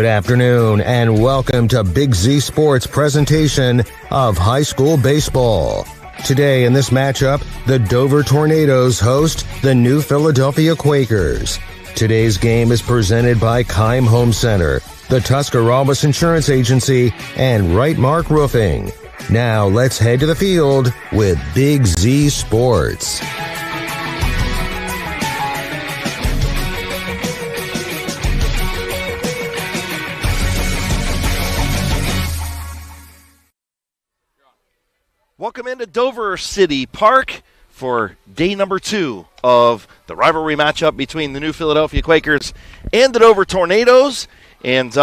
Good afternoon and welcome to Big Z Sports presentation of high school baseball. Today in this matchup, the Dover Tornadoes host the New Philadelphia Quakers. Today's game is presented by Keim Home Center, the Tuscarawas Insurance Agency, and Right Mark Roofing. Now let's head to the field with Big Z Sports. Welcome into Dover City Park for day number 2 of the rivalry matchup between the New Philadelphia Quakers and the Dover Tornadoes. And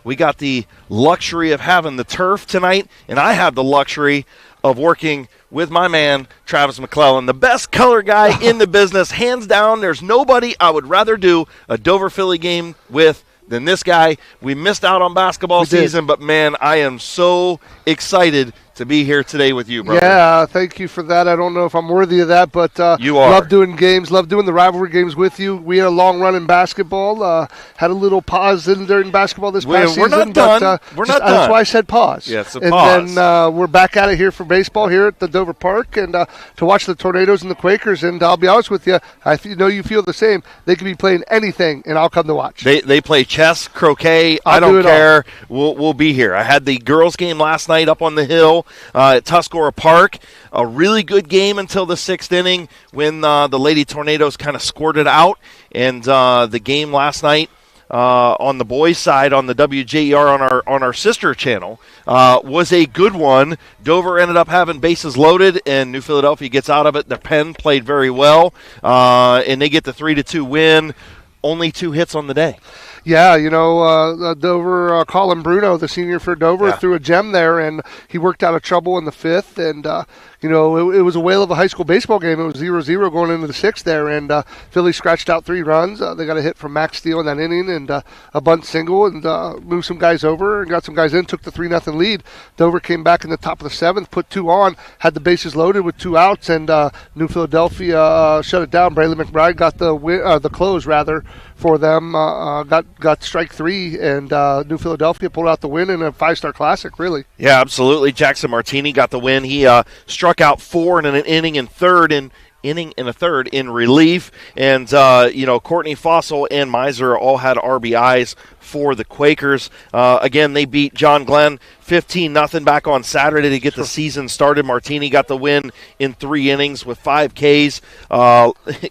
we got the luxury of having the turf tonight, and I have the luxury of working with my man, Travis McClelland, the best color guy in the business. Hands down, there's nobody I would rather do a Dover-Philly game with than this guy. We missed out on basketball season, but, man, I am so excited to be here today with you, brother. Yeah, thank you for that. I don't know if I'm worthy of that, but you are. Love doing games, love doing the rivalry games with you. We had a long run in basketball, had a little pause during basketball this past season. We're not done. We're not done. That's why I said pause. Yeah, it's a and pause. And then we're back at it here for baseball here at the Dover Park and to watch the Tornadoes and the Quakers. And I'll be honest with you, I know you feel the same. They could be playing anything, and I'll come to watch. They play chess, croquet. I don't care. We'll be here. I had the girls' game last night up on the hill at Tuscarawas Park. A really good game until the 6th inning when the Lady Tornadoes kind of scored it out. And the game last night on the boys' side on the WJER on our sister channel was a good one. Dover ended up having bases loaded, and New Philadelphia gets out of it. The Penn played very well, and they get the 3-2 win. Only 2 hits on the day. Yeah, Dover, Colin Bruno, the senior for Dover, threw a gem there, and he worked out of trouble in the 5th. And, it was a whale of a high school baseball game. It was 0-0 going into the 6th there, and Philly scratched out 3 runs. They got a hit from Max Steele in that inning and a bunt single and moved some guys over and got some guys in, took the 3-0 lead. Dover came back in the top of the 7th, put 2 on, had the bases loaded with 2 outs, and New Philadelphia shut it down. Braylon McBride got the close, rather, for them, got strike 3, and New Philadelphia pulled out the win in a 5-star classic, really. Yeah, absolutely. Jackson Martini got the win. He struck out 4 in an inning and a third in relief. And, Courtney Fossil and Miser all had RBIs for the Quakers. Again, they beat John Glenn 15-0 back on Saturday to get the season started. Martini got the win in 3 innings with 5 Ks.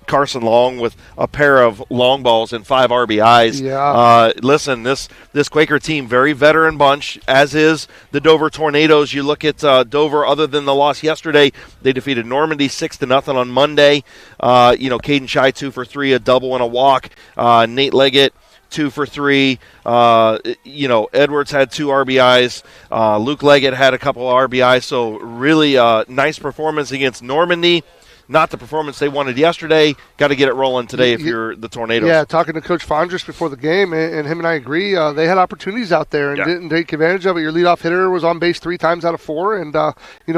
Carson Long with a pair of long balls and 5 RBIs. Yeah. Listen, this Quaker team, very veteran bunch, as is the Dover Tornadoes. You look at Dover, other than the loss yesterday, they defeated Normandy 6-0 on Monday. Caden Shy 2 for 3, a double and a walk. Nate Leggett 2 for 3. Edwards had 2 RBIs. Luke Leggett had a couple of RBIs. So really nice performance against Normandy. Not the performance they wanted yesterday. Got to get it rolling today if you're the Tornadoes. Yeah, talking to Coach Fondress before the game, and him and I agree. They had opportunities out there and didn't take advantage of it. Your leadoff hitter was on base 3 times out of 4 and,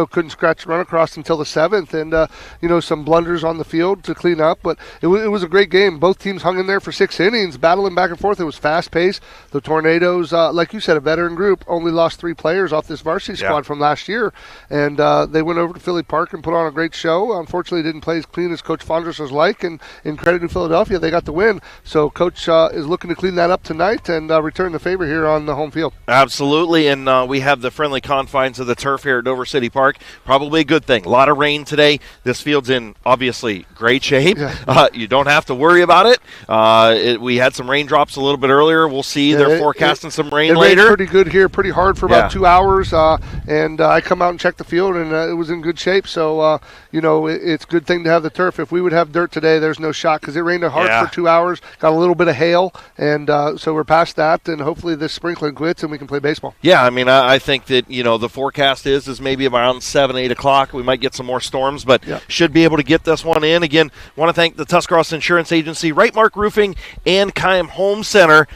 couldn't scratch run across until the 7th. And, some blunders on the field to clean up. But it was a great game. Both teams hung in there for 6 innings, battling back and forth. It was fast-paced. The Tornadoes, like you said, a veteran group, only lost 3 players off this varsity squad from last year. And they went over to Philly Park and put on a great show. Unfortunately, didn't play as clean as Coach Fondress was like, and in credit to Philadelphia, they got the win. So Coach is looking to clean that up tonight and return the favor here on the home field. Absolutely, and we have the friendly confines of the turf here at Dover City Park. Probably a good thing. A lot of rain today. This field's in, obviously, great shape. Yeah. You don't have to worry about it. We had some raindrops a little bit earlier. We'll see. They're forecasting some rain later. It rained pretty good here, pretty hard for about 2 hours, and I come out and check the field, and it was in good shape. So, it's a good thing to have the turf. If we would have dirt today, there's no shot because it rained hard for 2 hours, got a little bit of hail, and so we're past that, and hopefully this sprinkling quits and we can play baseball. Yeah, I mean, I think that, the forecast is maybe around 7, 8 o'clock. We might get some more storms, but should be able to get this one in. Again, want to thank the Tuscarawas Insurance Agency, Right Mark Roofing, and Keim Home Center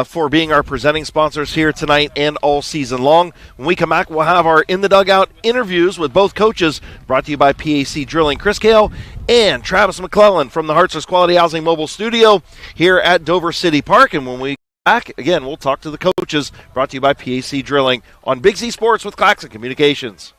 for being our presenting sponsors here tonight and all season long. When we come back, we'll have our In the Dugout interviews with both coaches, brought to you by PAC Drilling. Chris Kail and Travis McClelland from the Hartzler's Quality Housing Mobile Studio here at Dover City Park. And when we back, again, we'll talk to the coaches, brought to you by PAC Drilling on Big Z Sports with Claxon Communications.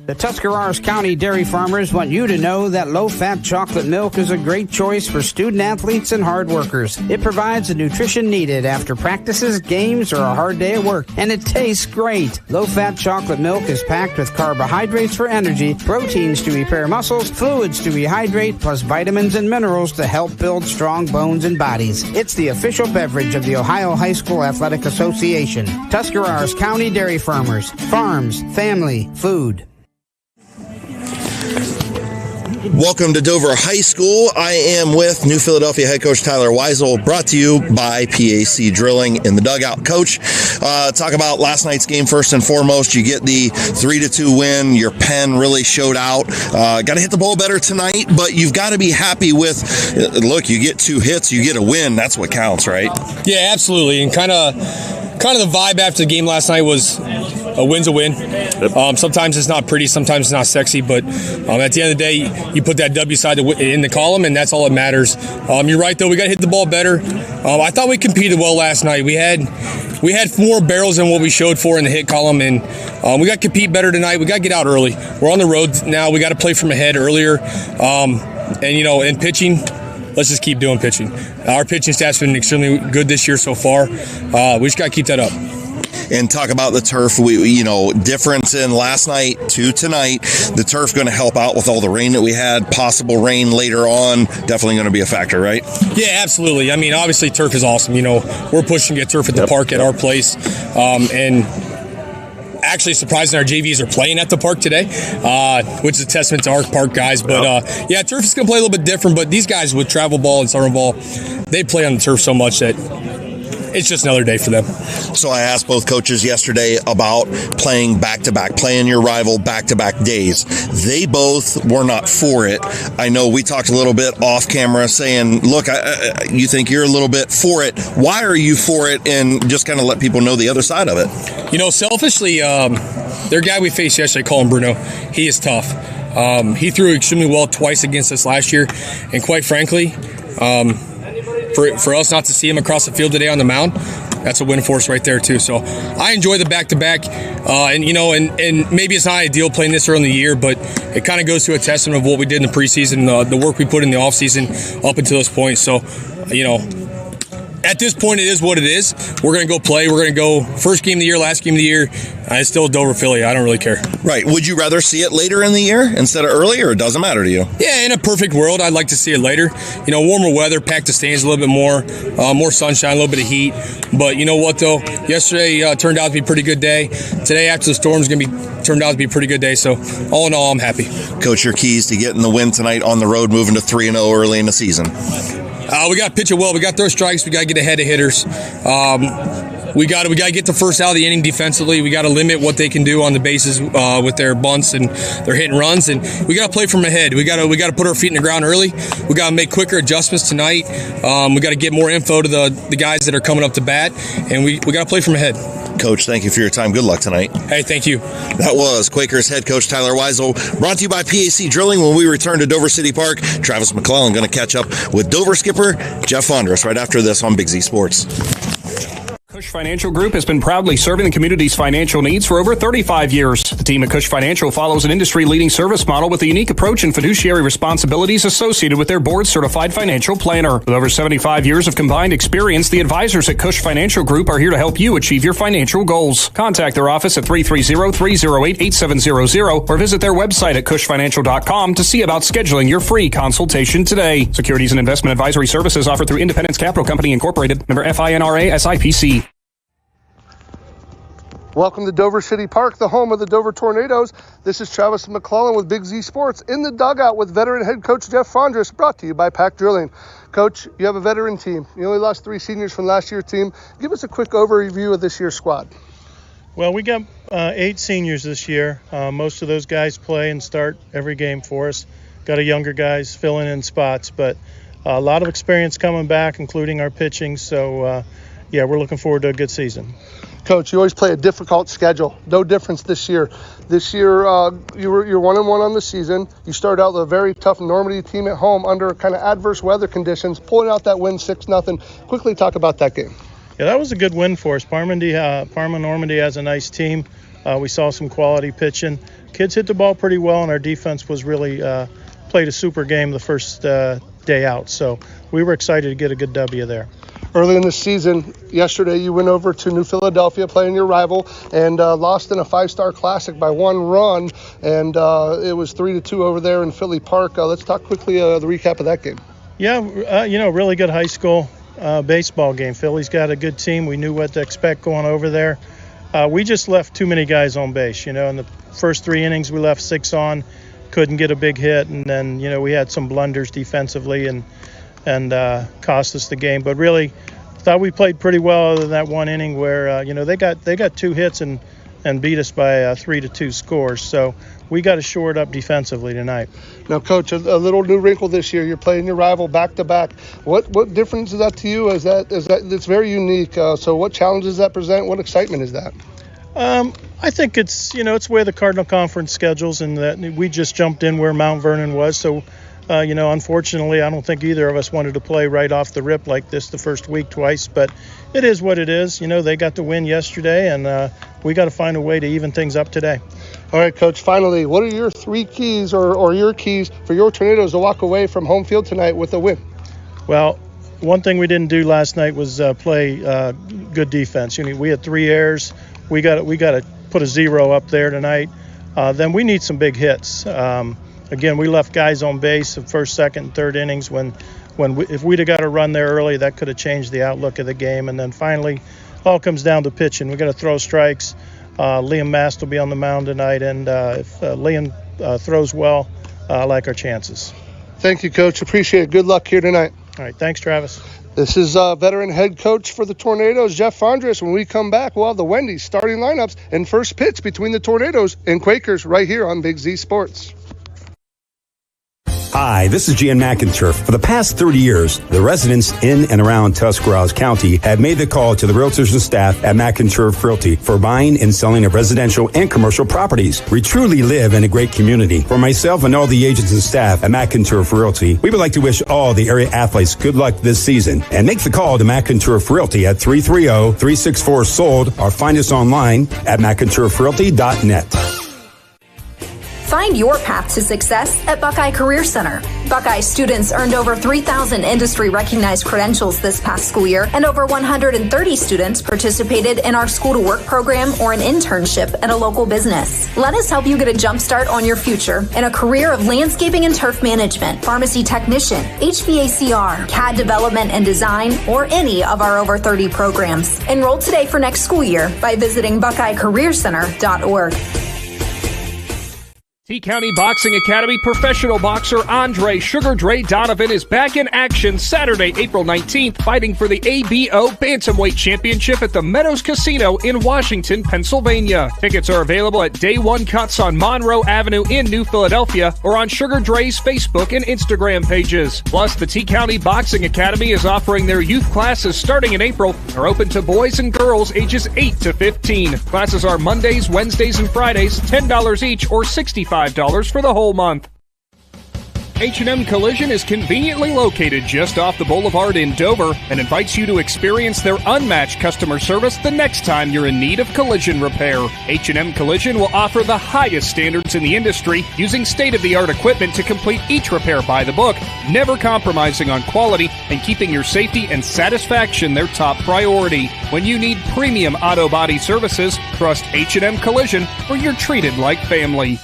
The Tuscarawas County dairy farmers want you to know that low-fat chocolate milk is a great choice for student-athletes and hard workers. It provides the nutrition needed after practices, games, or a hard day at work, and it tastes great. Low-fat chocolate milk is packed with carbohydrates for energy, proteins to repair muscles, fluids to rehydrate, plus vitamins and minerals to help build strong bones and bodies. It's the official beverage of the Ohio High School Athletic Association. Tuscarawas County Dairy Farmers. Farms, family, food. Welcome to Dover High School. I am with New Philadelphia head coach Tyler Weisel, brought to you by PAC Drilling in the dugout. Coach, talk about last night's game first and foremost. You get the 3-2 win. Your pen really showed out. Got to hit the ball better tonight, but you've got to be happy with, look, you get 2 hits, you get a win. That's what counts, right? Yeah, absolutely. And kind of the vibe after the game last night was a win's a win. Sometimes it's not pretty, sometimes it's not sexy, but at the end of the day, you put that W side in the column, and that's all that matters. You're right, though. We got to hit the ball better. I thought we competed well last night. We had 4 barrels than what we showed for in the hit column, and we got to compete better tonight. We got to get out early. We're on the road now. We got to play from ahead earlier. In pitching, let's just keep doing pitching. Our pitching staff's been extremely good this year so far. We just got to keep that up. And talk about the turf. Difference in last night to tonight. The turf going to help out with all the rain that we had. Possible rain later on. Definitely going to be a factor, right? Yeah, absolutely. I mean, obviously turf is awesome. We're pushing to get turf at the park at our place, and actually surprising our JVs are playing at the park today, which is a testament to our park guys. But turf is going to play a little bit different. But these guys with travel ball and summer ball, they play on the turf so much that it's just another day for them. So I asked both coaches yesterday about playing back-to-back, playing your rival back-to-back days. They both were not for it. I know we talked a little bit off camera saying, look, you think you're a little bit for it. Why are you for it? And just kind of let people know the other side of it. Selfishly, their guy we faced yesterday, Colin Bruno, he is tough. He threw extremely well twice against us last year. And quite frankly, for us not to see him across the field today on the mound, that's a win for us right there too. So I enjoy the back-to-back, and maybe it's not ideal playing this early in the year, but it kind of goes to a testament of what we did in the preseason, the work we put in the offseason up until this point. So, at this point, it is what it is. We're going to go play. We're going to go first game of the year, last game of the year. It's still Dover Philly. I don't really care. Right. Would you rather see it later in the year instead of early, or it doesn't matter to you? Yeah, in a perfect world, I'd like to see it later. Warmer weather, pack the stands a little bit more sunshine, a little bit of heat. But you know what, though? Yesterday turned out to be a pretty good day. Today, after the storm, is going to turned out to be a pretty good day. So all in all, I'm happy. Coach, your keys to getting the win tonight on the road, moving to 3-0 early in the season. We got to pitch it well. We got to throw strikes. We got to get ahead of hitters. We got to get the first out of the inning defensively. We got to limit what they can do on the bases with their bunts and their hit and runs. And we got to play from ahead. We got to put our feet in the ground early. We got to make quicker adjustments tonight. We got to get more info to the guys that are coming up to bat. And we got to play from ahead. Coach, thank you for your time. Good luck tonight. Hey, thank you. That was Quakers head coach Tyler Weisel, brought to you by PAC Drilling. When we return to Dover City Park, Travis McClelland going to catch up with Dover skipper Jeff Fondress right after this on Big Z Sports. Cush Financial Group has been proudly serving the community's financial needs for over 35 years. The team at Cush Financial follows an industry-leading service model with a unique approach and fiduciary responsibilities associated with their board-certified financial planner. With over 75 years of combined experience, the advisors at Cush Financial Group are here to help you achieve your financial goals. Contact their office at 330-308-8700 or visit their website at cushfinancial.com to see about scheduling your free consultation today. Securities and investment advisory services offered through Independence Capital Company Incorporated, member FINRA SIPC. Welcome to Dover City Park, the home of the Dover Tornadoes. This is Travis McClelland with Big Z Sports in the dugout with veteran head coach Jeff Fondress, brought to you by PAC Drilling. Coach, you have a veteran team. You only lost 3 seniors from last year's team. Give us a quick overview of this year's squad. Well, we got 8 seniors this year. Most of those guys play and start every game for us. Got a younger guys filling in spots, but a lot of experience coming back, including our pitching. So, we're looking forward to a good season. Coach, you always play a difficult schedule. No difference this year. This year, you're 1-1 on the season. You started out with a very tough Normandy team at home under kind of adverse weather conditions, pulling out that win 6-0. Quickly talk about that game. Yeah, that was a good win for us. Parma Normandy has a nice team. We saw some quality pitching. Kids hit the ball pretty well, and our defense was really played a super game the first day out. So we were excited to get a good W there. Early in the season, yesterday you went over to New Philadelphia playing your rival and lost in a 5-star classic by 1 run, and it was 3-2 over there in Philly Park. Let's talk quickly the recap of that game. Yeah, really good high school baseball game. Philly's got a good team. We knew what to expect going over there. We just left too many guys on base. In the first 3 innings we left 6 on, couldn't get a big hit, and then we had some blunders defensively and cost us the game. But really thought we played pretty well, other than that 1 inning where they got 2 hits and beat us by a 3-2 score. So we got to shore it up defensively tonight. Now, Coach, a little new wrinkle this year. You're playing your rival back to back. What difference is that to you? Is that it's very unique. So what challenges does that present? What excitement is that? I think it's it's where the Cardinal Conference schedules, and that we just jumped in where Mount Vernon was. So unfortunately, I don't think either of us wanted to play right off the rip like this the first week twice, but it is what it is. They got the win yesterday, and we got to find a way to even things up today. All right, Coach, finally, what are your 3 keys or your keys for your Tornadoes to walk away from home field tonight with a win? Well, one thing we didn't do last night was play good defense. We had 3 errors. We got to put a 0 up there tonight. Then we need some big hits. Again, we left guys on base the first, second, and third innings if we'd have got a run there early, that could have changed the outlook of the game. And then finally, all comes down to pitching. We got to throw strikes. Liam Mast will be on the mound tonight, and if Liam throws well, I like our chances. Thank you, Coach. Appreciate it. Good luck here tonight. All right. Thanks, Travis. This is veteran head coach for the Tornadoes, Jeff Fondres. When we come back, we'll have the Wendy's starting lineups and first pitch between the Tornadoes and Quakers right here on Big Z Sports. Hi, this is Jan McInturf. For the past 30 years, the residents in and around Tuscarawas County have made the call to the realtors and staff at McInturf Realty for buying and selling of residential and commercial properties. We truly live in a great community. For myself and all the agents and staff at McInturf Realty, we would like to wish all the area athletes good luck this season and make the call to McInturf Realty at 330-364-SOLD or find us online at McInturfRealty.net. Find your path to success at Buckeye Career Center. Buckeye students earned over 3,000 industry-recognized credentials this past school year, and over 130 students participated in our school-to-work program or an internship at a local business. Let us help you get a jump start on your future in a career of landscaping and turf management, pharmacy technician, HVACR, CAD development and design, or any of our over 30 programs. Enroll today for next school year by visiting BuckeyeCareerCenter.org. T-County Boxing Academy professional boxer Andre Sugar Dre Donovan is back in action Saturday, April 19th, fighting for the ABO Bantamweight Championship at the Meadows Casino in Washington, Pennsylvania. Tickets are available at Day One Cuts on Monroe Avenue in New Philadelphia or on Sugar Dre's Facebook and Instagram pages. Plus, the T-County Boxing Academy is offering their youth classes starting in April and are open to boys and girls ages 8 to 15. Classes are Mondays, Wednesdays, and Fridays, $10 each or $65 for the whole month. H&M Collision is conveniently located just off the boulevard in Dover and invites you to experience their unmatched customer service the next time you're in need of collision repair. H&M Collision will offer the highest standards in the industry, using state-of-the-art equipment to complete each repair by the book, never compromising on quality and keeping your safety and satisfaction their top priority. When you need premium auto body services, trust H&M Collision, where you're treated like family.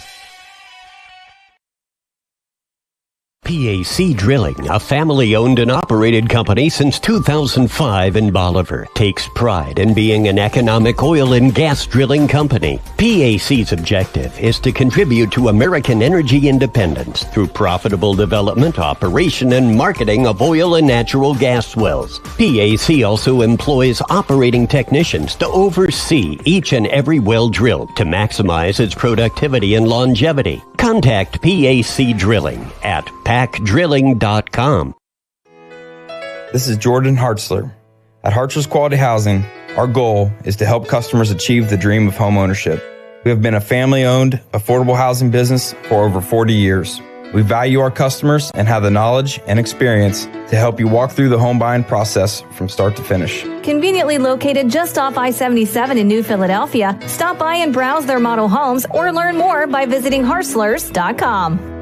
PAC Drilling, a family-owned and operated company since 2005 in Bolivar, takes pride in being an economic oil and gas drilling company. PAC's objective is to contribute to American energy independence through profitable development, operation, and marketing of oil and natural gas wells. PAC also employs operating technicians to oversee each and every well drilled to maximize its productivity and longevity. Contact PAC Drilling at pacdrilling.com. This is Jordan Hartzler. At Hartzler's Quality Housing, our goal is to help customers achieve the dream of home ownership. We have been a family-owned, affordable housing business for over 40 years. We value our customers and have the knowledge and experience to help you walk through the home buying process from start to finish. Conveniently located just off I-77 in New Philadelphia, stop by and browse their model homes or learn more by visiting Harslers.com.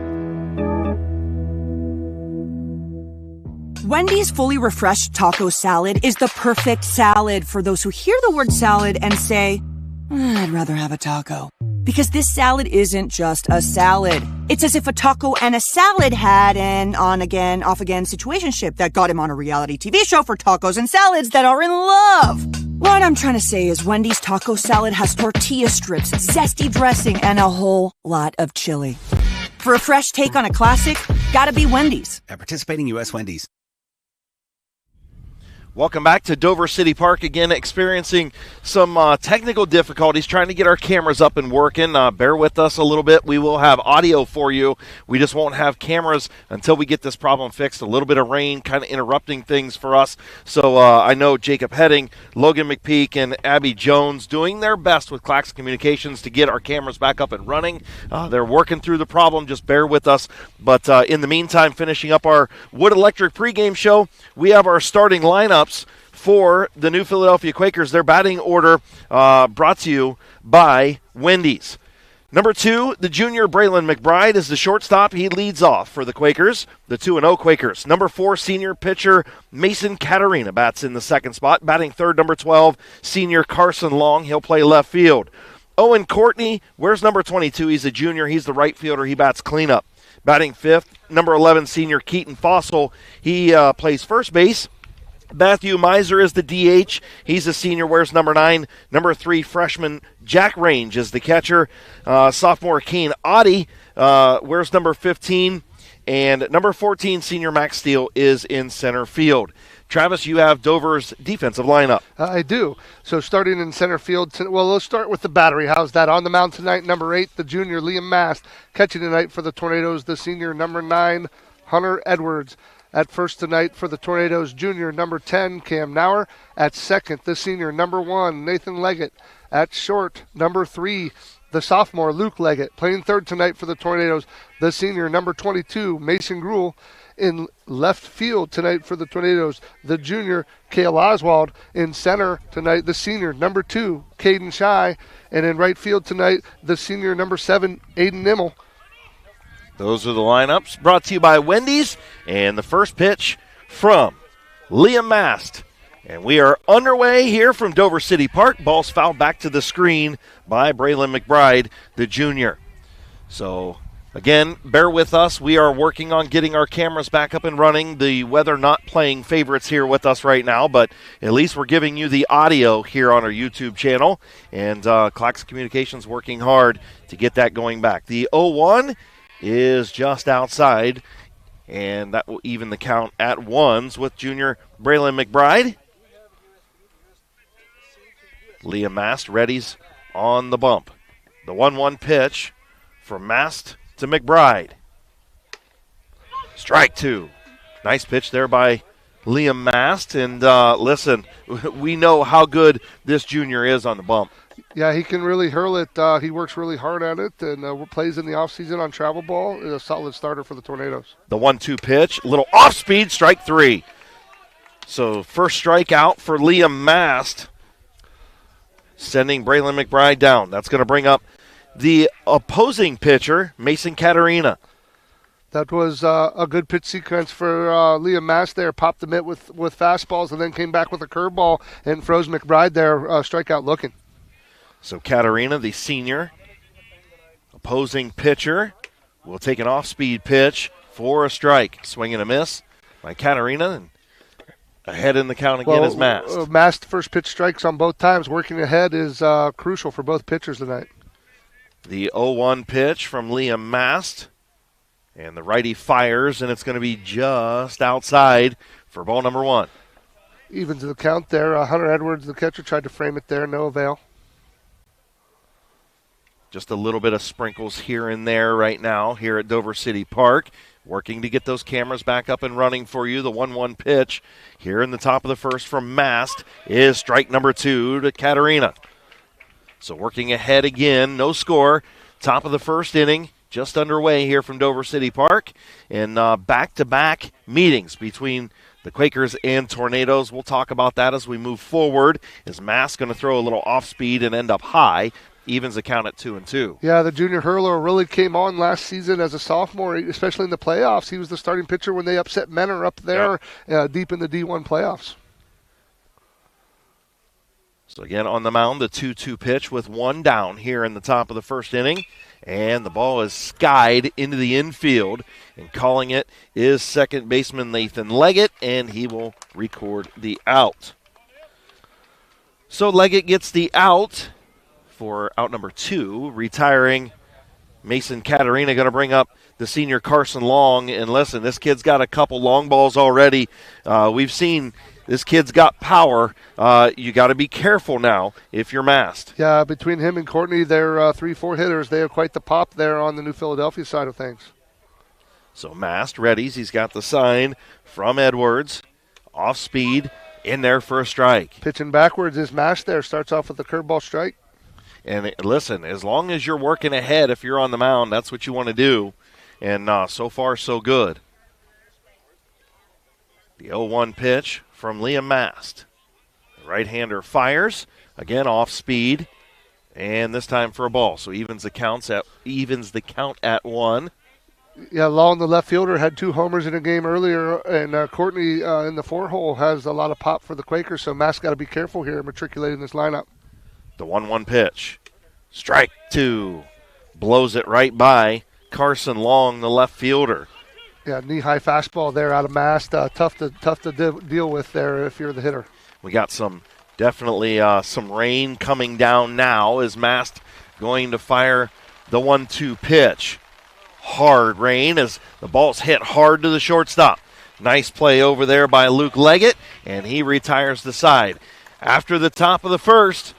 Wendy's fully refreshed taco salad is the perfect salad for those who hear the word salad and say, I'd rather have a taco. Because this salad isn't just a salad. It's as if a taco and a salad had an on-again, off-again situationship that got him on a reality TV show for tacos and salads that are in love. What I'm trying to say is Wendy's taco salad has tortilla strips, zesty dressing, and a whole lot of chili. For a fresh take on a classic, gotta be Wendy's. At participating U.S. Wendy's. Welcome back to Dover City Park. Again, experiencing some technical difficulties, trying to get our cameras up and working. Bear with us a little bit. We will have audio for you. We just won't have cameras until we get this problem fixed. A little bit of rain kind of interrupting things for us. So I know Jacob Heading, Logan McPeek, and Abby Jones doing their best with Claxon Communications to get our cameras back up and running. They're working through the problem. Just bear with us. But in the meantime, finishing up our Wood Electric pregame show, we have our starting lineup for the New Philadelphia Quakers. Their batting order brought to you by Wendy's. Number 2, the junior Braylon McBride is the shortstop. He leads off for the Quakers, the 2-0 Quakers. Number 4, senior pitcher Mason Caterina bats in the second spot. Batting third, number 12, senior Carson Long. He'll play left field. Owen Courtney, where's number 22? He's a junior. He's the right fielder. He bats cleanup. Batting fifth, number 11, senior Keaton Fossil. He plays first base. Matthew Miser is the DH. He's a senior. Wears number 9. Number 3, freshman Jack Range is the catcher. Sophomore Keen Audi wears number 15. And number 14, senior Max Steele, is in center field. Travis, you have Dover's defensive lineup. I do. So starting in center field, well, let's start with the battery. How's that? On the mound tonight, number 8, the junior Liam Mast. Catching tonight for the Tornadoes, the senior number 9, Hunter Edwards. At first tonight for the Tornadoes, junior number 10, Cam Nauer. At second, the senior number 1, Nathan Leggett. At short, number 3, the sophomore Luke Leggett. Playing third tonight for the Tornadoes, the senior number 22, Mason Gruhl. In left field tonight for the Tornadoes, the junior Kail Oswald. In center tonight, the senior number 2, Caden Shy. And in right field tonight, the senior number 7, Aiden Nimmel. Those are the lineups brought to you by Wendy's. And the first pitch from Liam Mast. And we are underway here from Dover City Park. Ball's fouled back to the screen by Braylon McBride, the junior. So, again, bear with us. We are working on getting our cameras back up and running. The weather not playing favorites here with us right now, but at least we're giving you the audio here on our YouTube channel. And Claxon Communications working hard to get that going back. The 0-1 is just outside, and that will even the count at ones with junior Braylon McBride. Liam Mast readies on the bump. The 1-1 pitch from Mast to McBride. Strike 2. Nice pitch there by Liam Mast. And listen, we know how good this junior is on the bump. Yeah, he can really hurl it. He works really hard at it and plays in the offseason on travel ball. Is a solid starter for the Tornadoes. The 1-2 pitch, a little off-speed, strike 3. So first strikeout for Liam Mast, sending Braylon McBride down. That's going to bring up the opposing pitcher, Mason Caterina. That was a good pitch sequence for Liam Mast there. Popped the mitt with fastballs and then came back with a curveball and froze McBride there, strikeout looking. So Caterina, the senior, opposing pitcher, will take an off-speed pitch for a strike. Swing and a miss by Caterina, and ahead in the count again is Mast. Mast first pitch strikes on both times. Working ahead is crucial for both pitchers tonight. The 0-1 pitch from Liam Mast, and the righty fires, and it's going to be just outside for ball number 1. Evens the count there. Hunter Edwards, the catcher, tried to frame it there. No avail. Just a little bit of sprinkles here and there right now here at Dover City Park. Working to get those cameras back up and running for you. The 1-1 pitch here in the top of the first from Mast is strike number 2 to Caterina. So working ahead again, no score. Top of the first inning, just underway here from Dover City Park, and back-to-back meetings between the Quakers and Tornadoes. We'll talk about that as we move forward. Is Mass going to throw a little off-speed and end up high? Evens the count at 2-2. Yeah, the junior hurler really came on last season as a sophomore, especially in the playoffs. He was the starting pitcher when they upset Menor up there deep in the D1 playoffs. So again, on the mound, the 2-2 pitch with one down here in the top of the first inning. And the ball is skied into the infield. And calling it is second baseman Nathan Leggett, and he will record the out. So Leggett gets the out for out number 2, retiring Mason Caterina. Going to bring up the senior Carson Long. And listen, this kid's got a couple long balls already. We've seen this kid's got power. You got to be careful now if you're Mast. Yeah, between him and Courtney, they're 3-4 hitters. They have quite the pop there on the New Philadelphia side of things. So Mast readies. He's got the sign from Edwards. Off speed, in there for a strike. Pitching backwards is Mast there. Starts off with the curveball strike. And listen, as long as you're working ahead, if you're on the mound, that's what you want to do. And so far, so good. The 0-1 pitch from Liam Mast. The right-hander fires, again off speed, and this time for a ball. So evens the count at 1. Yeah, Long, the left fielder, had 2 homers in a game earlier, and Courtney in the 4-hole has a lot of pop for the Quakers, so Mast got to be careful here matriculating this lineup. The 1-1 pitch. Strike 2. Blows it right by Carson Long, the left fielder. Yeah, knee-high fastball there out of Mast. Tough to deal with there if you're the hitter. We got some rain coming down now as Mast going to fire the 1-2 pitch. Hard rain as the ball's hit hard to the shortstop. Nice play over there by Luke Leggett, and he retires the side. After the top of the first,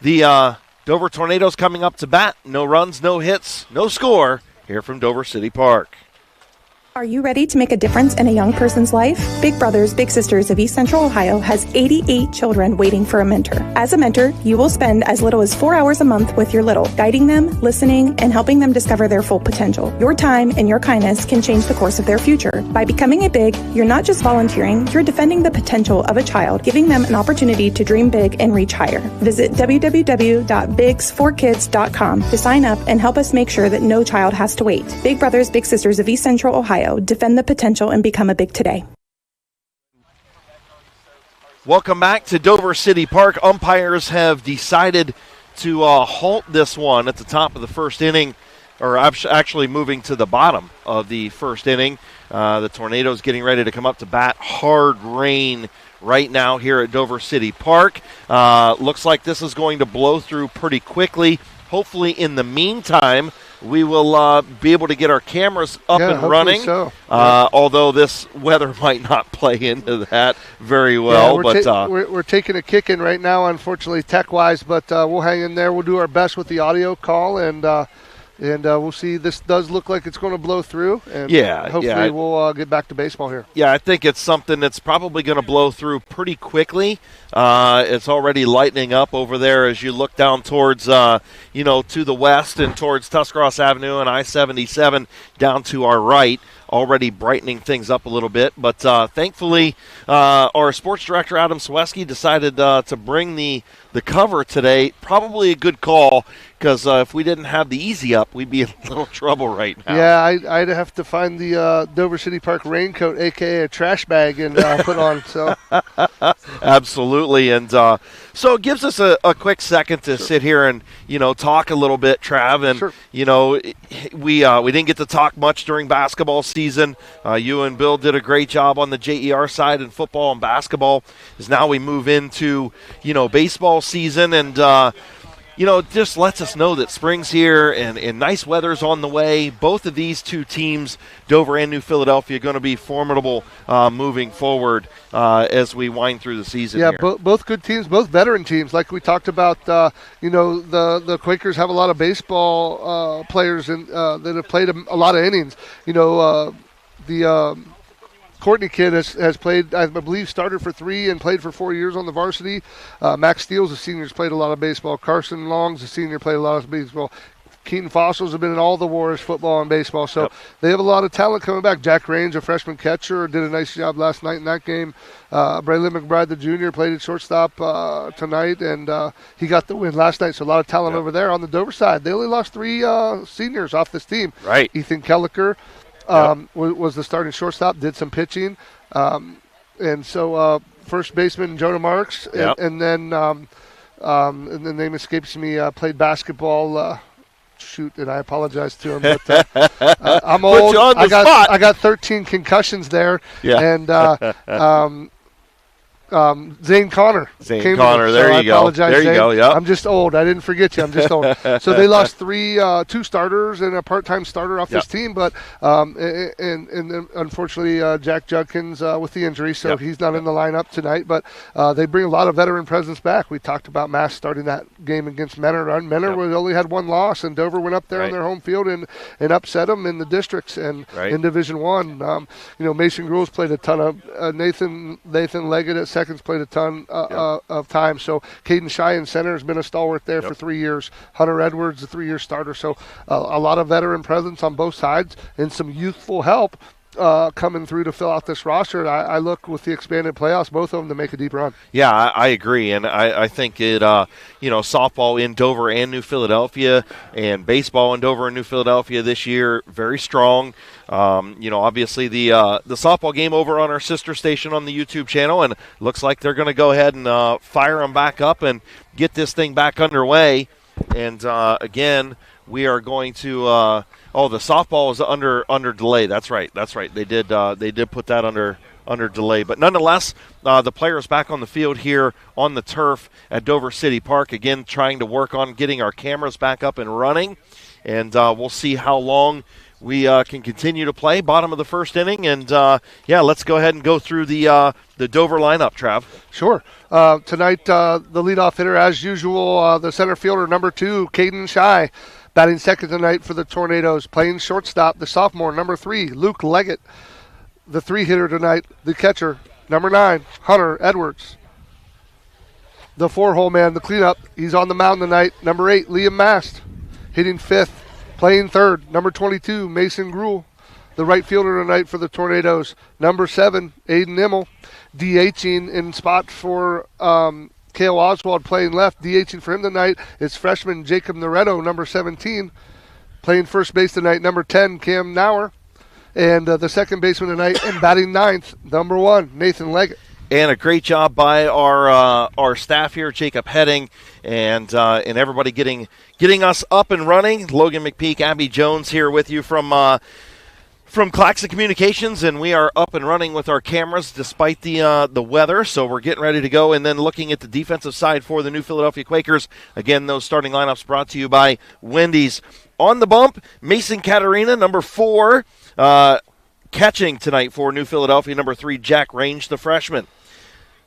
the Dover Tornadoes coming up to bat. No runs, no hits, no score here from Dover City Park. Are you ready to make a difference in a young person's life? Big Brothers Big Sisters of East Central Ohio has 88 children waiting for a mentor. As a mentor, you will spend as little as 4 hours a month with your little, guiding them, listening, and helping them discover their full potential. Your time and your kindness can change the course of their future. By becoming a Big, you're not just volunteering, you're defending the potential of a child, giving them an opportunity to dream big and reach higher. Visit www.bigs4kids.com to sign up and help us make sure that no child has to wait. Big Brothers Big Sisters of East Central Ohio. Defend the potential and become a Big today. Welcome back to Dover City Park. Umpires have decided to halt this one at the top of the first inning, or actually moving to the bottom of the first inning. The Tornadoes getting ready to come up to bat. Hard rain right now here at Dover City Park. Looks like this is going to blow through pretty quickly. Hopefully in the meantime, we will be able to get our cameras up and running. So. Although this weather might not play into that very well. Yeah, we're taking a kick in right now, unfortunately, tech-wise, but we'll hang in there. We'll do our best with the audio call, and we'll see. This does look like it's going to blow through, and hopefully we'll get back to baseball here. Yeah, I think it's something that's probably going to blow through pretty quickly. It's already lightening up over there as you look down towards, to the west and towards Tuscarawas Avenue and I-77 down to our right, already brightening things up a little bit. But thankfully, our sports director, Adam Sweski, decided to bring the cover today. Probably a good call, because if we didn't have the easy up, we'd be in a little trouble right now. Yeah, I'd have to find the Dover City Park raincoat, a.k.a. a trash bag, and put on. So absolutely. And so it gives us a quick second to sit here and, talk a little bit, Trav. And, we didn't get to talk much during basketball season. You and Bill did a great job on the JER side in football and basketball. As now we move into, baseball season, and just lets us know that spring's here and nice weather's on the way. Both of these two teams, Dover and New Philadelphia, are going to be formidable moving forward as we wind through the season. Yeah, here. Both good teams, both veteran teams. Like we talked about, the Quakers have a lot of baseball players that have played a lot of innings. The Courtney kid has played, I believe, started for 3 and played for 4 years on the varsity. Max Steele's a senior, has played a lot of baseball. Carson Long's a senior, played a lot of baseball. Keaton Fossils have been in all the wars, football and baseball. So they have a lot of talent coming back. Jack Range, a freshman catcher, did a nice job last night in that game. Braylon McBride, the junior, played at shortstop tonight, and he got the win last night. So a lot of talent over there. On the Dover side, they only lost 3 seniors off this team. Right. Ethan Kelliker was the starting shortstop, did some pitching. And so first baseman Jonah Marks, and then and the name escapes me, played basketball. And I apologize to him, but I'm old. I got 13 concussions there, and Zane Connor. Zane Connor, there you go. There you go, I'm just old. I didn't forget you. I'm just old. So they lost 2 starters and a part-time starter off this team, but and unfortunately Jack Judkins with the injury, so he's not in the lineup tonight. But they bring a lot of veteran presence back. We talked about Mass starting that game against Menor. Menor only had 1 loss, and Dover went up there on their home field and upset them in the districts and in Division I. Mason Gruel's played a ton of Nathan Leggett at seconds played a ton of time. So Caden Shai in center has been a stalwart there for 3 years. Hunter Edwards, a 3-year starter. So a lot of veteran presence on both sides and some youthful help coming through to fill out this roster. I look with the expanded playoffs, both of them, to make a deep run. Yeah, I agree, and I think it, softball in Dover and New Philadelphia, and baseball in Dover and New Philadelphia this year, very strong. Obviously the softball game over on our sister station on the YouTube channel, and looks like they're going to go ahead and fire them back up and get this thing back underway. And again, we are going to. The softball is under delay. That's right. They did put that under delay. But nonetheless, the players back on the field here on the turf at Dover City Park, again trying to work on getting our cameras back up and running. And we'll see how long we can continue to play. Bottom of the first inning. And, let's go ahead and go through the Dover lineup, Trav. Sure. Tonight, the leadoff hitter, as usual, the center fielder, number 2, Caden Shai. Batting second tonight for the Tornadoes. Playing shortstop, the sophomore, number 3, Luke Leggett. The 3-hitter tonight, the catcher, number 9, Hunter Edwards. The 4-hole man, the cleanup, he's on the mound tonight, number 8, Liam Mast. Hitting 5th, playing 3rd, number 22, Mason Gruel. The right fielder tonight for the Tornadoes, number 7, Aiden Immel. DHing in spot for Kail Oswald, playing left. DHing for him tonight is freshman Jacob Noretto, number 17. Playing first base tonight, number 10, Cam Nauer. And the second baseman tonight and batting 9th, number 1, Nathan Leggett. And a great job by our staff here, Jacob Heading, and everybody getting us up and running. Logan McPeek, Abby Jones here with you from Claxon Communications, and we are up and running with our cameras despite the weather, so we're getting ready to go. And then looking at the defensive side for the New Philadelphia Quakers, again, those starting lineups brought to you by Wendy's. On the bump, Mason Caterina, number 4, catching tonight for New Philadelphia, number 3, Jack Range, the freshman.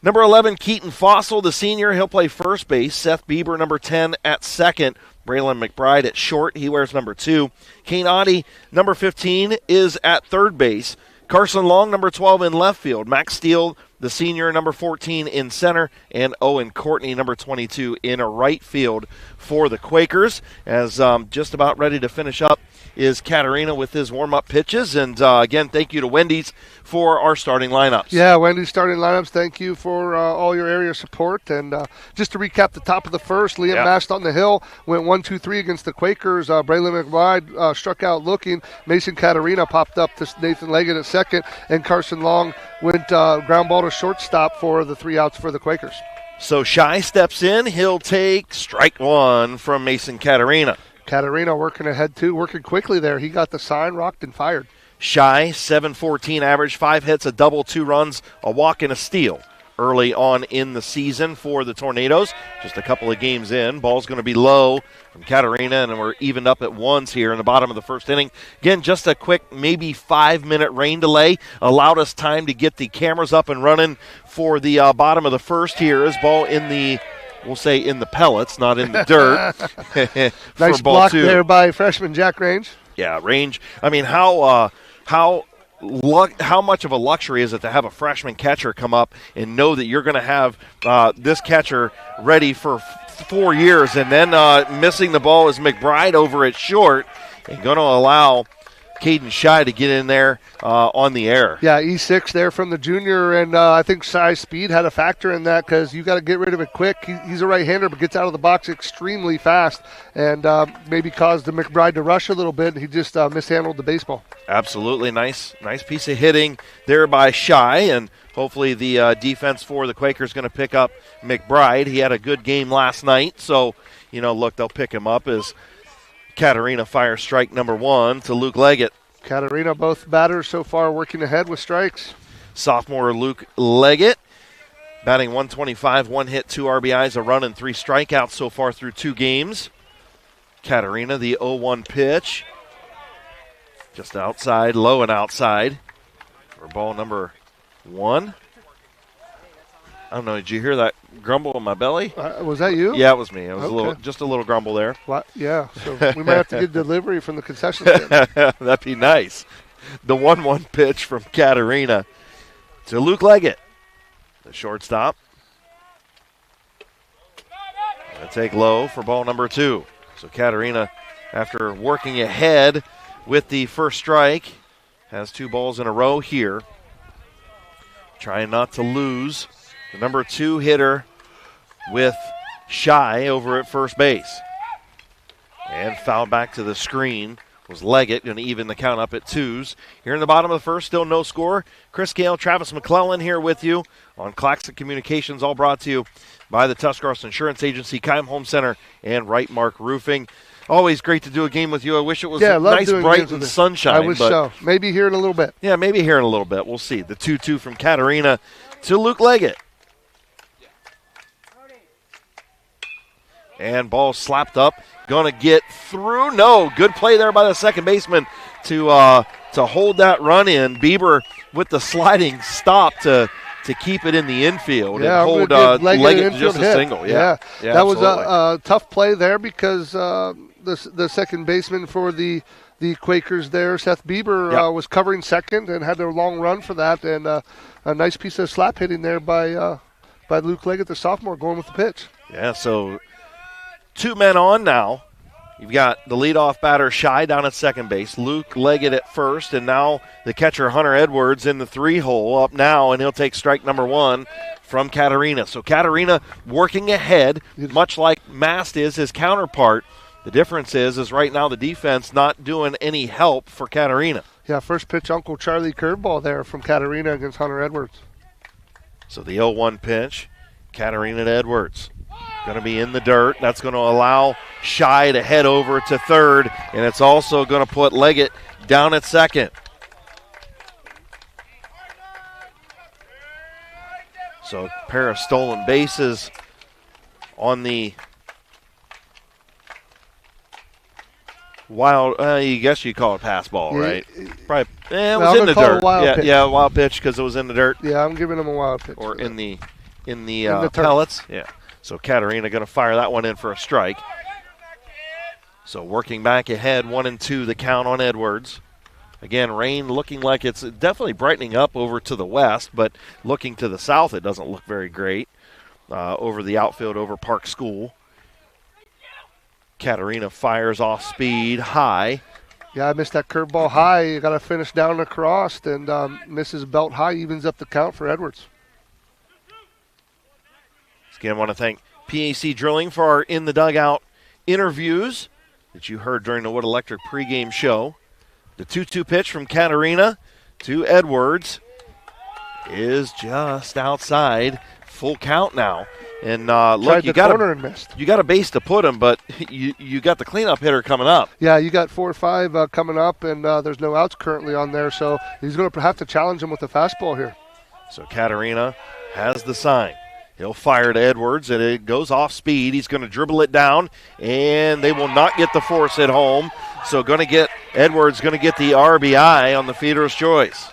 Number 11, Keaton Fossil, the senior. He'll play first base. Seth Bieber, number 10, at second. Braylon McBride at short. He wears number 2. Kane Oddie, number 15, is at third base. Carson Long, number 12, in left field. Max Steele, the senior, number 14, in center. And Owen Courtney, number 22, in right field for the Quakers. As just about ready to finish up is Katerina with his warm-up pitches. And, again, thank you to Wendy's for our starting lineups. Yeah, Wendy's starting lineups, thank you for all your area support. And just to recap the top of the first, Liam Mast on the hill went 1-2-3 against the Quakers. Braylon McBride struck out looking. Mason Katerina popped up to Nathan Leggett at second. And Carson Long went ground ball to shortstop for the 3 outs for the Quakers. So Shai steps in. He'll take strike 1 from Mason Katerina. Katerina working ahead, too, working quickly there. He got the sign, rocked, and fired. Shai, 7.14 average, 5 hits, a double, 2 runs, a walk, and a steal early on in the season for the Tornadoes. Just a couple of games in. Ball's going to be low from Katerina, and we're evened up at ones here in the bottom of the first inning. Again, just a quick maybe 5-minute rain delay allowed us time to get the cameras up and running for the bottom of the first here. As ball in the... We'll say in the pellets, not in the dirt. Nice block there by freshman Jack Range. Yeah, Range. I mean, how much of a luxury is it to have a freshman catcher come up and know that you're going to have this catcher ready for 4 years. And then missing the ball is McBride over at short and going to allow Caden Shy to get in there on the air. Yeah, E6 there from the junior, and I think Shy's speed had a factor in that because you got to get rid of it quick. He's a right-hander but gets out of the box extremely fast and maybe caused the McBride to rush a little bit. He just mishandled the baseball. Absolutely. Nice piece of hitting there by Shy, and hopefully the defense for the Quakers is going to pick up McBride. He had a good game last night, so, look, they'll pick him up as Katarina fires strike number 1 to Luke Leggett. Katarina, both batters so far working ahead with strikes. Sophomore Luke Leggett batting .125, 1 hit, 2 RBIs, a run, and 3 strikeouts so far through 2 games. Katarina, the 0-1 pitch. Just outside, low and outside for ball number 1. I don't know, did you hear that grumble in my belly? Was that you? Yeah, it was me. It was okay. a little grumble there. What? Yeah, so we might have to get delivery from the concession stand. That'd be nice. The 1-1 pitch from Katarina to Luke Leggett, the shortstop. Gonna take low for ball number 2. So Katarina, after working ahead with the first strike, has 2 balls in a row here. Trying not to lose the number 2 hitter with Shy over at first base. And foul back to the screen was Leggett, going to even the count up at 2s. Here in the bottom of the first, still no score. Chris Kail, Travis McClelland here with you on Claxon Communications, all brought to you by the Tuscarawas Insurance Agency, Keim Home Center, and Right Mark Roofing. Always great to do a game with you. I wish it was nice, bright, and sunshine. I wish so. Maybe here in a little bit. Yeah, maybe here in a little bit. We'll see. The 2-2 from Katarina to Luke Leggett. And ball slapped up. Going to get through. No, good play there by the second baseman to hold that run in. Bieber with the sliding stop to keep it in the infield and hold Leggett just a single. Yeah, that was a tough play there because the second baseman for the Quakers there, Seth Bieber, was covering second and had a long run for that, and a nice piece of slap hitting there by Luke Leggett, the sophomore, going with the pitch. Yeah, so 2 men on now. You've got the leadoff batter, Shy, down at second base. Luke Leggett at first, and now the catcher, Hunter Edwards, in the 3-hole up now, and he'll take strike number 1 from Katarina. So Katarina working ahead, much like Mast is his counterpart. The difference is right now the defense not doing any help for Katarina. Yeah, first pitch, Uncle Charlie curveball there from Katarina against Hunter Edwards. So the 0-1 pitch, Katarina to Edwards. Going to be in the dirt. That's going to allow Shy to head over to third, and it's also going to put Leggett down at second. So a pair of stolen bases on the wild. I guess you call it pass ball, right? Probably. It was in the dirt. Yeah, wild pitch because it was in the dirt. Yeah, I'm giving him a wild pitch. Or in the pellets. Yeah. So Katarina going to fire that one in for a strike. So working back ahead, 1-2 the count on Edwards. Again, rain looking like it's definitely brightening up over to the west, but looking to the south, it doesn't look very great over the outfield over Park School. Katarina fires off speed high. Yeah, I missed that curveball high. You got to finish down across, and misses belt high, evens up the count for Edwards. Again, I want to thank PAC Drilling for our In the Dugout interviews that you heard during the Wood Electric pregame show. The 2-2 pitch from Katarina to Edwards is just outside. Full count now. And look, you got a base to put him, but you got the cleanup hitter coming up. Yeah, you got 4 or 5 coming up, and there's no outs currently on there, so he's going to have to challenge him with a fastball here. So Katarina has the sign. He'll fire to Edwards, and it goes off speed. He's going to dribble it down, and they will not get the force at home. So Edwards going to get the RBI on the fielder's choice.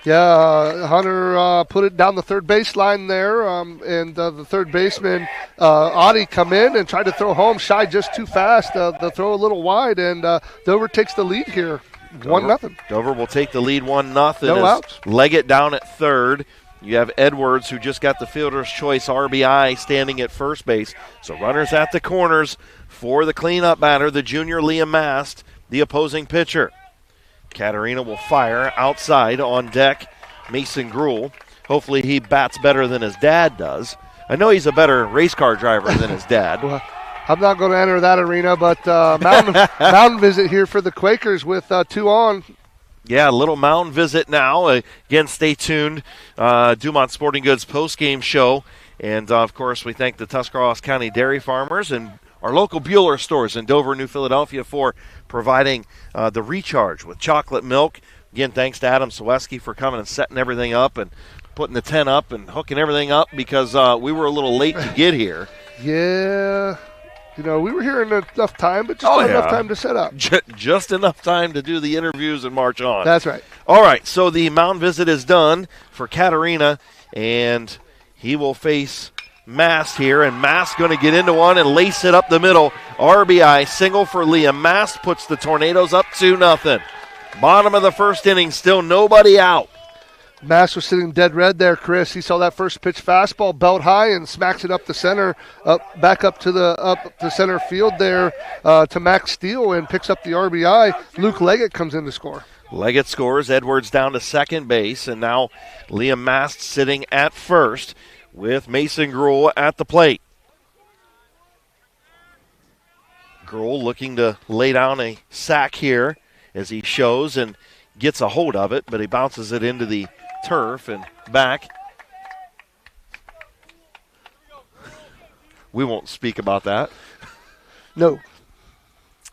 Yeah, Hunter put it down the third baseline there, and the third baseman, Audie, come in and tried to throw home. Shy just too fast. The throw a little wide, and Dover takes the lead here, 1-0. Dover will take the lead 1-0. No outs. Leggett down at third. You have Edwards, who just got the fielder's choice RBI, standing at first base. So runners at the corners for the cleanup batter, the junior Liam Mast, the opposing pitcher. Katarina will fire outside on deck. Mason Gruhl. Hopefully he bats better than his dad does. I know he's a better race car driver than his dad. Well, I'm not going to enter that arena, but mountain visit here for the Quakers with 2 on. Yeah, a little mound visit now. Again, stay tuned. Dumont Sporting Goods postgame show. And, of course, we thank the Tuscarawas County dairy farmers and our local Bueller stores in Dover, New Philadelphia for providing the recharge with chocolate milk. Again, thanks to Adam Sawecki for coming and setting everything up and putting the tent up and hooking everything up because we were a little late to get here. Yeah. We were here in enough time, but just not enough time to set up. Just enough time to do the interviews and march on. That's right. All right, so the mound visit is done for Katarina, and he will face Mast here, and Mast going to get into one and lace it up the middle. RBI single for Liam Mast puts the Tornadoes up 2-0. Bottom of the first inning, still nobody out. Mast was sitting dead red there, Chris. He saw that first pitch fastball belt high and smacks it up the center, back up to center field there to Max Steele and picks up the RBI. Luke Leggett comes in to score. Leggett scores. Edwards down to second base, and now Liam Mast sitting at first with Mason Gruhl at the plate. Gruhl looking to lay down a sack here as he shows and gets a hold of it, but he bounces it into the turf and back. We won't speak about that. No.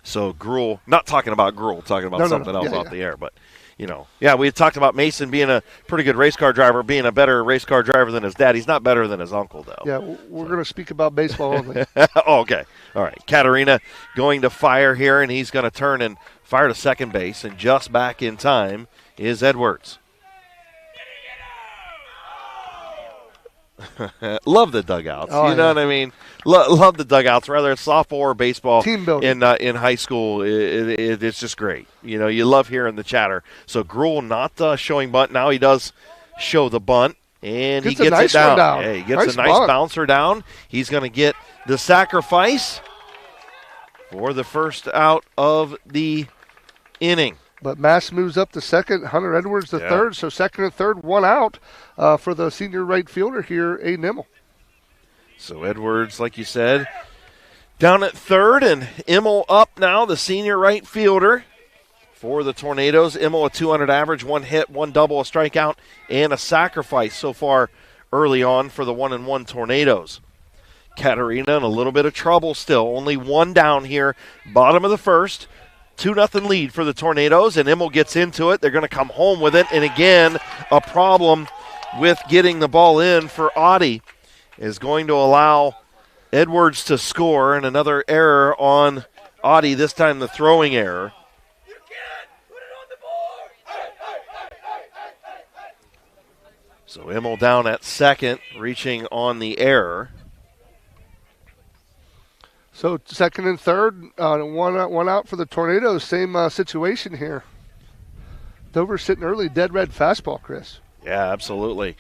So Gruhl, not talking about Gruhl, talking about something else off the air, but we had talked about Mason being a pretty good race car driver, being a better race car driver than his dad. He's not better than his uncle, though. Yeah, we're going to speak about baseball only. Okay. All right. Katarina going to fire here, and he's going to turn and fire to second base, and just back in time is Edwards. Love the dugouts. You know what I mean? Love the dugouts, whether it's softball or baseball. Team building. In high school, it's just great. You love hearing the chatter. So Gruhl not showing bunt. Now he does show the bunt, and he gets it down. Yeah, he gets a nice bouncer down. He's going to get the sacrifice for the first out of the inning. But Mast moves up to second, Hunter Edwards to third, so second and third, 1 out for the senior right fielder here, Aiden Immel. So Edwards, like you said, down at third, and Immel up now, the senior right fielder for the Tornadoes. Immel a 200 average, 1 hit, 1 double, a strikeout, and a sacrifice so far early on for the 1-1 Tornadoes. Katarina in a little bit of trouble still, only 1 down here, bottom of the first. 2-0 lead for the Tornadoes, and Immel gets into it. They're going to come home with it, and again, a problem with getting the ball in for Audie is going to allow Edwards to score, and another error on Audie, this time the throwing error. So Immel down at second, reaching on the error. So second and third, one out for the Tornadoes. Same situation here. Dover sitting early, dead red fastball, Chris. Yeah, absolutely.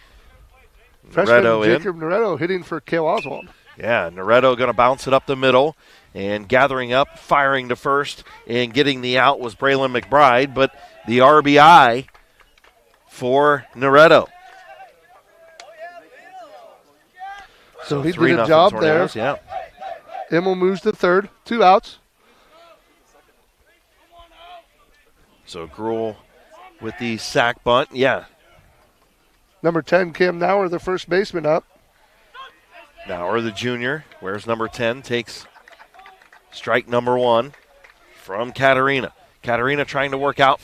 Freshman Jacob Noretto hitting for Kail Oswald. Yeah, Noretto going to bounce it up the middle, and gathering up, firing to first, and getting the out was Braylon McBride, but the RBI for Noretto. So he did a job there. Yeah. Immel moves to third, 2 outs. So Gruhl with the sack bunt, yeah. Number 10, Cam Nauer, the first baseman, up. Nauer, the junior, wears number 10, takes strike number 1 from Katarina. Katarina trying to work out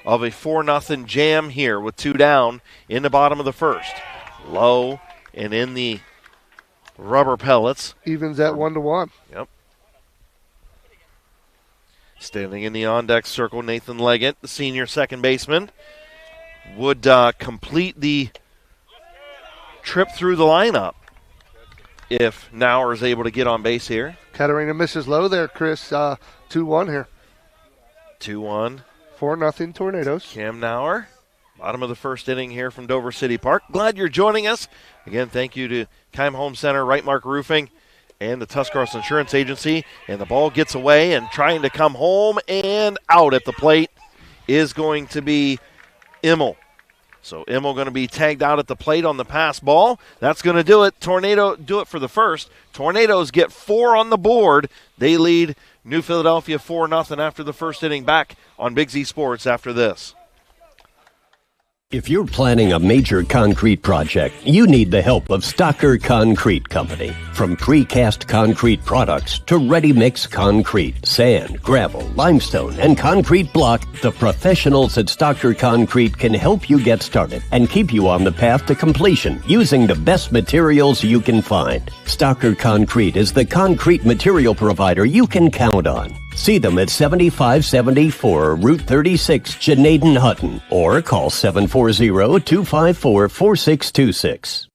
of a 4-0 jam here with 2 down in the bottom of the first. Low and in the rubber pellets. Evens at 1-1. Yep. Standing in the on-deck circle, Nathan Leggett, the senior second baseman, would complete the trip through the lineup if Nauer is able to get on base here. Katarina misses low there, Chris. 2-1 here. 2-1. 4-0 Tornadoes. Cam Nauer. Bottom of the first inning here from Dover City Park. Glad you're joining us. Again, thank you to Keim Home Center, Right Mark Roofing, and the Tuscarawas Insurance Agency. And the ball gets away, and trying to come home and out at the plate is going to be Immel. So Immel going to be tagged out at the plate on the pass ball. That's going to do it. Tornado do it for the first. Tornadoes get 4 on the board. They lead New Philadelphia 4-0 after the first inning. Back on Big Z Sports after this. If you're planning a major concrete project, you need the help of Stocker Concrete Company. From precast concrete products to ready-mix concrete, sand, gravel, limestone, and concrete block, the professionals at Stocker Concrete can help you get started and keep you on the path to completion using the best materials you can find. Stocker Concrete is the concrete material provider you can count on. See them at 7574 Route 36, Janaden Hutton, or call 740-254-4626.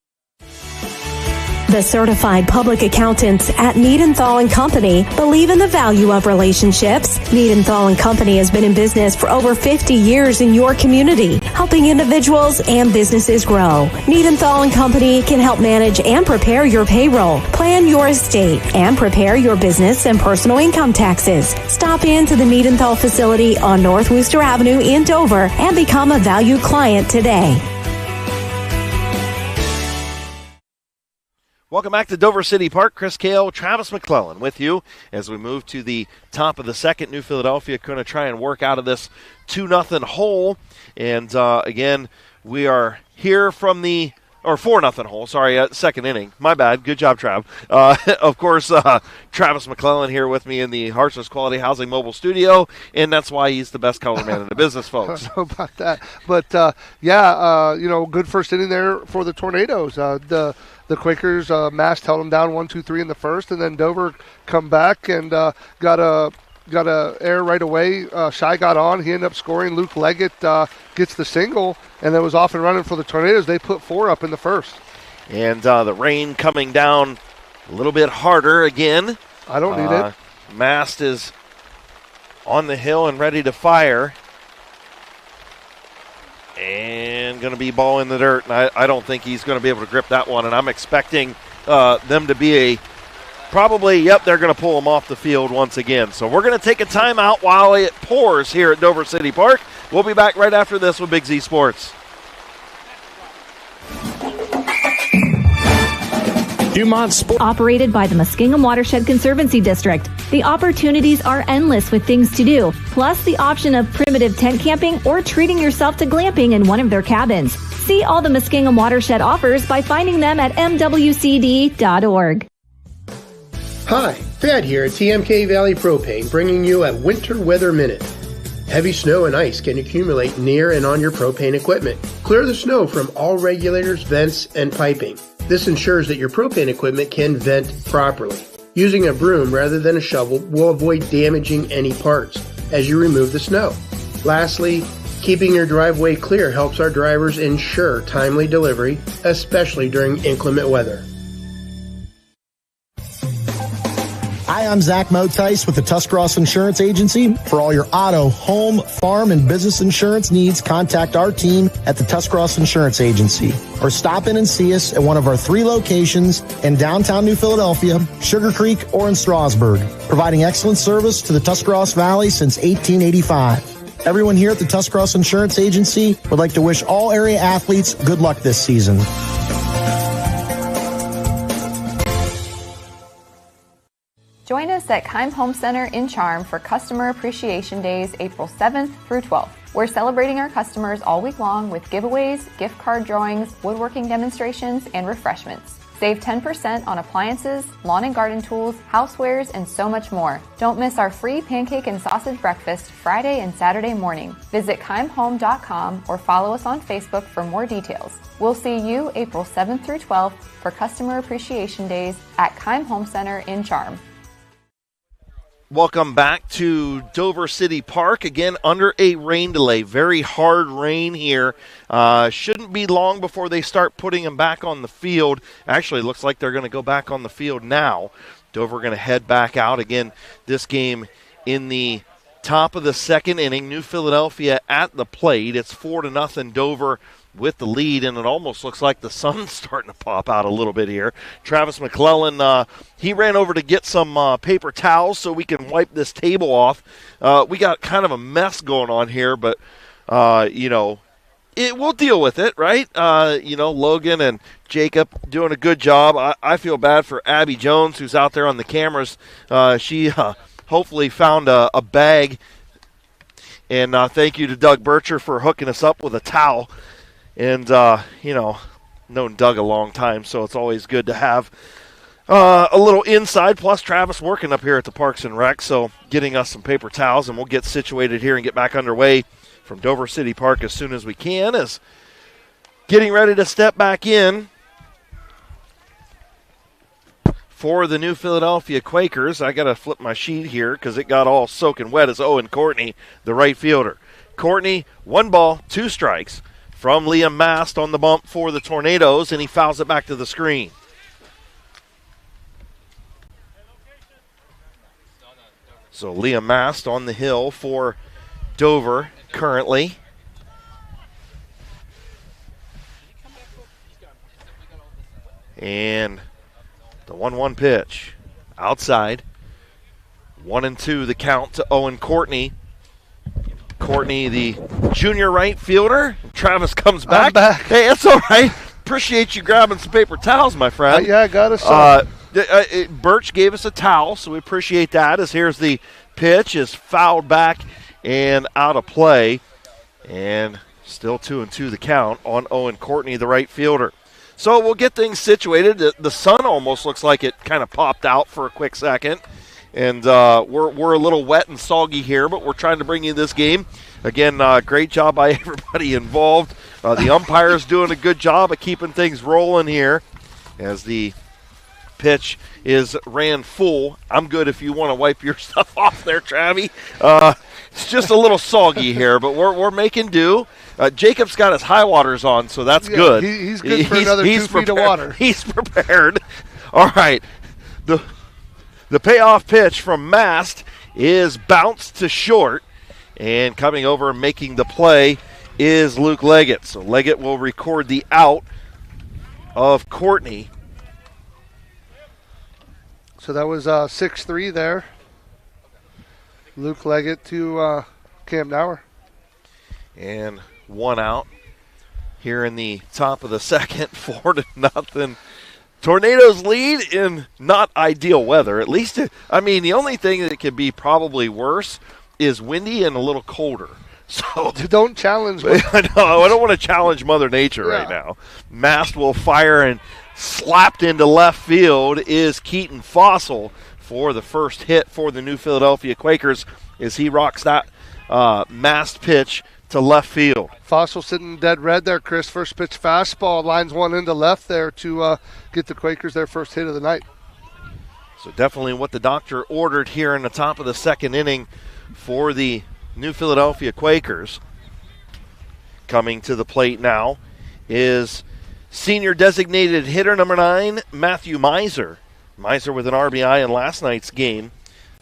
The certified public accountants at Niedenthal & Company believe in the value of relationships. Niedenthal & Company has been in business for over 50 years in your community, helping individuals and businesses grow. Niedenthal & Company can help manage and prepare your payroll, plan your estate, and prepare your business and personal income taxes. Stop into the Niedenthal facility on North Worcester Avenue in Dover and become a valued client today. Welcome back to Dover City Park. Chris Kail, Travis McClelland with you as we move to the top of the second. New Philadelphia going to try and work out of this 2-0 hole. And again, we are here from the 4-0 hole. Sorry, second inning. My bad. Good job, Trav. Of course, Travis McClelland here with me in the Harshness Quality Housing mobile studio, and that's why he's the best color man in the business, folks. I don't know about that. But, good first inning there for the Tornadoes. The Quakers Mast held them down 1-2-3 in the first, and then Dover come back and got a error right away. Shai got on. He ended up scoring. Luke Leggett gets the single, and then was off and running for the Tornadoes. They put 4 up in the first. And the rain coming down a little bit harder again. I don't need it. Mast is on the hill and ready to fire. And going to be ball in the dirt. And I don't think he's going to be able to grip that one. And I'm expecting them to be they're going to pull him off the field once again. So we're going to take a timeout while it pours here at Dover City Park. We'll be back right after this with Big Z Sports. Dumont Sport. Operated by the Muskingum Watershed Conservancy District. The opportunities are endless with things to do, plus the option of primitive tent camping or treating yourself to glamping in one of their cabins. See all the Muskingum Watershed offers by finding them at mwcd.org. Hi, Thad here at TMK Valley Propane, bringing you a Winter Weather Minute. Heavy snow and ice can accumulate near and on your propane equipment. Clear the snow from all regulators, vents, and piping. This ensures that your propane equipment can vent properly. Using a broom rather than a shovel will avoid damaging any parts as you remove the snow. Lastly, keeping your driveway clear helps our drivers ensure timely delivery, especially during inclement weather. Hi, I'm Zach Motice with the Tuscarawas Insurance Agency. For all your auto, home, farm, and business insurance needs, contact our team at the Tuscarawas Insurance Agency. Or stop in and see us at one of our 3 locations in downtown New Philadelphia, Sugar Creek, or in Strasburg, providing excellent service to the Tuscarawas Valley since 1885. Everyone here at the Tuscarawas Insurance Agency would like to wish all area athletes good luck this season. Join us at Keim Home Center in Charm for Customer Appreciation Days, April 7th through 12th. We're celebrating our customers all week long with giveaways, gift card drawings, woodworking demonstrations, and refreshments. Save 10% on appliances, lawn and garden tools, housewares, and so much more. Don't miss our free pancake and sausage breakfast Friday and Saturday morning. Visit keimhome.com or follow us on Facebook for more details. We'll see you April 7th through 12th for Customer Appreciation Days at Keim Home Center in Charm. Welcome back to Dover City Park. Again, under a rain delay. Very hard rain here. Shouldn't be long before they start putting them back on the field. Actually, looks like they're going to go back on the field now. Dover going to head back out. Again, this game in the top of the second inning. New Philadelphia at the plate. It's 4-0 Dover with the lead, and it almost looks like the sun's starting to pop out a little bit here. Travis McClelland, he ran over to get some paper towels so we can wipe this table off. We got kind of a mess going on here, but, we'll deal with it, right? Logan and Jacob doing a good job. I feel bad for Abby Jones, who's out there on the cameras. She hopefully found a bag. And thank you to Doug Bircher for hooking us up with a towel. And, known Doug a long time, so it's always good to have a little inside. Plus, Travis working up here at the Parks and Rec, so getting us some paper towels, and we'll get situated here and get back underway from Dover City Park as soon as we can, as getting ready to step back in for the New Philadelphia Quakers. I got to flip my sheet here because it got all soaking wet. As Owen Courtney, the right fielder. Courtney, 1 ball, 2 strikes from Liam Mast on the bump for the Tornadoes, and he fouls it back to the screen. So Liam Mast on the hill for Dover currently. And the 1-1 pitch outside. 1-2 the count to Owen Courtney. Courtney, the junior right fielder. Travis comes back. I'm back. Hey, that's all right. Appreciate you grabbing some paper towels, my friend. Yeah, I got us. Birch gave us a towel, so we appreciate that. As here's the pitch is fouled back and out of play. And still 2-2 the count on Owen Courtney, the right fielder. So we'll get things situated. The sun almost looks like it kind of popped out for a quick second. And we're a little wet and soggy here, but we're trying to bring you this game. Again, great job by everybody involved. The umpire's doing a good job of keeping things rolling here as the pitch is ran full. I'm good if you want to wipe your stuff off there, Travie. It's just a little soggy here, but we're making do. Jacob's got his high waters on, so that's good. He's good for another 2 feet of water. He's prepared. All right. The payoff pitch from Mast is bounced to short, and coming over and making the play is Luke Leggett. So Leggett will record the out of Courtney. So that was 6-3 there. Luke Leggett to Cam Nauer. And 1 out here in the top of the second, 4-0. Tornadoes lead in not ideal weather. At least, the only thing that could be probably worse is windy and a little colder. So don't challenge me. I don't want to challenge Mother Nature right now. Mast will fire, and slapped into left field is Keaton Fossil for the first hit for the New Philadelphia Quakers as he rocks that Mast pitch to left field. Fossil sitting dead red there, Chris. First pitch fastball, lines one into left there to get the Quakers their first hit of the night. So definitely what the doctor ordered here in the top of the second inning for the New Philadelphia Quakers. Coming to the plate now is senior designated hitter number 9, Matthew Miser. Miser with an RBI in last night's game.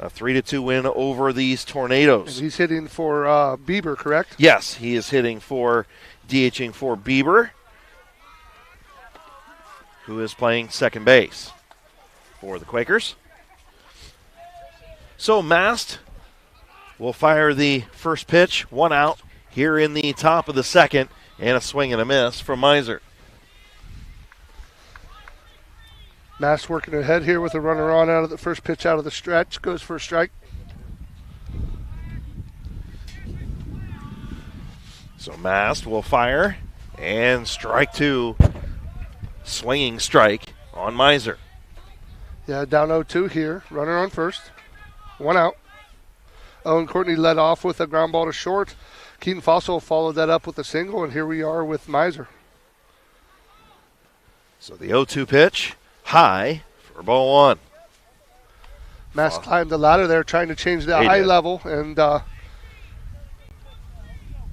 A 3-2 win over these Tornadoes. And he's hitting for Bieber, correct? Yes, he is hitting for DHing for Bieber, who is playing second base for the Quakers. So Mast will fire the first pitch, 1 out here in the top of the second, and a swing and a miss from Miser. Mast working ahead here with a runner on out of the first pitch out of the stretch. Goes for a strike. So Mast will fire, and strike 2. Swinging strike on Miser. Yeah, down 0-2 here. Runner on first. 1 out. Owen Courtney led off with a ground ball to short. Keaton Fossil followed that up with a single, and here we are with Miser. So the 0-2 pitch. High for ball 1. Mast climbed the ladder there trying to change the eye level and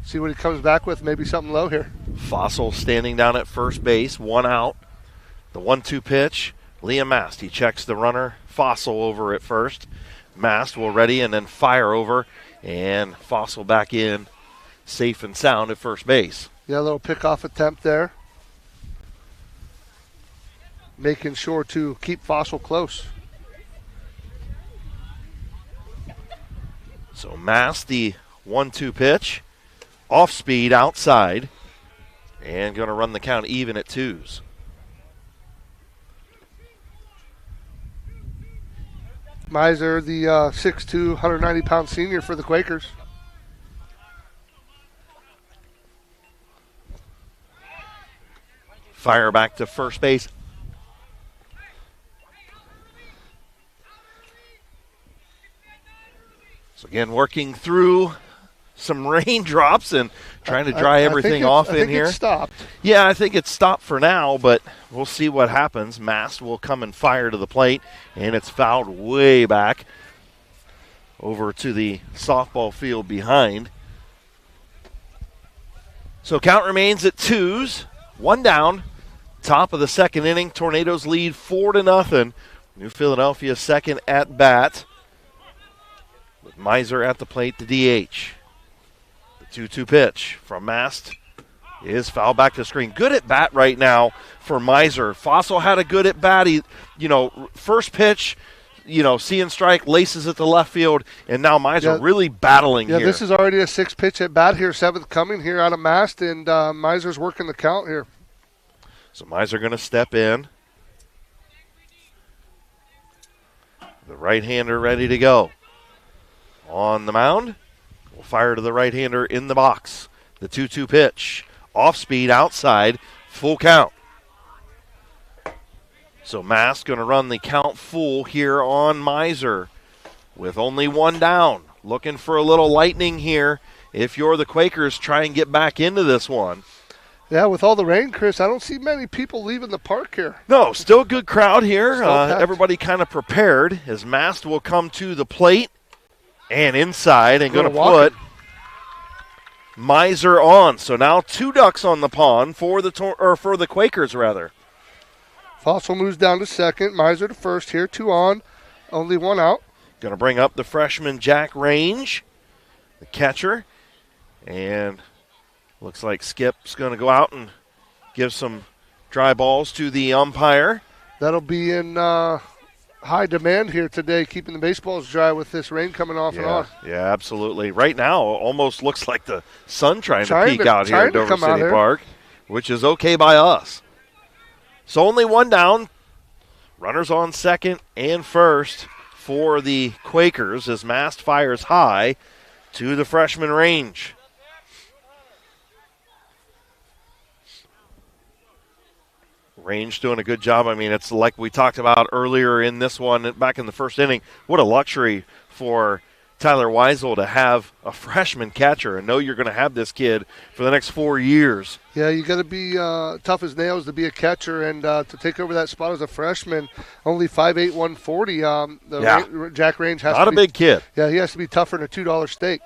see what he comes back with. Maybe something low here. Fossil standing down at first base, 1 out. The 1-2 pitch, Liam Mast. He checks the runner, Fossil over at first. Mast will ready and then fire over, and Fossil back in, safe and sound at first base. Yeah, a little pickoff attempt there. Making sure to keep Fossil close. So Mast, the 1-2 pitch, off speed outside, and going to run the count even at 2s. Miser, the 6'2", 190-pound senior for the Quakers. Fire back to first base. So again, working through some raindrops and trying to dry everything off in here. I think it stopped. Yeah, I think it's stopped for now, but we'll see what happens. Mast will come and fire to the plate, and it's fouled way back over to the softball field behind. So count remains at 2s, 1 down. Top of the second inning, Tornadoes lead 4-0. New Philadelphia second at bat. With Miser at the plate, the DH. The 2-2 pitch from Mast is foul back to the screen. Good at bat right now for Miser. Fossil had a good at bat. He, first pitch, seeing strike, laces at the left field, and now Miser really battling here. Yeah, this is already a 6th pitch at bat here, 7th coming here out of Mast, and Miser's working the count here. So Miser going to step in. The right-hander ready to go. On the mound, will fire to the right-hander in the box. The 2-2 pitch, off speed, outside, full count. So Mast going to run the count full here on Miser with only 1 down. Looking for a little lightning here. If you're the Quakers, try and get back into this one. Yeah, with all the rain, Chris, I don't see many people leaving the park here. No, still a good crowd here. Everybody kind of prepared as Mast will come to the plate. And inside, and going to put Miser on. So now 2 ducks on the pond for the Quakers, rather. Fossil moves down to second. Miser to first here. 2 on, only 1 out. Going to bring up the freshman Jack Range, the catcher, and looks like Skip's going to go out and give some dry balls to the umpire. That'll be in high demand here today, keeping the baseballs dry with this rain coming off and on. Yeah, absolutely. Right now, almost looks like the sun trying to peek out here at Dover City Park, which is okay by us. So only 1 down. Runners on second and first for the Quakers as Mast fires high to the freshman Range. Range doing a good job. I mean, it's like we talked about earlier in this one, back in the first inning. What a luxury for Tyler Weisel to have a freshman catcher and know you're going to have this kid for the next 4 years. Yeah, you got to be tough as nails to be a catcher and to take over that spot as a freshman. Only 5'8", 140. Jack Range has not to a big kid. Yeah, he has to be tougher than a $2 steak.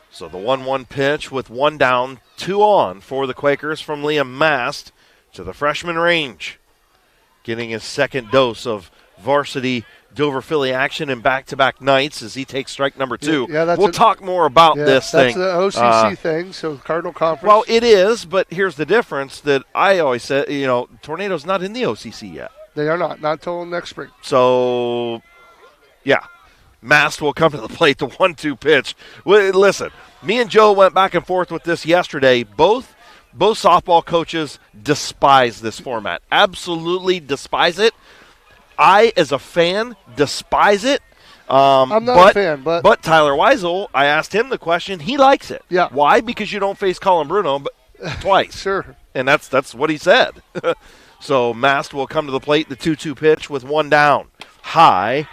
So the 1-1 pitch with 1 down, 2 on for the Quakers from Liam Mast to the freshman Range. Getting his second dose of varsity Dover Philly action in back-to-back nights as he takes strike number 2. Yeah, we'll talk more about this thing. That's the OCC thing, so Cardinal Conference. Well, it is, but here's the difference that I always said, Tornado's not in the OCC yet. They are not until next spring. So, yeah, Mast will come to the plate, the 1-2 pitch. Listen, me and Joe went back and forth with this yesterday. Both softball coaches despise this format, absolutely despise it. I, as a fan, despise it. I'm not a fan, but Tyler Weisel, I asked him the question. He likes it. Yeah. Why? Because you don't face Colin Bruno twice. Sure. And that's what he said. So Mast will come to the plate, the 2-2 pitch with 1 down, high,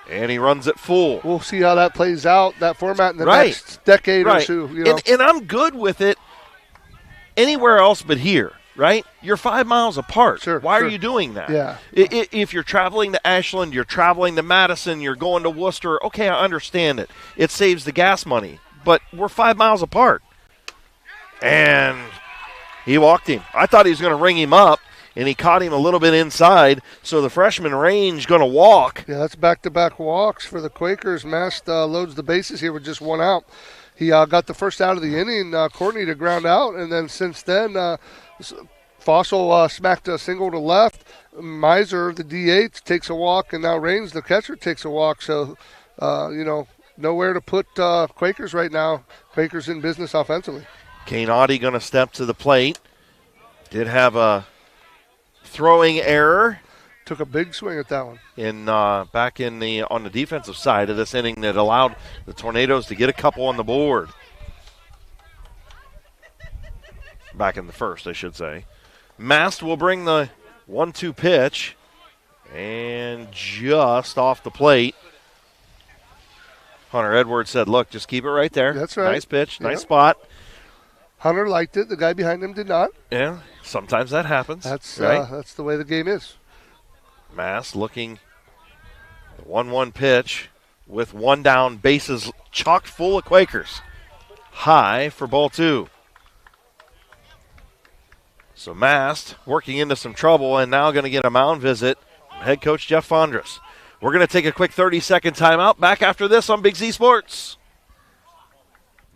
and he runs it full. We'll see how that plays out, that format in the next decade or two. And I'm good with it anywhere else but here. Right? You're 5 miles apart. Sure. Why are you doing that? Yeah. If you're traveling to Ashland, you're traveling to Madison, you're going to Worcester, okay, I understand it. It saves the gas money. But we're 5 miles apart. And he walked him. I thought he was going to ring him up, and he caught him a little bit inside, so the freshman Range going to walk. Yeah, that's back-to-back walks for the Quakers. Mast loads the bases here with just one out. He got the first out of the inning, Courtney to ground out, and then since then, Fossil smacked a single to left. Miser, the DH, takes a walk, and now Range, the catcher, takes a walk. So, nowhere to put Quakers right now. Quakers in business offensively. Kane Audie going to step to the plate. Did have a throwing error. Took a big swing at that one. Back on the defensive side of this inning that allowed the Tornadoes to get a couple on the board. Back in the first, I should say. Mast will bring the 1-2 pitch, and just off the plate. Hunter Edwards said, look, just keep it right there. That's right. Nice pitch, nice spot. Hunter liked it. The guy behind him did not. Yeah, sometimes that happens. That's right? That's the way the game is. Mast looking at 1-1 pitch with one down, bases chock full of Quakers. High for ball 2. So Mast working into some trouble and now going to get a mound visit from head coach Jeff Fondras. We're going to take a quick 30-second timeout. Back after this on Big Z Sports.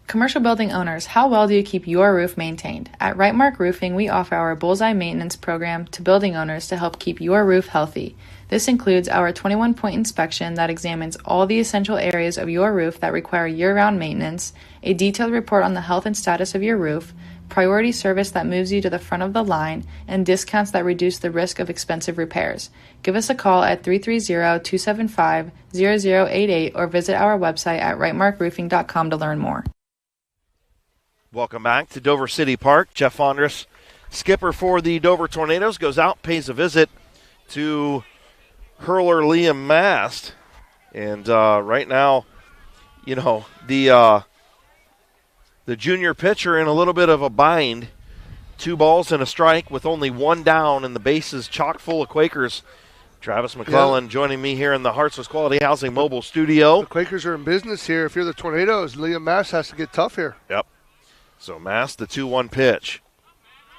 Commercial building owners, how well do you keep your roof maintained? At Rightmark Roofing, we offer our Bullseye Maintenance Program to building owners to help keep your roof healthy. This includes our 21-point inspection that examines all the essential areas of your roof that require year-round maintenance, a detailed report on the health and status of your roof, priority service that moves you to the front of the line, and discounts that reduce the risk of expensive repairs. Give us a call at 330-275-0088 or visit our website at rightmarkroofing.com to learn more. Welcome back to Dover City Park. Jeff Fondras, skipper for the Dover Tornadoes, goes out, pays a visit to hurler Liam Mast. And right now, the junior pitcher in a little bit of a bind. 2 balls and a strike with only 1 down and the bases chock full of Quakers. Travis McClelland joining me here in the Hartsville Quality Housing Mobile Studio. The Quakers are in business here. If you're the Tornadoes, Liam Mast has to get tough here. Yep. So Mast, the 2-1 pitch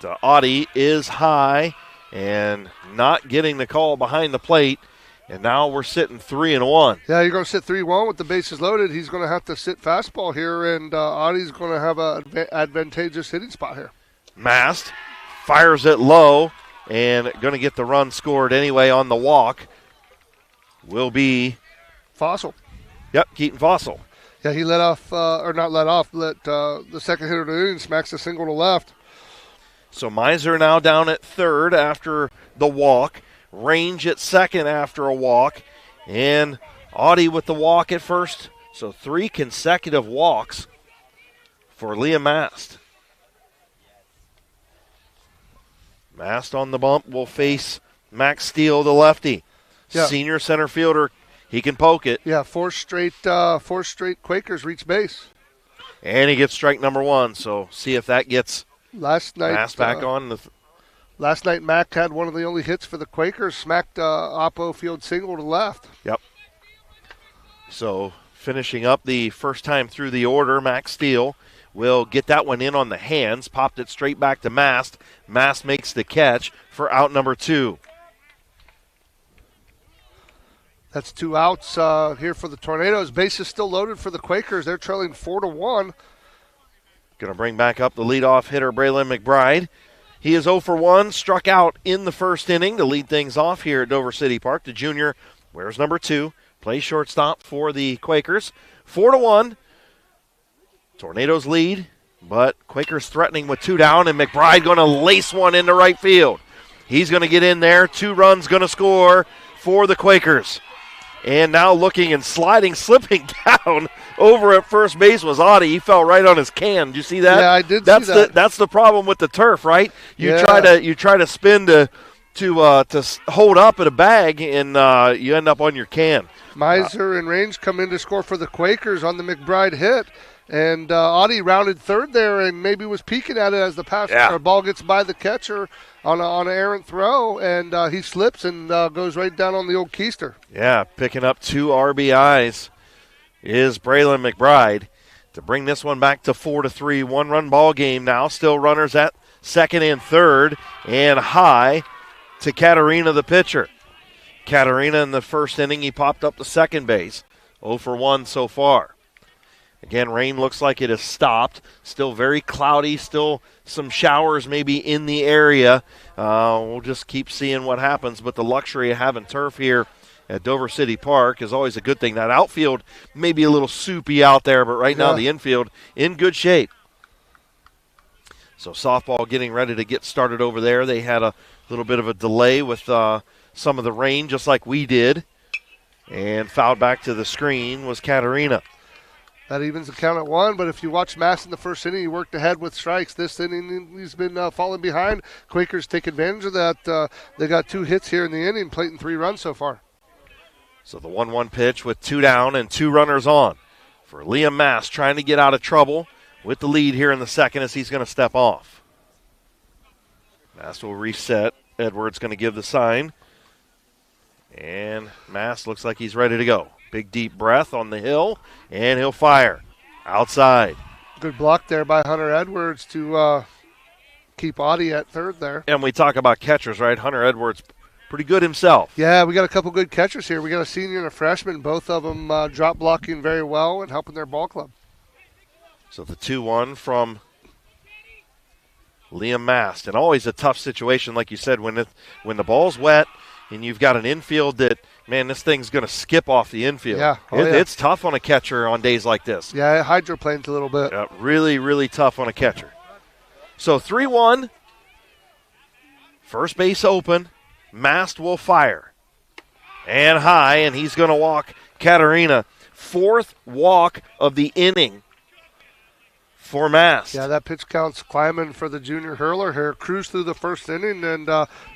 to Audie is high and not getting the call behind the plate. And now we're sitting 3-1. Yeah, you're going to sit 3-1 with the bases loaded. He's going to have to sit fastball here, and Audie's going to have an advantageous hitting spot here. Mast fires it low and going to get the run scored anyway on the walk. Will be Fossil. Yep, Keaton Fossil. Yeah, he let the second hitter to the inning, smacks a single to left. So Miser now down at third after the walk. Range at second after a walk. And Audie with the walk at first. So 3 consecutive walks for Liam Mast. Mast on the bump will face Max Steele, the lefty. Yeah. Senior center fielder. He can poke it. Yeah, four straight Quakers reach base. And he gets strike number 1. So see if that gets Mast back on. Last night, Mac had one of the only hits for the Quakers, smacked Oppo field single to left. Yep. So finishing up the first time through the order, Max Steele will get that one in on the hands, popped it straight back to Mast. Mast makes the catch for out number 2. That's 2 outs here for the Tornadoes. Base is still loaded for the Quakers. They're trailing 4-1. Going to bring back up the leadoff hitter, Braylon McBride. He is 0 for 1, struck out in the first inning to lead things off here at Dover City Park. The junior wears number 2, plays shortstop for the Quakers. 4-1. Tornadoes lead, but Quakers threatening with 2 down, and McBride going to lace one into right field. He's going to get in there. 2 runs going to score for the Quakers. And now looking and sliding, slipping down over at first base was Audie. He fell right on his can. Did you see that? Yeah, I did see that. That's the problem with the turf, right? You Yeah. try to spin to hold up at a bag, and you end up on your can. Miser and Range come in to score for the Quakers on the McBride hit. And Audie rounded third there and maybe was peeking at it as the ball gets by the catcher on an errant throw, and he slips and goes right down on the old keister. Yeah, picking up 2 RBIs is Braylon McBride to bring this one back to 4-3. 1-run ball game now. Still runners at second and third, and high to Katarina, the pitcher. Katarina in the first inning, he popped up to second base. 0 for 1 so far. Again, rain looks like it has stopped. Still very cloudy, still some showers maybe in the area. We'll just keep seeing what happens, but the luxury of having turf here at Dover City Park is always a good thing. That outfield may be a little soupy out there, but right now the infield in good shape. So softball getting ready to get started over there. They had a little bit of a delay with some of the rain, just like we did. And fouled back to the screen was Katarina. That evens the count at 1, but if you watch Mass in the first inning, he worked ahead with strikes. This inning, he's been falling behind. Quakers take advantage of that. They got 2 hits here in the inning, plating 3 runs so far. So the 1-1 pitch with 2 down and 2 runners on for Liam Mass, trying to get out of trouble with the lead here in the second as he's going to step off. Mass will reset. Edwards going to give the sign. And Mass looks like he's ready to go. Big deep breath on the hill, and he'll fire. Outside. Good block there by Hunter Edwards to keep Audie at third there. And we talk about catchers, right? Hunter Edwards, pretty good himself. Yeah, we got a couple good catchers here. We got a senior and a freshman, both of them drop blocking very well and helping their ball club. So the 2-1 from Liam Mast. And always a tough situation, like you said, when the ball's wet and you've got an infield that, man, this thing's going to skip off the infield. Yeah. It's tough on a catcher on days like this. Yeah, it hydroplanes a little bit. Really, really tough on a catcher. So 3-1. First base open. Mast will fire. And high, and he's going to walk Katarina. 4th walk of the inning for Mast. Yeah, that pitch count's climbing for the junior hurler here. Cruised through the first inning and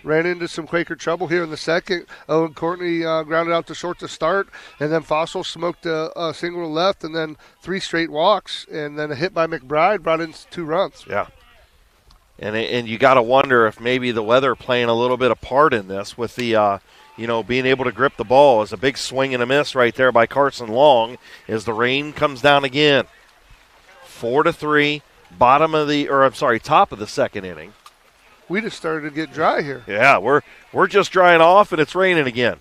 ran into some Quaker trouble here in the second. Owen Courtney grounded out to short to start, and then Fossil smoked a single to left, and then 3 straight walks, and then a hit by McBride brought in 2 runs. Yeah. And you got to wonder if maybe the weather playing a little bit of part in this with the, being able to grip the ball. Is a big swing and a miss right there by Carson Long as the rain comes down again. 4-3, top of the second inning. We just started to get dry here. Yeah, we're just drying off, and it's raining again.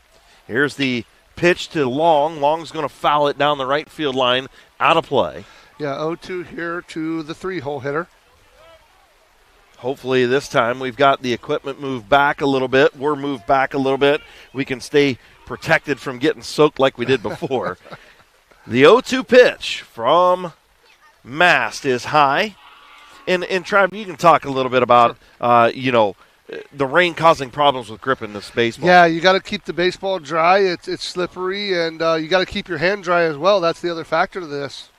Here's the pitch to Long. Long's going to foul it down the right field line, out of play. Yeah, 0-2 here to the 3-hole hitter. Hopefully this time we've got the equipment moved back a little bit. We're moved back a little bit. We can stay protected from getting soaked like we did before. The 0-2 pitch from Mast is high. And Trav, you can talk a little bit about, the rain causing problems with gripping this baseball. Yeah, you got to keep the baseball dry. It's slippery, and you got to keep your hand dry as well. That's the other factor to this.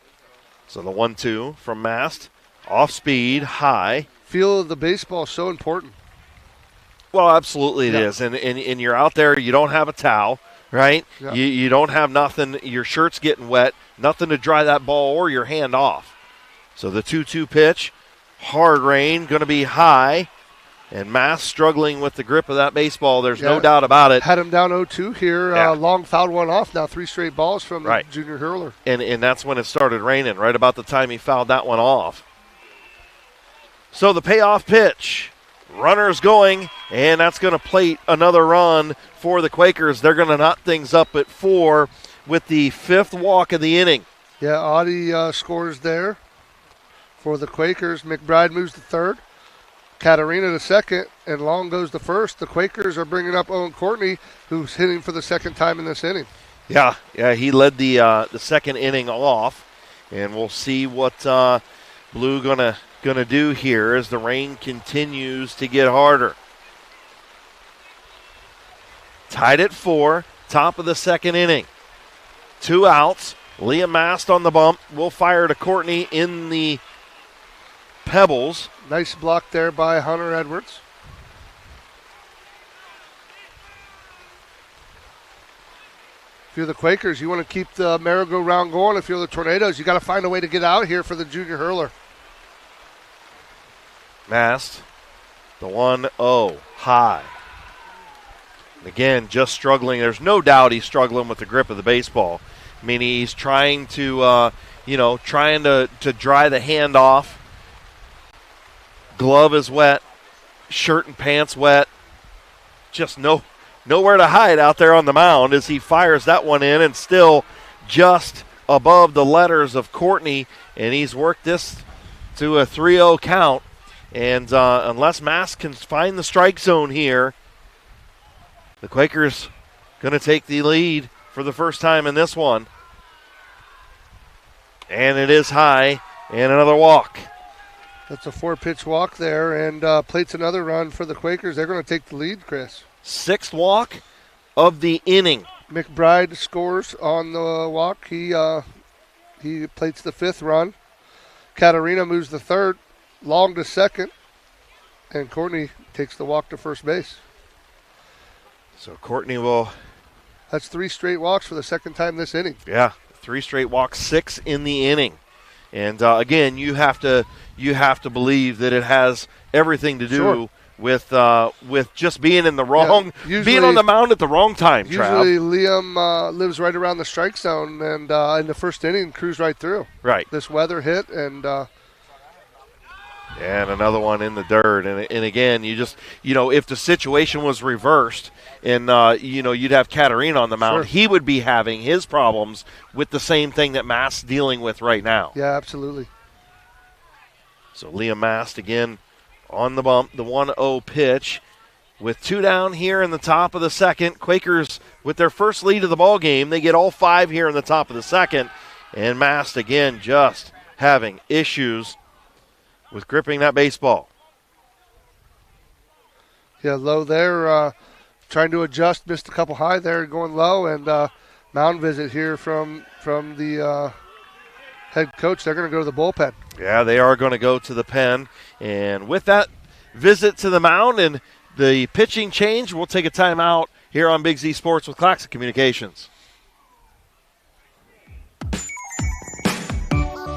So the 1-2 from Mast, off speed, high. Feel of the baseball is so important. Well, absolutely it is. And you're out there, you don't have a towel, right? Yeah. You don't have nothing, your shirt's getting wet, nothing to dry that ball or your hand off. So the 2-2 pitch, hard rain, going to be high, and Mast struggling with the grip of that baseball. There's no doubt about it. Had him down 0-2 here. Yeah. Long fouled one off. Now 3 straight balls from the junior hurler. And that's when it started raining, right about the time he fouled that one off. So the payoff pitch, runners going, and that's going to plate another run for the Quakers. They're going to knot things up at 4 with the 5th walk of the inning. Yeah, Audie scores there for the Quakers. McBride moves to third. Katarina to second, and Long goes to first. The Quakers are bringing up Owen Courtney, who's hitting for the second time in this inning. Yeah, he led the second inning off, and we'll see what Blue gonna do here as the rain continues to get harder. Tied at 4, top of the second inning. 2 outs. Liam Mast on the bump. Will fire to Courtney in the Pebbles. Nice block there by Hunter Edwards. If you're the Quakers, you want to keep the merry-go-round going. If you're the Tornadoes, you got to find a way to get out here for the junior hurler. Mast, the 1-0, high. Again, just struggling. There's no doubt he's struggling with the grip of the baseball. I mean, he's trying to, to dry the hand off. Glove is wet. Shirt and pants wet. just nowhere to hide out there on the mound as he fires that one in, and still just above the letters of Courtney, and he's worked this to a 3-0 count. And unless Mass can find the strike zone here, the Quakers going to take the lead for the first time in this one. And it is high, and another walk. That's a 4-pitch walk there, and plates another run for the Quakers. They're going to take the lead, Chris. 6th walk of the inning. McBride scores on the walk. He plates the 5th run. Katarina moves the 3rd, long to 2nd, and Courtney takes the walk to first base. So Courtney will... That's 3 straight walks for the 2nd time this inning. Yeah, 3 straight walks, 6 in the inning. And again, you have to believe that it has everything to do with just being in the wrong, being on the mound at the wrong time. Usually, Liam lives right around the strike zone, and in the first inning, cruised right through. Right. This weather hit, and another one in the dirt. And again, if the situation was reversed, and you'd have Katarina on the mound, he would be having his problems with the same thing that Mast dealing with right now. Yeah, absolutely. So Liam Mast again on the bump, the 1-0 pitch. With 2 down here in the top of the 2nd, Quakers with their first lead of the ball game. They get all 5 here in the top of the 2nd, and Mast again just having issues with gripping that baseball. Yeah, low there, trying to adjust, missed a couple high there, going low, and mound visit here from the head coach. They're going to go to the bullpen. Yeah, they are going to go to the pen. And with that visit to the mound and the pitching change, we'll take a timeout here on Big Z Sports with Claxon Communications.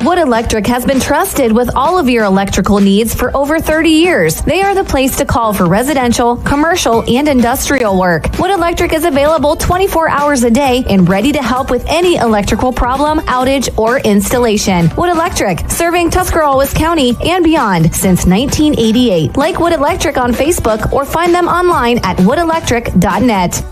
Wood Electric has been trusted with all of your electrical needs for over 30 years. They are the place to call for residential, commercial, and industrial work. Wood Electric is available 24 hours a day and ready to help with any electrical problem, outage, or installation. Wood Electric, serving Tuscarawas County and beyond since 1988. Like Wood Electric on Facebook or find them online at woodelectric.net.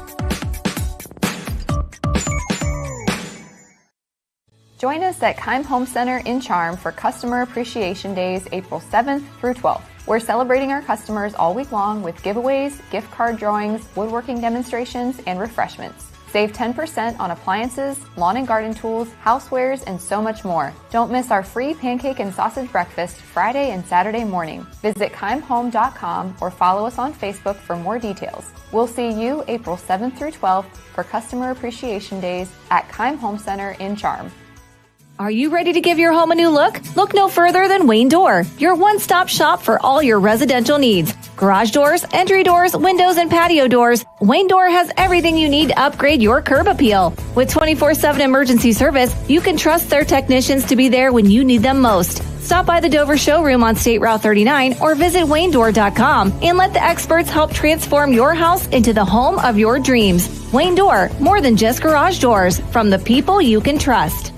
Join us at Keim Home Center in Charm for Customer Appreciation Days, April 7th through 12th. We're celebrating our customers all week long with giveaways, gift card drawings, woodworking demonstrations, and refreshments. Save 10% on appliances, lawn and garden tools, housewares, and so much more. Don't miss our free pancake and sausage breakfast Friday and Saturday morning. Visit keimhome.com or follow us on Facebook for more details. We'll see you April 7th through 12th for Customer Appreciation Days at Keim Home Center in Charm. Are you ready to give your home a new look? Look no further than Wayne Door, your one-stop shop for all your residential needs. Garage doors, entry doors, windows, and patio doors. Wayne Door has everything you need to upgrade your curb appeal. With 24/7 emergency service, you can trust their technicians to be there when you need them most. Stop by the Dover showroom on State Route 39 or visit WayneDoor.com and let the experts help transform your house into the home of your dreams. Wayne Door, more than just garage doors, from the people you can trust.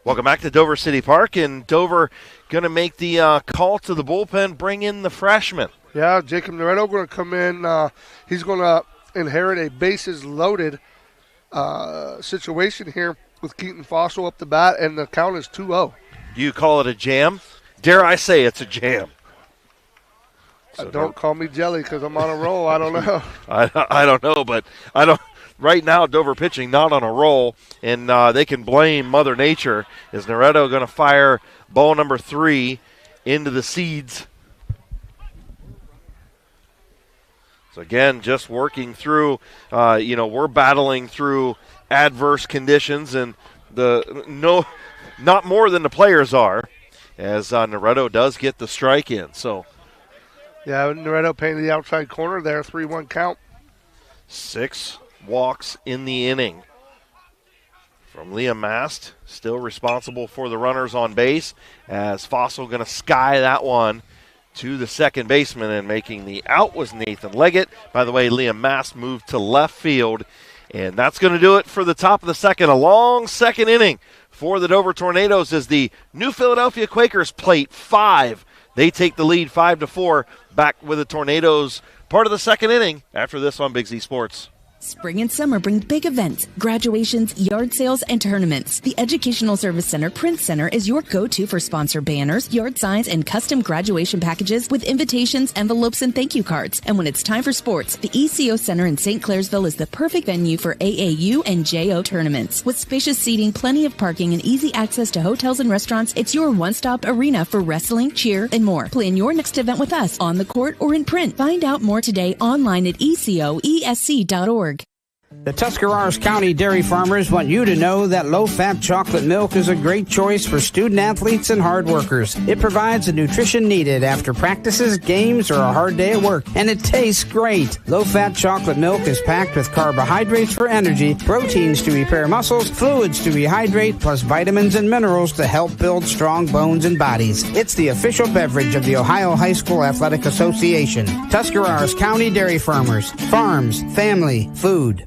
Welcome back to Dover City Park, and Dover going to make the call to the bullpen, bring in the freshman. Yeah, Jacob Noretto going to come in. He's going to inherit a bases-loaded situation here with Keaton Fossil up the bat, and the count is 2-0. Do you call it a jam? Dare I say it's a jam? So don't call me jelly because I'm on a roll. I don't know. I don't know, but I don't. Right now, Dover pitching not on a roll, and they can blame Mother Nature. Is Noretto going to fire ball number 3 into the seeds? So again, just working through, we're battling through adverse conditions, and not more than the players are, as Noretto does get the strike in. So, yeah, Noretto painted the outside corner there, 3-1 count. 6 walks in the inning from Liam Mast, still responsible for the runners on base, as Fossil going to sky that one to the second baseman, and making the out was Nathan Leggett. By the way, Liam Mast moved to left field, and that's going to do it for the top of the second. A long second inning for the Dover Tornadoes as the New Philadelphia Quakers plate 5. They take the lead 5-4 back with the Tornadoes, part of the second inning after this on Big Z Sports. Spring and summer bring big events, graduations, yard sales, and tournaments. The Educational Service Center Print Center is your go-to for sponsor banners, yard signs, and custom graduation packages with invitations, envelopes, and thank you cards. And when it's time for sports, the ECO Center in St. Clairsville is the perfect venue for AAU and JO tournaments. With spacious seating, plenty of parking, and easy access to hotels and restaurants, it's your one-stop arena for wrestling, cheer, and more. Plan your next event with us on the court or in print. Find out more today online at ecoesc.org. The Tuscarawas County dairy farmers want you to know that low-fat chocolate milk is a great choice for student-athletes and hard workers. It provides the nutrition needed after practices, games, or a hard day at work, and it tastes great. Low-fat chocolate milk is packed with carbohydrates for energy, proteins to repair muscles, fluids to rehydrate, plus vitamins and minerals to help build strong bones and bodies. It's the official beverage of the Ohio High School Athletic Association. Tuscarawas County dairy farmers. Farms, family, food.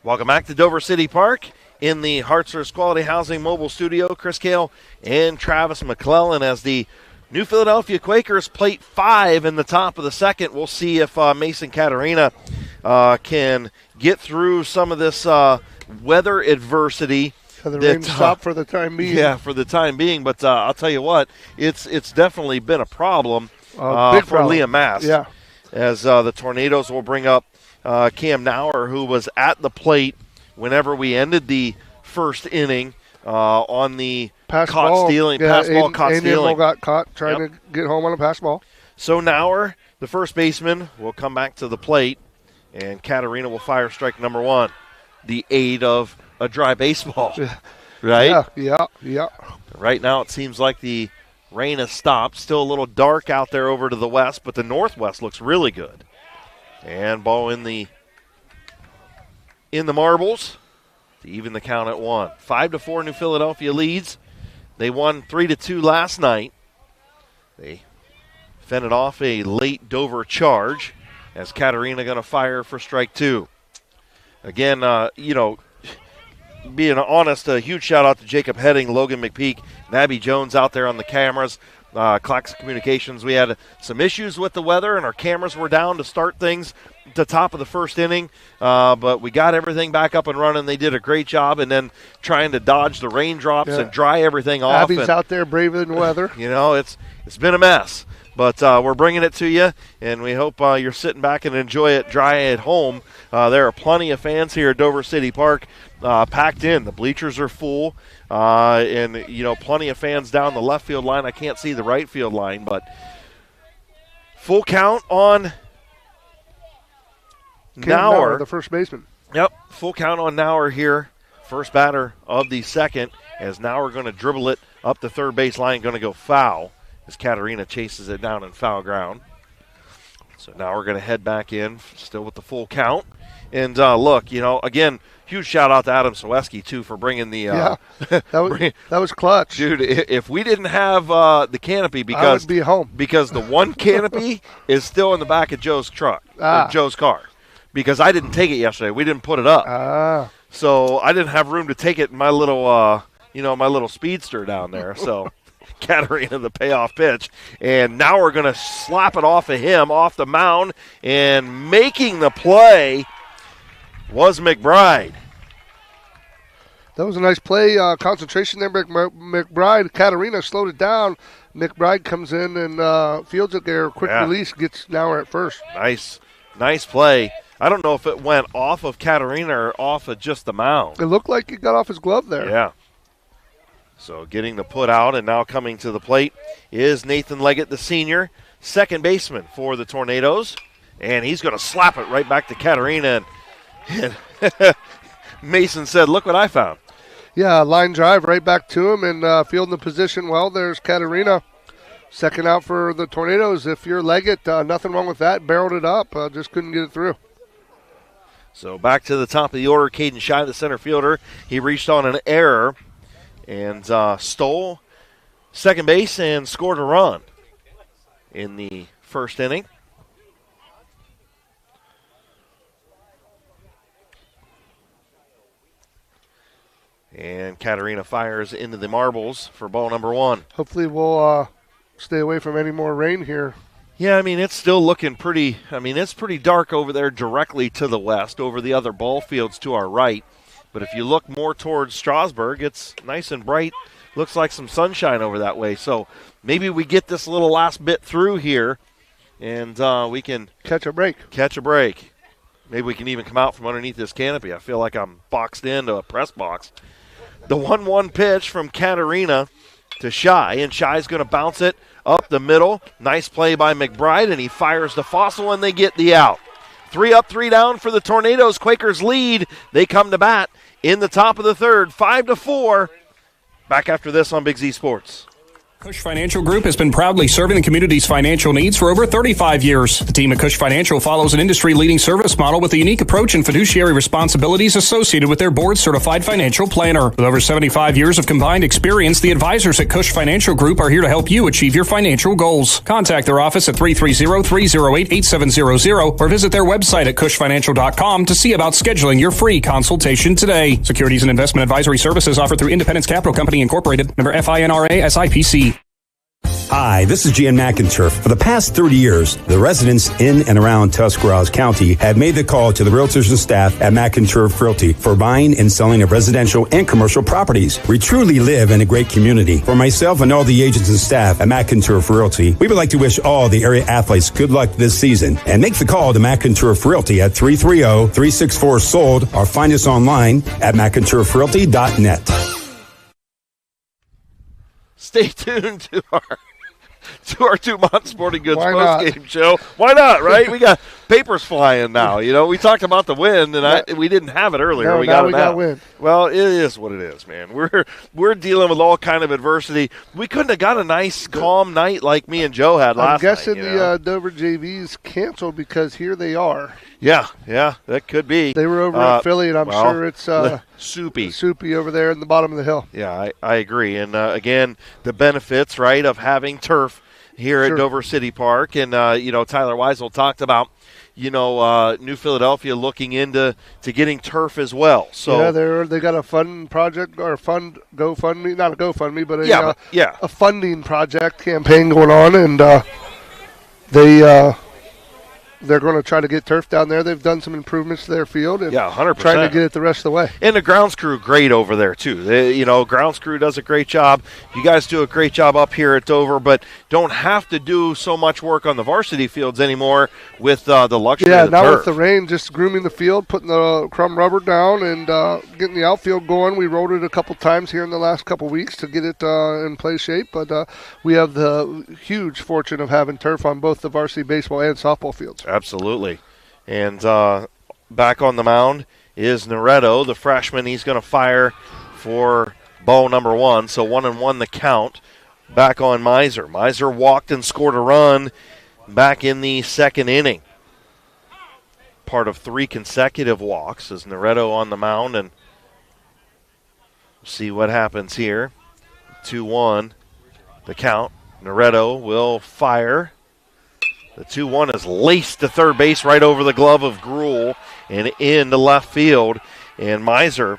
Welcome back to Dover City Park in the Hartzler's Quality Housing Mobile Studio. Chris Kail and Travis McClelland as the New Philadelphia Quakers plate 5 in the top of the second. We'll see if Mason Caterina can get through some of this weather adversity. So the rain stop for the time being. Yeah, for the time being. But I'll tell you what, it's definitely been a problem big for problem. Liam Mast. Yeah. As the Tornadoes will bring up Cam Nauer, who was at the plate whenever we ended the first inning on the pass ball stealing. Got caught trying to get home on a pass ball. So Nauer, the first baseman, will come back to the plate, and Caterina will fire strike number 1. The aid of a dry baseball, right? Yeah. Right now it seems like the rain has stopped. Still a little dark out there over to the west, but the northwest looks really good. And ball in the marbles to even the count at 1. 5-4 New Philadelphia leads. They won 3-2 last night. They fended off a late Dover charge as Caterina going to fire for strike 2. Again, being honest, a huge shout out to Jacob Heading, Logan McPeek, and Abby Jones out there on the cameras. Claxon Communications, we had some issues with the weather, and our cameras were down to start things at the top of the first inning, but we got everything back up and running. They did a great job, and then trying to dodge the raindrops and dry everything off. Abby's out there braving the weather. It's been a mess, but we're bringing it to you, and we hope you're sitting back and enjoy it dry at home. There are plenty of fans here at Dover City Park packed in. The bleachers are full. And, plenty of fans down the left field line. I can't see the right field line, but full count on Nauer, the first baseman. Yep, full count on Nauer here. First batter of the second, as Nauer going to dribble it up the third base line, going to go foul as Caterina chases it down in foul ground. So now we're going to head back in, still with the full count. And look, again, huge shout out to Adam Soweski too for bringing the. That was clutch, dude. If we didn't have the canopy, because I would be home, because the one canopy is still in the back of Joe's truck, or Joe's car, because I didn't take it yesterday. We didn't put it up, so I didn't have room to take it in my little, my little speedster down there. So. Caterina the payoff pitch, and now we're going to slap it off of him, off the mound, and making the play was McBride. That was a nice play, concentration there, McBride. Caterina slowed it down. McBride comes in and fields it there, quick release, gets Nauer at first. Nice play. I don't know if it went off of Caterina or off of just the mound. It looked like it got off his glove there. Yeah. So getting the put out, and now coming to the plate is Nathan Leggett, the senior, second baseman for the Tornadoes. And he's going to slap it right back to Caterina. And Mason said, look what I found. Yeah, line drive right back to him and fielding the position well. There's Caterina. Second out for the Tornadoes. If you're Leggett, nothing wrong with that. Barreled it up, just couldn't get it through. So back to the top of the order, Caden Shy, the center fielder. He reached on an error and stole second base and scored a run in the first inning. And Caterina fires into the marbles for ball number 1. Hopefully we'll stay away from any more rain here. Yeah, I mean, it's still looking pretty – it's pretty dark over there directly to the west over the other ball fields to our right. But if you look more towards Strasburg, it's nice and bright. Looks like some sunshine over that way. So maybe we get this little last bit through here and we can – Catch a break. Maybe we can even come out from underneath this canopy. I feel like I'm boxed into a press box. The 1-1 pitch from Katarina to Shy, and Shy's going to bounce it up the middle. Nice play by McBride, and he fires the Fossil, and they get the out. 3 up, 3 down for the Tornadoes. Quakers lead. They come to bat in the top of the third, 5-4. Back after this on Big Z Sports. Cush Financial Group has been proudly serving the community's financial needs for over 35 years. The team at Cush Financial follows an industry-leading service model with a unique approach and fiduciary responsibilities associated with their board-certified financial planner. With over 75 years of combined experience, the advisors at Cush Financial Group are here to help you achieve your financial goals. Contact their office at 330-308-8700 or visit their website at cushfinancial.com to see about scheduling your free consultation today. Securities and investment advisory services offered through Independence Capital Company Incorporated, member FINRA SIPC. Hi, this is Gian McInturf. For the past 30 years, the residents in and around Tuscarawas County have made the call to the realtors and staff at McInturf Realty for buying and selling of residential and commercial properties. We truly live in a great community. For myself and all the agents and staff at McInturf Realty, we would like to wish all the area athletes good luck this season and make the call to McInturf Realty at 330-364-SOLD or find us online at McInturfRealty.net. Stay tuned to our Dumont Sporting Goods postgame show. Why not, right? We got papers flying now. You know, we talked about the wind, and we didn't have it earlier. No, we got it now. got wind. Well, it is what it is, man. We're dealing with all kind of adversity. We couldn't have got a nice, calm night like me and Joe had last night. I'm guessing the Dover JV's canceled because here they are. Yeah, that could be. They were over at Philly, and I'm sure it's soupy over there in the bottom of the hill. Yeah, I agree. And, again, the benefits, right, of having turf here at Dover City Park. And, Tyler Weisel talked about, New Philadelphia looking into getting turf as well. So yeah, they got a fund project or fund GoFundMe, not a GoFundMe, but a funding project campaign going on, and they're going to try to get turf down there. They've done some improvements to their field and 100%. trying to get it the rest of the way. And the grounds crew, great over there, too. Grounds crew does a great job. You guys do a great job up here at Dover, but don't have to do so much work on the varsity fields anymore with the luxury of the now turf. With the rain, just grooming the field, putting the crumb rubber down, and getting the outfield going. We rode it a couple times here in the last couple weeks to get it in play shape, but we have the huge fortune of having turf on both the varsity baseball and softball fields. Absolutely. And back on the mound is Noretto, the freshman. He's going to fire for ball number 1. So 1-1 the count. Back on Miser. Miser walked and scored a run back in the second inning. Part of 3 consecutive walks as Noretto on the mound. And we'll see what happens here. 2-1 the count. Noretto will fire. The 2-1 is laced to third base right over the glove of Gruhl and into left field. And Miser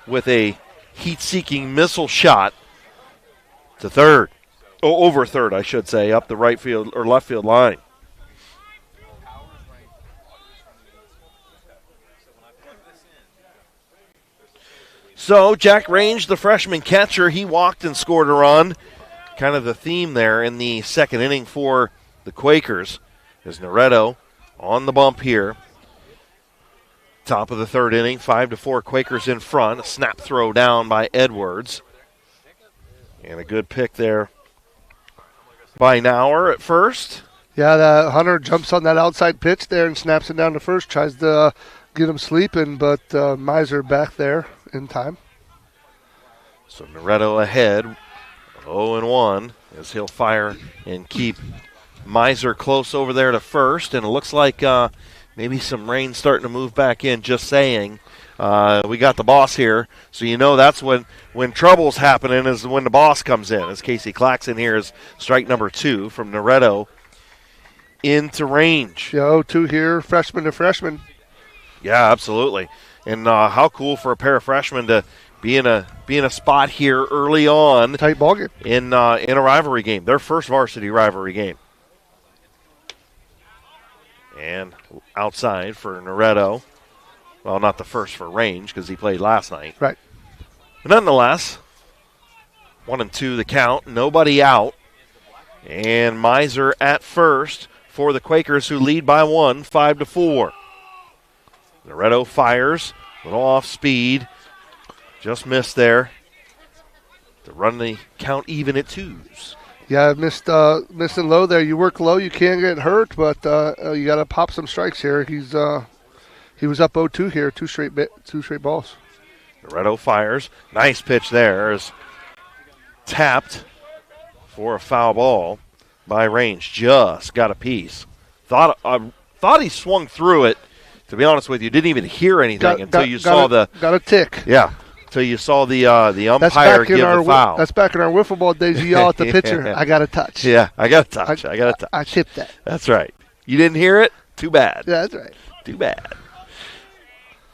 with a heat-seeking missile shot to third. Over third, I should say, up the right field or left field line. So Jack Range, the freshman catcher, he walked and scored a run. Kind of the theme there in the second inning for the Quakers. Is Noretto on the bump here. Top of the third inning, 5-4 Quakers in front. A snap throw down by Edwards. And a good pick there by Nauer at first. Yeah, the Hunter jumps on that outside pitch there and snaps it down to first. Tries to get him sleeping, but Miser back there in time. So Noretto ahead, 0-1 as he'll fire and keep Miser close over there to first, and it looks like maybe some rain starting to move back in, just saying. We got the boss here, so that's when trouble's happening is when the boss comes in. As Casey Claxon here is strike number 2 from Noretto into Range. Yeah, 0-2 here, freshman to freshman. Yeah, absolutely. And how cool for a pair of freshmen to be in a spot here early on. Tight ball game. In a rivalry game. Their first varsity rivalry game. And outside for Noretto. Well, not the first for Range because he played last night. Right. But nonetheless, 1-2 the count. Nobody out. And Miser at first for the Quakers, who lead by 1, 5-4. Noretto fires. Little off speed. Just missed there. To run the count even at 2s. Yeah, missing low there. You work low, you can't get hurt, but you got to pop some strikes here. He was up 0-2 here, two straight balls. Noretto fires. Nice pitch there. Is tapped for a foul ball by Range. Just got a piece. Thought he swung through it. To be honest with you, didn't even hear anything until you saw got a tick. Yeah. Until you saw the umpire give the foul. That's back in our wiffle ball days. You yell at the pitcher, I got a touch. Yeah, I got a touch. I got a touch. I chipped that. That's right. You didn't hear it? Too bad. Yeah, that's right. Too bad.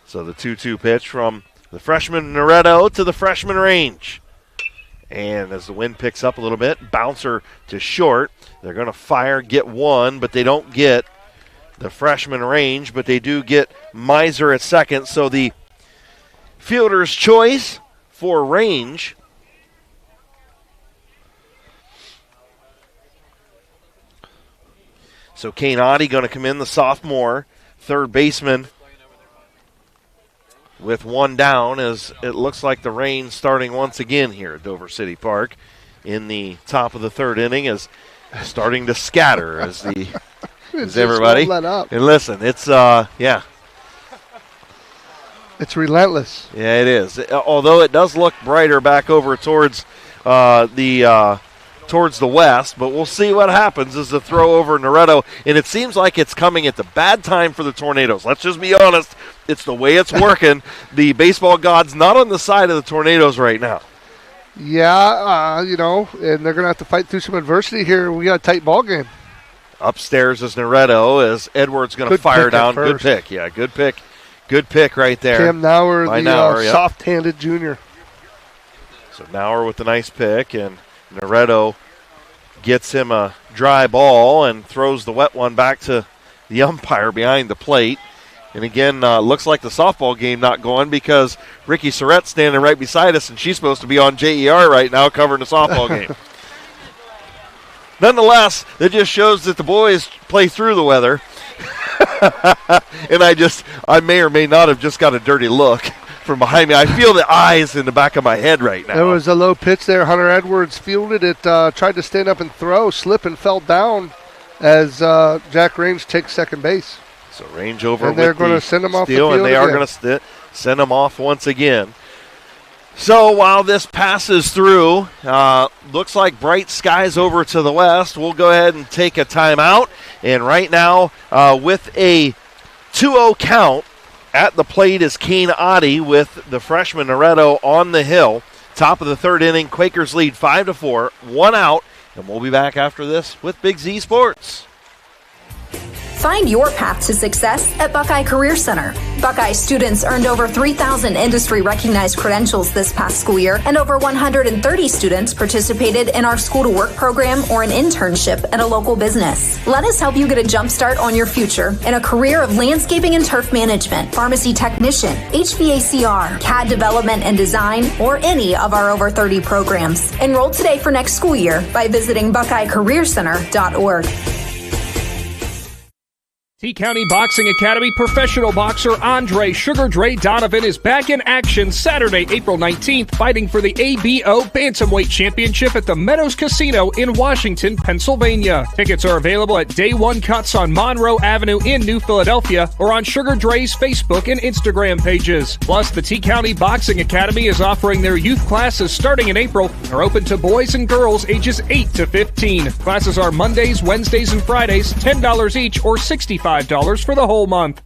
So the 2-2 pitch from the freshman Noretto to the freshman Range. And as the wind picks up a little bit, bouncer to short. They're going to fire, get one, but they don't get the freshman Range, but they do get Miser at second. So the fielder's choice for Range so Kane Oddie going to come in, the sophomore third baseman, with one down, as it looks like the rain starting once again here at Dover City Park in the top of the third inning is starting to scatter as everybody. Let up. And listen, it's It's relentless. Yeah, it is. Although it does look brighter back over towards towards the west, but we'll see what happens as the throw over Noretto, and it seems like it's coming at the bad time for the Tornadoes. Let's just be honest. It's the way it's working. The baseball god's not on the side of the Tornadoes right now. Yeah, and they're going to have to fight through some adversity here. We got a tight ball game. Upstairs is Noretto as Edwards going to fire down. Good pick. Yeah, good pick. Good pick right there. Cam Nauer, the soft-handed junior. So Nauer with the nice pick, and Noretto gets him a dry ball and throws the wet one back to the umpire behind the plate. And again, looks like the softball game not going because Ricky Surratt's standing right beside us, and she's supposed to be on JER right now covering the softball game. Nonetheless, it just shows that the boys play through the weather. And I may or may not have just got a dirty look from behind me. I feel the eyes in the back of my head right now. There was a low pitch there. Hunter Edwards fielded it, tried to stand up and throw, slip and fell down as Jack Range takes second base. So Range over, and they're going to send him off the field and they again. are going to send him off once again. So while this passes through, looks like bright skies over to the west. We'll go ahead and take a timeout. And right now, with a 2-0 count, at the plate is Kane Oddie with the freshman Noretto on the hill. Top of the third inning, Quakers lead 5-4, one out. And we'll be back after this with Big Z Sports. Find your path to success at Buckeye Career Center. Buckeye students earned over 3,000 industry-recognized credentials this past school year, and over 130 students participated in our School to Work program or an internship at a local business. Let us help you get a jump start on your future in a career of landscaping and turf management, pharmacy technician, HVACR, CAD development and design, or any of our over 30 programs. Enroll today for next school year by visiting BuckeyeCareerCenter.org. T-County Boxing Academy professional boxer Andre Sugar Dre Donovan is back in action Saturday, April 19th, fighting for the ABO Bantamweight Championship at the Meadows Casino in Washington, Pennsylvania. Tickets are available at Day One Cuts on Monroe Avenue in New Philadelphia or on Sugar Dre's Facebook and Instagram pages. Plus, the T-County Boxing Academy is offering their youth classes starting in April and are open to boys and girls ages 8 to 15. Classes are Mondays, Wednesdays, and Fridays, $10 each or $65 for the whole month.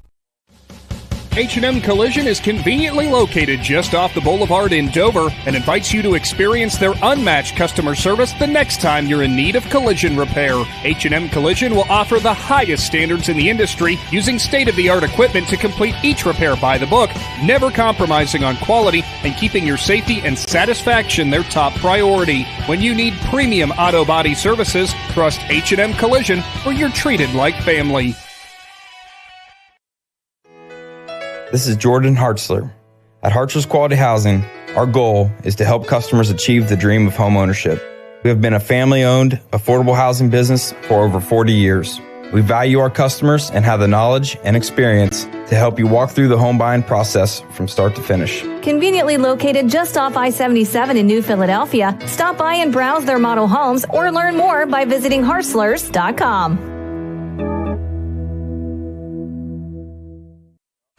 H&M Collision is conveniently located just off the Boulevard in Dover and invites you to experience their unmatched customer service the next time you're in need of collision repair. H&M Collision will offer the highest standards in the industry using state-of-the-art equipment to complete each repair by the book, never compromising on quality and keeping your safety and satisfaction their top priority. When you need premium auto body services, trust H&M Collision, where you're treated like family. This is Jordan Hartzler. At Hartzler's Quality Housing, our goal is to help customers achieve the dream of home ownership. We have been a family-owned, affordable housing business for over 40 years. We value our customers and have the knowledge and experience to help you walk through the home buying process from start to finish. Conveniently located just off I-77 in New Philadelphia, stop by and browse their model homes or learn more by visiting Hartzlers.com.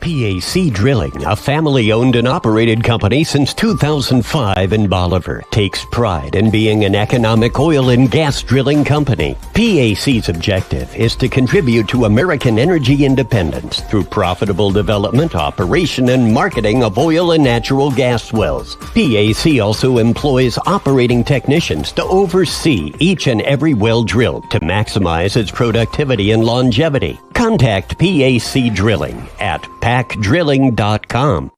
PAC Drilling, a family-owned and operated company since 2005 in Bolivar, takes pride in being an economic oil and gas drilling company. PAC's objective is to contribute to American energy independence through profitable development, operation, and marketing of oil and natural gas wells. PAC also employs operating technicians to oversee each and every well drilled to maximize its productivity and longevity. Contact PAC Drilling at pacdrilling.com.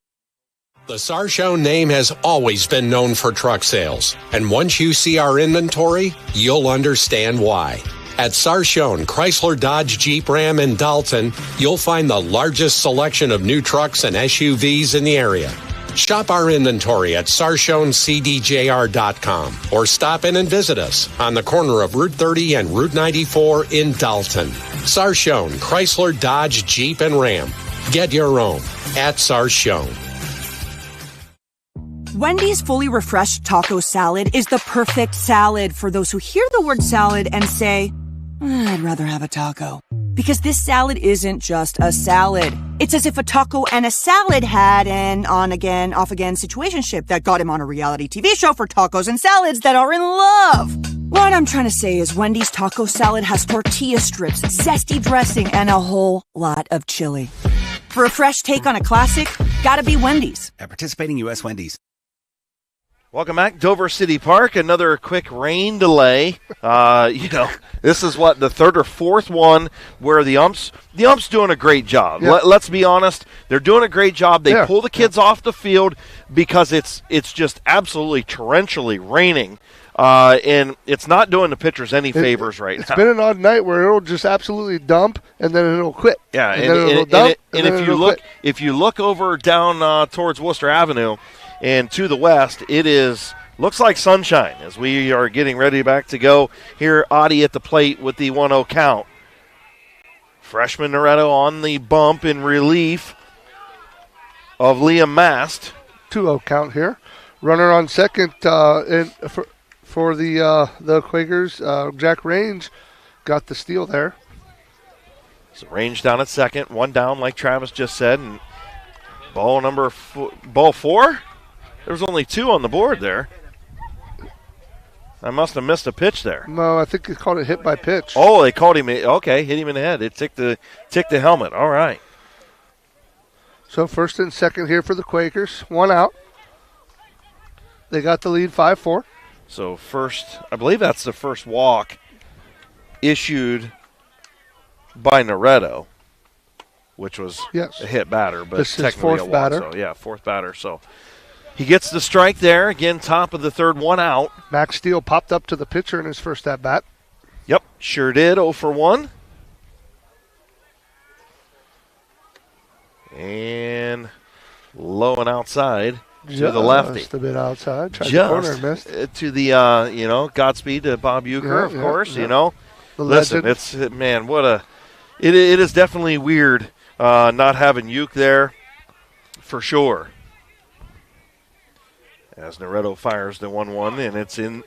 The Sarchone name has always been known for truck sales, and once you see our inventory, you'll understand why. At Sarchone Chrysler Dodge Jeep Ram in Dalton, you'll find the largest selection of new trucks and SUVs in the area. Shop our inventory at SarchoneCDJR.com or stop in and visit us on the corner of Route 30 and Route 94 in Dalton. Sarchone Chrysler Dodge Jeep and Ram. Get your own at Sarchone. Wendy's fully refreshed taco salad is the perfect salad for those who hear the word salad and say, I'd rather have a taco. Because this salad isn't just a salad. It's as if a taco and a salad had an on-again, off-again situationship that got him on a reality TV show for tacos and salads that are in love. What I'm trying to say is Wendy's taco salad has tortilla strips, zesty dressing, and a whole lot of chili. For a fresh take on a classic, gotta be Wendy's. At participating U.S. Wendy's. Welcome back, Dover City Park. Another quick rain delay. This is the third or fourth one where the umps doing a great job. Yeah. Let's be honest, they're doing a great job. They pull the kids off the field because it's just absolutely torrentially raining, and it's not doing the pitchers any favors right now. It's been an odd night where it'll just absolutely dump and then it'll quit. Yeah, and then it'll dump and if you look over down towards Worcester Avenue. And to the west, looks like sunshine as we are getting ready back to go. Here, Audie at the plate with the 1-0 count. Freshman Noretto on the bump in relief of Liam Mast. 2-0 count here. Runner on second for the Quakers. Jack Range got the steal there. So Range down at second, one down like Travis just said. And ball 4? There was only 2 on the board there. I must have missed a pitch there. No, I think they called it hit by pitch. Oh, they called him. Okay, hit him in the head. It ticked the helmet. All right. So first and second here for the Quakers. 1 out. They got the lead 5-4. So first, I believe that's the first walk issued by Noretto, which was a hit batter, but this technically is fourth batter. So fourth batter. So he gets the strike there. Again, top of the third, 1 out. Max Steele popped up to the pitcher in his first at-bat. Yep, sure did. 0 for 1. And low and outside to the lefty. Just a bit outside. Tried the corner and missed. To the, Godspeed to Bob Uecker, of course, The listen, legend. It is definitely weird not having Ueck there for sure. As Noretto fires the 1-1, and it's in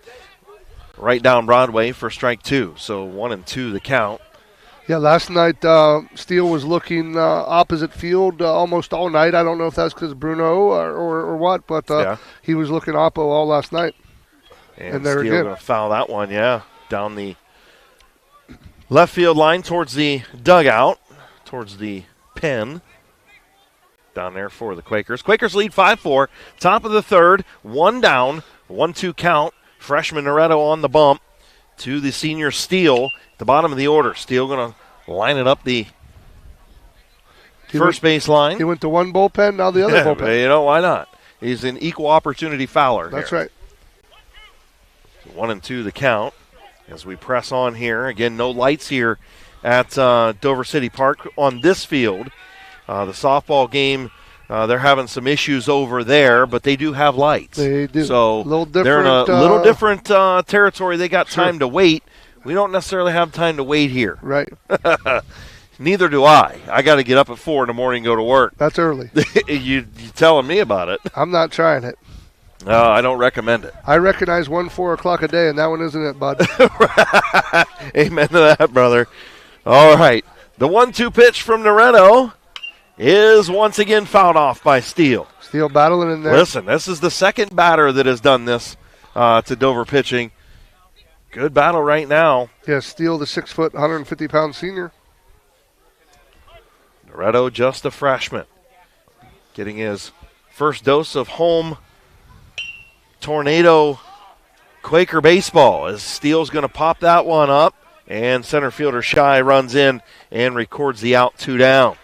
right down Broadway for strike 2. So 1-2 the count. Yeah, last night Steele was looking opposite field almost all night. I don't know if that's because Bruno or what, but he was looking oppo all last night. And there Steele going to foul that one, down the left field line towards the dugout, towards the pen. down there for the Quakers. Quakers lead 5-4. Top of the third, one down, 1-2 count. Freshman Noretto on the bump to the senior Steele at the bottom of the order. Steele going to line it up the first base line. He went to one bullpen, now the other bullpen. You know, why not? He's an equal opportunity fouler. That's here. right. 1-2 the count as we press on here. Again, no lights here at Dover City Park on this field. The softball game, they're having some issues over there, but they do have lights. They do. So they're in a little different territory. They got time to wait. We don't necessarily have time to wait here. Right. Neither do I. I got to get up at 4 in the morning and go to work. That's early. you telling me about it. I'm not trying it. I don't recommend it. I recognize 4 o'clock a day, and that one isn't it, bud. Amen to that, brother. All right. The 1-2 pitch from Noretto is once again fouled off by Steele. Steele battling in there. Listen, this is the second batter that has done this to Dover pitching. Good battle right now. Yeah, Steele, the 6-foot, 150-pound senior. Noretto, just a freshman, getting his first dose of home Tornado Quaker baseball as Steele's going to pop that one up, and center fielder Shy runs in and records the out, 2 down.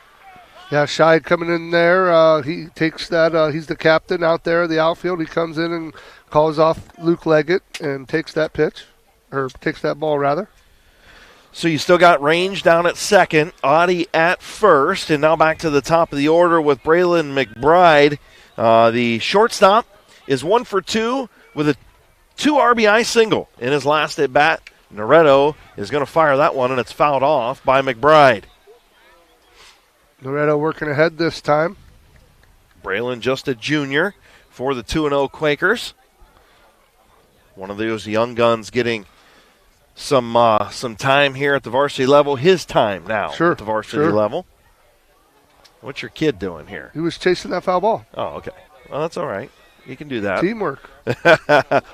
Yeah, Shy coming in there. He takes that. He's the captain out there in the outfield. He comes in and calls off Luke Leggett and takes that pitch, or takes that ball, rather. So you still got Range down at second, Audie at first, and now back to the top of the order with Braylon McBride. The shortstop is 1 for 2 with a 2 RBI single in his last at bat. Noretto is going to fire that one, and it's fouled off by McBride. Noretto working ahead this time. Braylon just a junior for the 2-0 Quakers. One of those young guns getting some time here at the varsity level. His time now at the varsity level. What's your kid doing here? He was chasing that foul ball. Oh, okay. Well, that's all right. You can do that. Teamwork.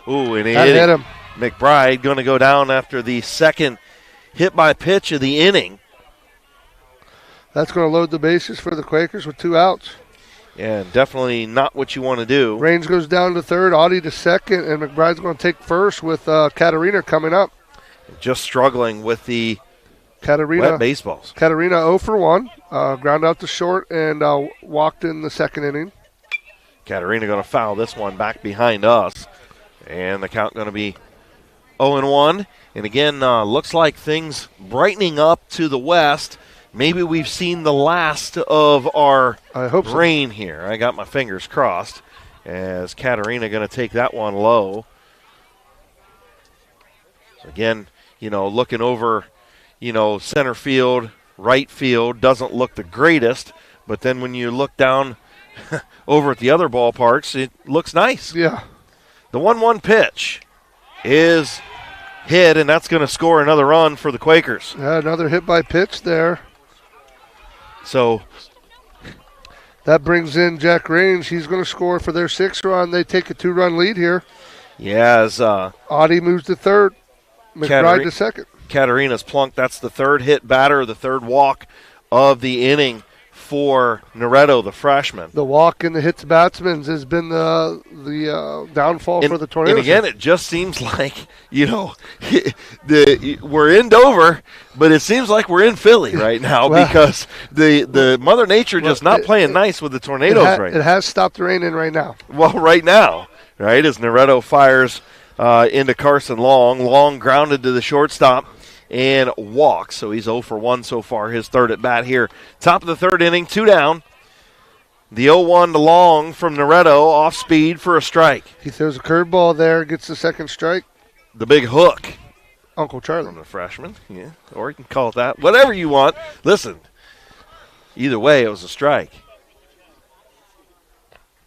Ooh, and he hit him. McBride going to go down after the second hit by pitch of the inning. That's going to load the bases for the Quakers with 2 outs. Yeah, definitely not what you want to do. Range goes down to third, Audie to second, and McBride's going to take first with Katarina coming up. Just struggling with the wet baseballs. Katarina 0 for 1, ground out to short, and walked in the second inning. Katarina going to foul this one back behind us, and the count going to be 0-1. And again, looks like things brightening up to the west. Maybe we've seen the last of our rain here. I got my fingers crossed as Katarina going to take that one low. So again, looking over, center field, right field doesn't look the greatest, but then when you look down over at the other ballparks, it looks nice. Yeah. The 1-1 pitch is hit, and that's going to score another run for the Quakers. Yeah, another hit by pitch there. So that brings in Jack Range. He's going to score for their 6th run. They take a 2-run lead here. Yeah, as Audie moves to third. McBride to second. Katarina's plunked. That's the third hit batter, the third walk of the inning for Noretto, the freshman. The walk and the hits batsmen has been the downfall for the Tornadoes. And again, it just seems like, we're in Dover, but it seems like we're in Philly right now because the Mother Nature just not playing nice with the Tornadoes right now. It has stopped raining right now. Well, right now, right, as Noretto fires into Carson Long. Long grounded to the shortstop and walks. So he's 0 for 1 so far, his third at bat here. Top of the third inning, 2 down. The 0-1 to Long from Noretto, off speed for a strike. He throws a curveball there, gets the second strike. The big hook. Uncle Charlie. From the freshman, yeah. Or you can call it that. Whatever you want. Listen, either way, it was a strike.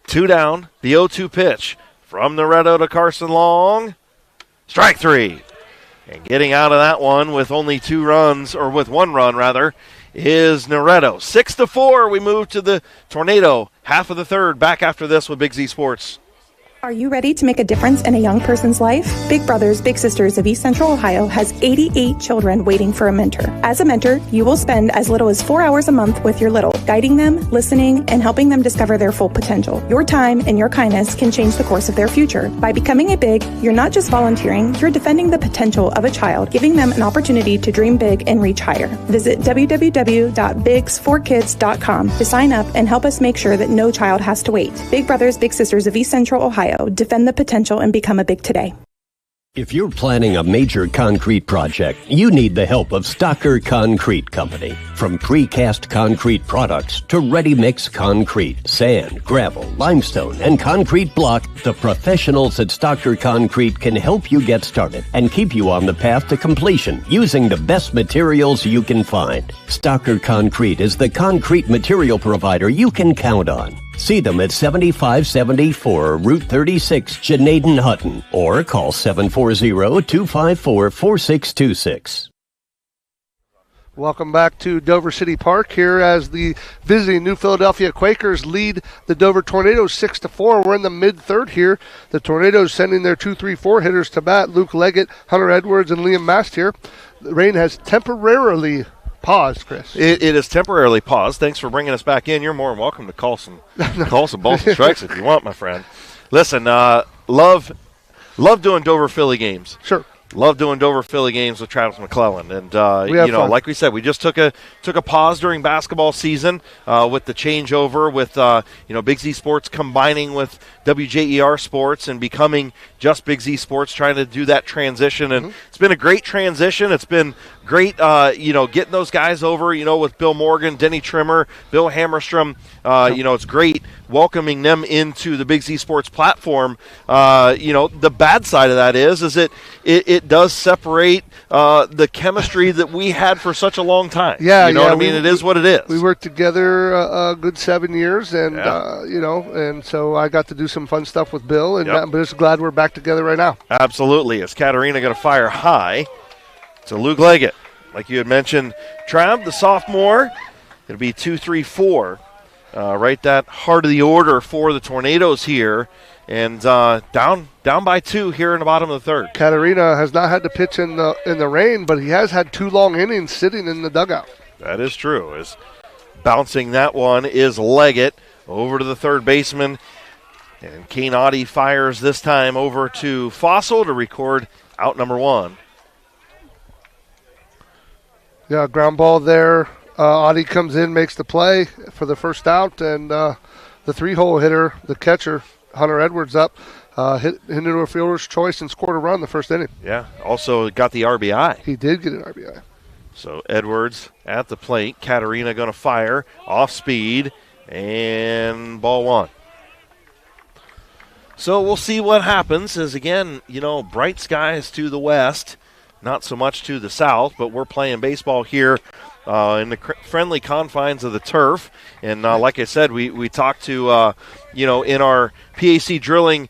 2 down, the 0-2 pitch. From Noretto to Carson Long. Strike 3. And getting out of that one with only 2 runs, or with 1 run rather, is Noretto. 6-4, we move to the Tornado. Half of the third, back after this with Big Z Sports. Are you ready to make a difference in a young person's life? Big Brothers Big Sisters of East Central Ohio has 88 children waiting for a mentor. As a mentor, you will spend as little as 4 hours a month with your little, guiding them, listening, and helping them discover their full potential. Your time and your kindness can change the course of their future. By becoming a Big, you're not just volunteering, you're defending the potential of a child, giving them an opportunity to dream big and reach higher. Visit www.bigs4kids.com to sign up and help us make sure that no child has to wait. Big Brothers Big Sisters of East Central Ohio. Defend the potential and become a Big today. If you're planning a major concrete project, you need the help of Stocker Concrete Company. From precast concrete products to ready-mix concrete, sand, gravel, limestone, and concrete block, the professionals at Stocker Concrete can help you get started and keep you on the path to completion using the best materials you can find. Stocker Concrete is the concrete material provider you can count on. See them at 7574 Route 36, Janaden Hutton, or call 740-254-4626. Welcome back to Dover City Park here as the visiting New Philadelphia Quakers lead the Dover Tornadoes 6-4. We're in the mid-third here. The Tornadoes sending their 2-3-4 hitters to bat. Luke Leggett, Hunter Edwards, and Liam Mast here. The rain has temporarily paused, Chris. It is temporarily paused. Thanks for bringing us back in. You're more than welcome to call some balls and strikes if you want, my friend. Listen, love doing Dover Philly games. Sure. Love doing Dover Philly games with Travis McClelland, and fun. like we said, we just took a pause during basketball season with the changeover with Big Z Sports combining with WJER Sports and becoming just Big Z Sports, trying to do that transition, and it's been a great transition. It's been great, getting those guys over, with Bill Morgan, Denny Trimmer, Bill Hammerstrom. It's great welcoming them into the Big Z Sports platform. The bad side of that is it does separate the chemistry that we had for such a long time. Yeah, what I mean? It is what it is. We worked together a good 7 years, and and so I got to do some fun stuff with Bill, and I'm just glad we're back together right now. Absolutely. Is Katarina going to fire high to Luke Leggett? Like you had mentioned, Trav, the sophomore, it'll be 2-3-4. Right, that heart of the order for the Tornadoes here, and down by 2 here in the bottom of the third. Katarina has not had to pitch in the rain, but he has had 2 long innings sitting in the dugout. That is true. As bouncing that one is Leggett over to the third baseman, and Kane Audie fires this time over to Fossil to record out number 1. Yeah, ground ball there. Audie comes in, makes the play for the first out, and the 3-hole hitter, the catcher, Hunter Edwards, up, hit into a fielder's choice and scored a run the first inning. Yeah, also got the RBI. He did get an RBI. So Edwards at the plate. Katarina going to fire, off speed, and ball 1. So we'll see what happens as, again, bright skies to the west, not so much to the south, but we're playing baseball here in the friendly confines of the turf. And like I said, we talked to, in our PAC drilling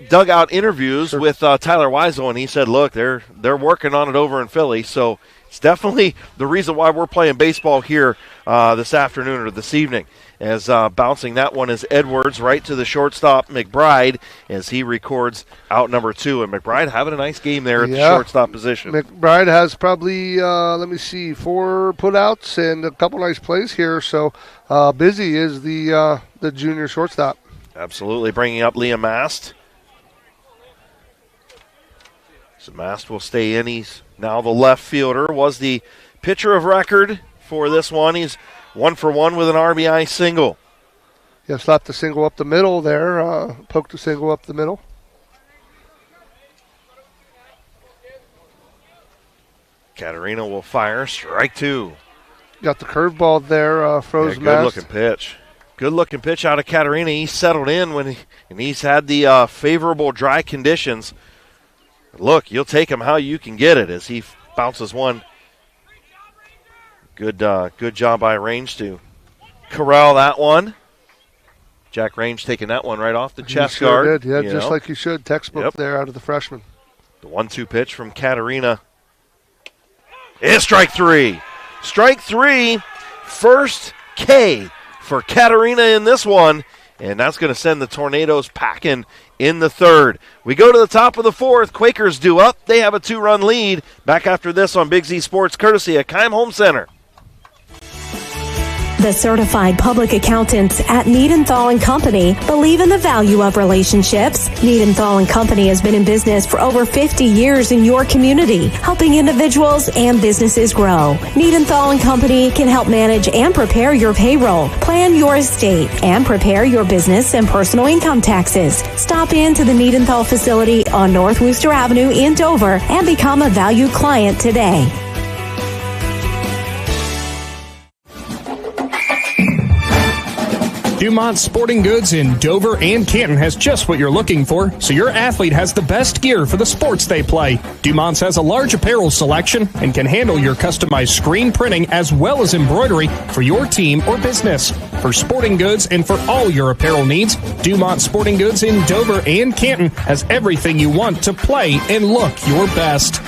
dugout interviews with Tyler Wiesel, and he said, look, they're working on it over in Philly. So it's definitely the reason why we're playing baseball here this afternoon or this evening. As bouncing that one is Edwards right to the shortstop, McBride, as he records out number 2. And McBride having a nice game there at the shortstop position. McBride has probably, 4 putouts and a couple nice plays here. So busy is the junior shortstop. Absolutely, bringing up Liam Mast. So Mast will stay in. He's now the left fielder. Was the pitcher of record for this one. He's 1 for 1 with an RBI single. Yeah, slapped the single up the middle there. Poked the single up the middle. Katarina will fire. Strike 2. Got the curveball there. Froze Mast. Good-looking pitch. Good-looking pitch out of Katarina. He settled in and he's had the favorable dry conditions. Look, you'll take him how you can get it as he bounces one. Good job by Range to corral that one. Jack Range taking that one right off the chest guard. Did. Yeah, just like you should. Textbook there out of the freshman. The 1-2 pitch from Katarina is strike 3. Strike 3, first K for Katarina in this one, and that's going to send the Tornadoes packing in the third. We go to the top of the fourth. Quakers due up. They have a 2-run lead. Back after this on Big Z Sports, courtesy of Keim Home Center. The certified public accountants at Niedenthal & Company believe in the value of relationships. Niedenthal & Company has been in business for over 50 years in your community, helping individuals and businesses grow. Niedenthal & Company can help manage and prepare your payroll, plan your estate, and prepare your business and personal income taxes. Stop in to the Niedenthal facility on North Wooster Avenue in Dover and become a valued client today. Dumont Sporting Goods in Dover and Canton has just what you're looking for, so your athlete has the best gear for the sports they play. Dumont's has a large apparel selection and can handle your customized screen printing as well as embroidery for your team or business. For sporting goods and for all your apparel needs, Dumont Sporting Goods in Dover and Canton has everything you want to play and look your best.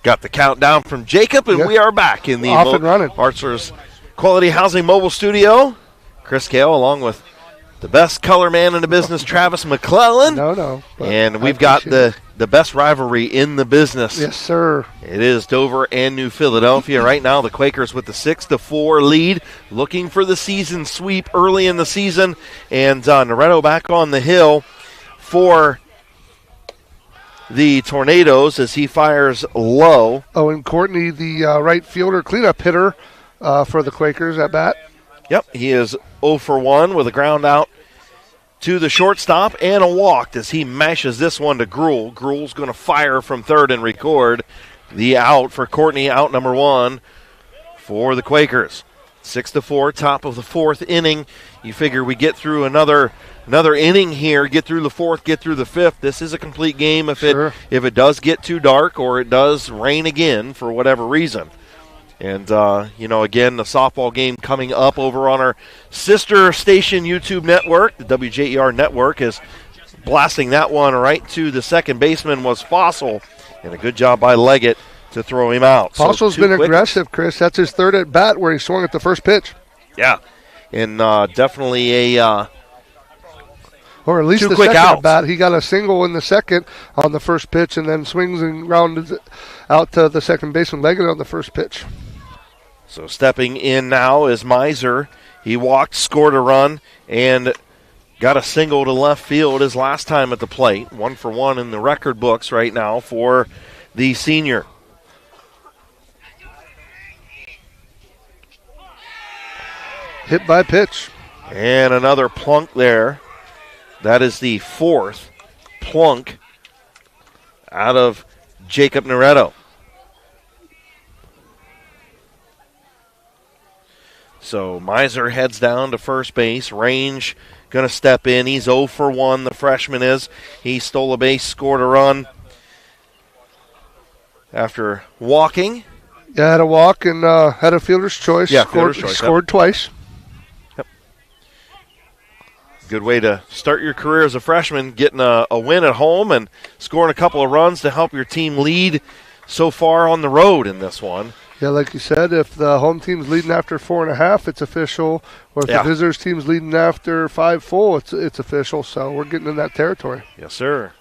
Got the countdown from Jacob, and we are back in the Hartzler's Quality Housing Mobile Studio. Chris Kail along with the best color man in the business, Travis McClelland. And we've got the best rivalry in the business. Yes, sir. It is Dover and New Philadelphia. Right now, the Quakers with the 6-4 lead, looking for the season sweep early in the season. And Noretto back on the hill for the Tornadoes as he fires low. Oh, and Courtney, the right fielder cleanup hitter for the Quakers at bat. Yep, he is 0 for 1 with a ground out to the shortstop and a walk as he mashes this one to Gruhl. Gruhl's going to fire from third and record the out for Courtney, out number 1 for the Quakers. 6-4, top of the fourth inning. You figure we get through another inning here, get through the fourth, get through the fifth. This is a complete game if it does get too dark or it does rain again for whatever reason. And, again, the softball game coming up over on our sister station YouTube network. The WJER network is blasting that one right to the second baseman was Fossil. And a good job by Leggett to throw him out. Fossil's been aggressive, Chris. That's his third at bat where he swung at the first pitch. Yeah, and definitely a or at least the second at bat. He got a single in the second on the first pitch and then swings and rounds out to the second baseman Leggett on the first pitch. So stepping in now is Miser. He walked, scored a run, and got a single to left field his last time at the plate. 1 for 1 in the record books right now for the senior. Hit by pitch. And another plunk there. That is the fourth plunk out of Jacob Noretto. So Miser heads down to first base. Range going to step in. He's 0 for 1, the freshman is. He stole a base, scored a run after walking. Yeah, had a walk and had a fielder's choice. Yeah, fielder's choice. Scored twice. Yep. Good way to start your career as a freshman, getting a win at home and scoring a couple of runs to help your team lead so far on the road in this one. Yeah, like you said, if the home team's leading after 4.5, it's official. Or if the visitors team's leading after 5 full, it's official. So we're getting in that territory. Yes, sir.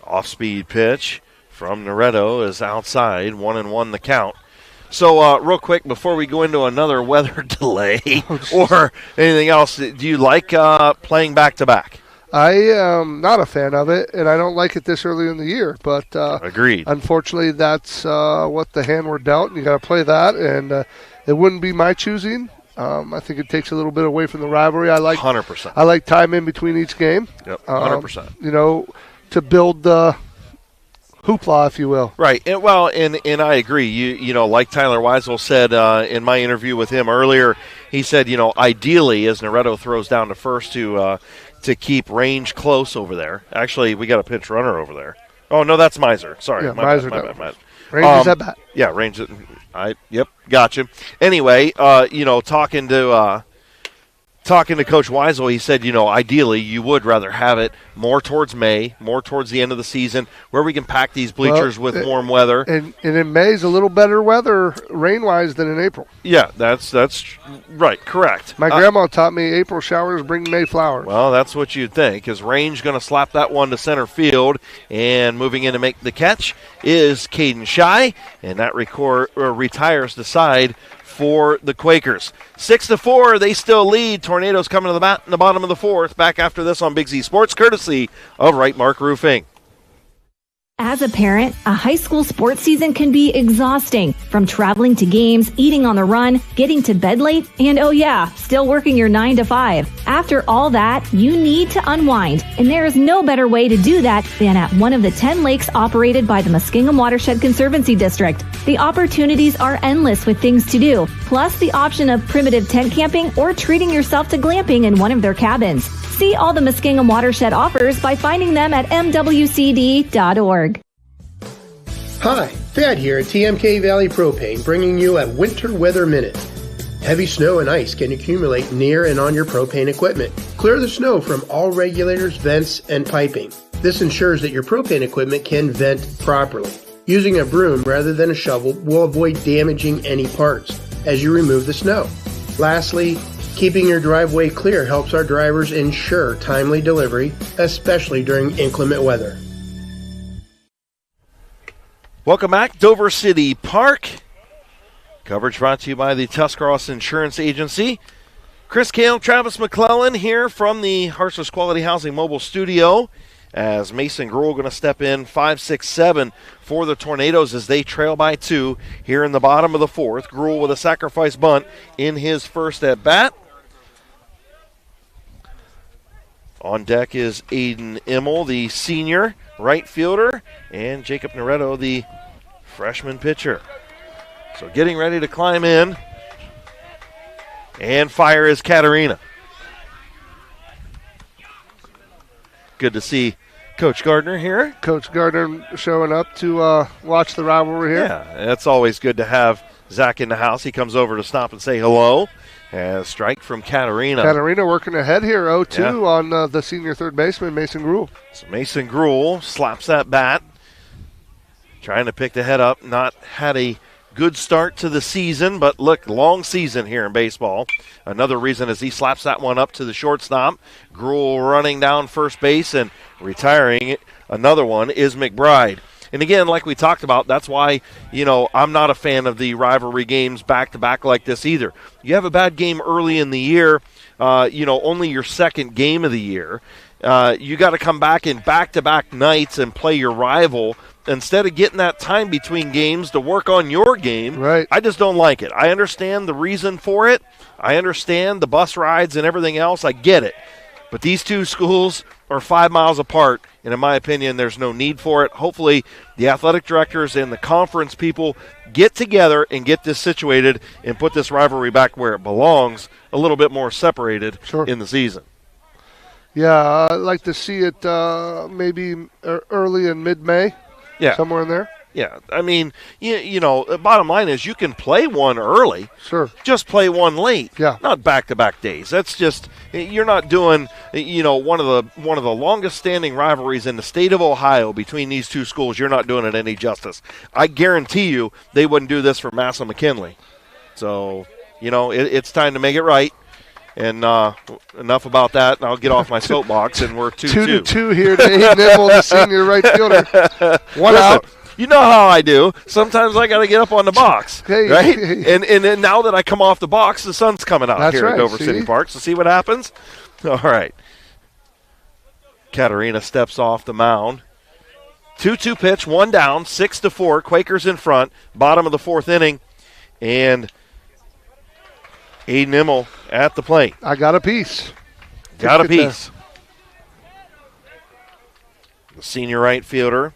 Off-speed pitch from Noretto is outside, 1-1 the count. So real quick, before we go into another weather delay or anything else, do you like playing back-to-back? I am not a fan of it, and I don't like it this early in the year. But agreed. Unfortunately, that's what the hand we're dealt, and you got to play that. And it wouldn't be my choosing. I think it takes a little bit away from the rivalry. I like 100%. I like time in between each game. Yep, 100%. To build the hoopla, if you will. Right. And I agree. You like Tyler Weisel said in my interview with him earlier, he said, ideally, as Noretto throws down to first to keep range close over there. Actually, we got a pinch runner over there. Oh, no, that's Miser. Sorry. Yeah, Miser. Range is at bat. Yeah, range. Yep, gotcha. Anyway, talking to talking to Coach Weisel, he said, ideally you would rather have it more towards May, more towards the end of the season, where we can pack these bleachers with warm weather. And in May is a little better weather, rain-wise, than in April. Yeah, that's right, correct. My grandma taught me April showers bring May flowers. Well, that's what you'd think, because Range going to slap that one to center field, and moving in to make the catch is Caden Shy, and that retires the side for the Quakers. 6-4, they still lead. Tornadoes coming to the bat in the bottom of the fourth. Back after this on Big Z Sports, courtesy of Right Mark Roofing. As a parent, a high school sports season can be exhausting. From traveling to games, eating on the run, getting to bed late, and still working your 9 to 5. After all that, you need to unwind. And there is no better way to do that than at one of the 10 lakes operated by the Muskingum Watershed Conservancy District. The opportunities are endless with things to do, plus the option of primitive tent camping or treating yourself to glamping in one of their cabins. See all the Muskingum Watershed offers by finding them at mwcd.org. Hi, Thad here at TMK Valley Propane, bringing you a Winter Weather Minute. Heavy snow and ice can accumulate near and on your propane equipment. Clear the snow from all regulators, vents, and piping. This ensures that your propane equipment can vent properly. Using a broom rather than a shovel will avoid damaging any parts as you remove the snow. Lastly, keeping your driveway clear helps our drivers ensure timely delivery, especially during inclement weather. Welcome back, Dover City Park. Coverage brought to you by the Tuscarawas Insurance Agency. Chris Kail, Travis McClelland here from the Harsler's Quality Housing Mobile Studio, as Mason Gruhl going to step in 5-6-7 for the Tornadoes as they trail by 2 here in the bottom of the fourth. Gruhl with a sacrifice bunt in his first at bat. On deck is Aiden Immel, the senior right fielder, and Jacob Noretto, the freshman pitcher. So getting ready to climb in, and fire is Katarina. Good to see Coach Gardner here. Coach Gardner showing up to watch the rivalry here. Yeah, it's always good to have Zach in the house. He comes over to stop and say hello. As strike from Katarina. Katarina working ahead here, 0-2 on the senior third baseman, Mason Gruhl. So Mason Gruhl slaps that bat. Trying to pick the head up. Not had a good start to the season, but look, long season here in baseball. Another reason is he slaps that one up to the shortstop. Gruhl running down first base and retiring. Another one is McBride. And again, like we talked about, that's why, I'm not a fan of the rivalry games back-to-back like this either. You have a bad game early in the year, only your second game of the year. You got to come back in back-to-back nights and play your rival instead of getting that time between games to work on your game. Right. I just don't like it. I understand the reason for it. I understand the bus rides and everything else. I get it. But these two schools are 5 miles apart, and in my opinion, there's no need for it. Hopefully, the athletic directors and the conference people get together and get this situated and put this rivalry back where it belongs, a little bit more separated in the season. Yeah, I'd like to see it maybe early in mid-May, somewhere in there. Yeah, I mean, the bottom line is you can play one early. Sure. Just play one late. Yeah. Not back-to-back days. That's just, you're not doing, one of the longest-standing rivalries in the state of Ohio between these two schools. You're not doing it any justice. I guarantee you they wouldn't do this for Massa McKinley. So, it's time to make it right. And enough about that, and I'll get off my soapbox, and we're 2-2. 2-2 here to Aiden Immel, the senior right fielder. One out. You know how I do. Sometimes I got to get up on the box, right? And then now that I come off the box, the sun's coming out here at Dover City Park. So see what happens? All right. Katarina steps off the mound. 2-2 pitch, one down, 6-4. Quakers in front, bottom of the fourth inning. And Aiden Immel at the plate. I got a piece. Got a piece. The senior right fielder.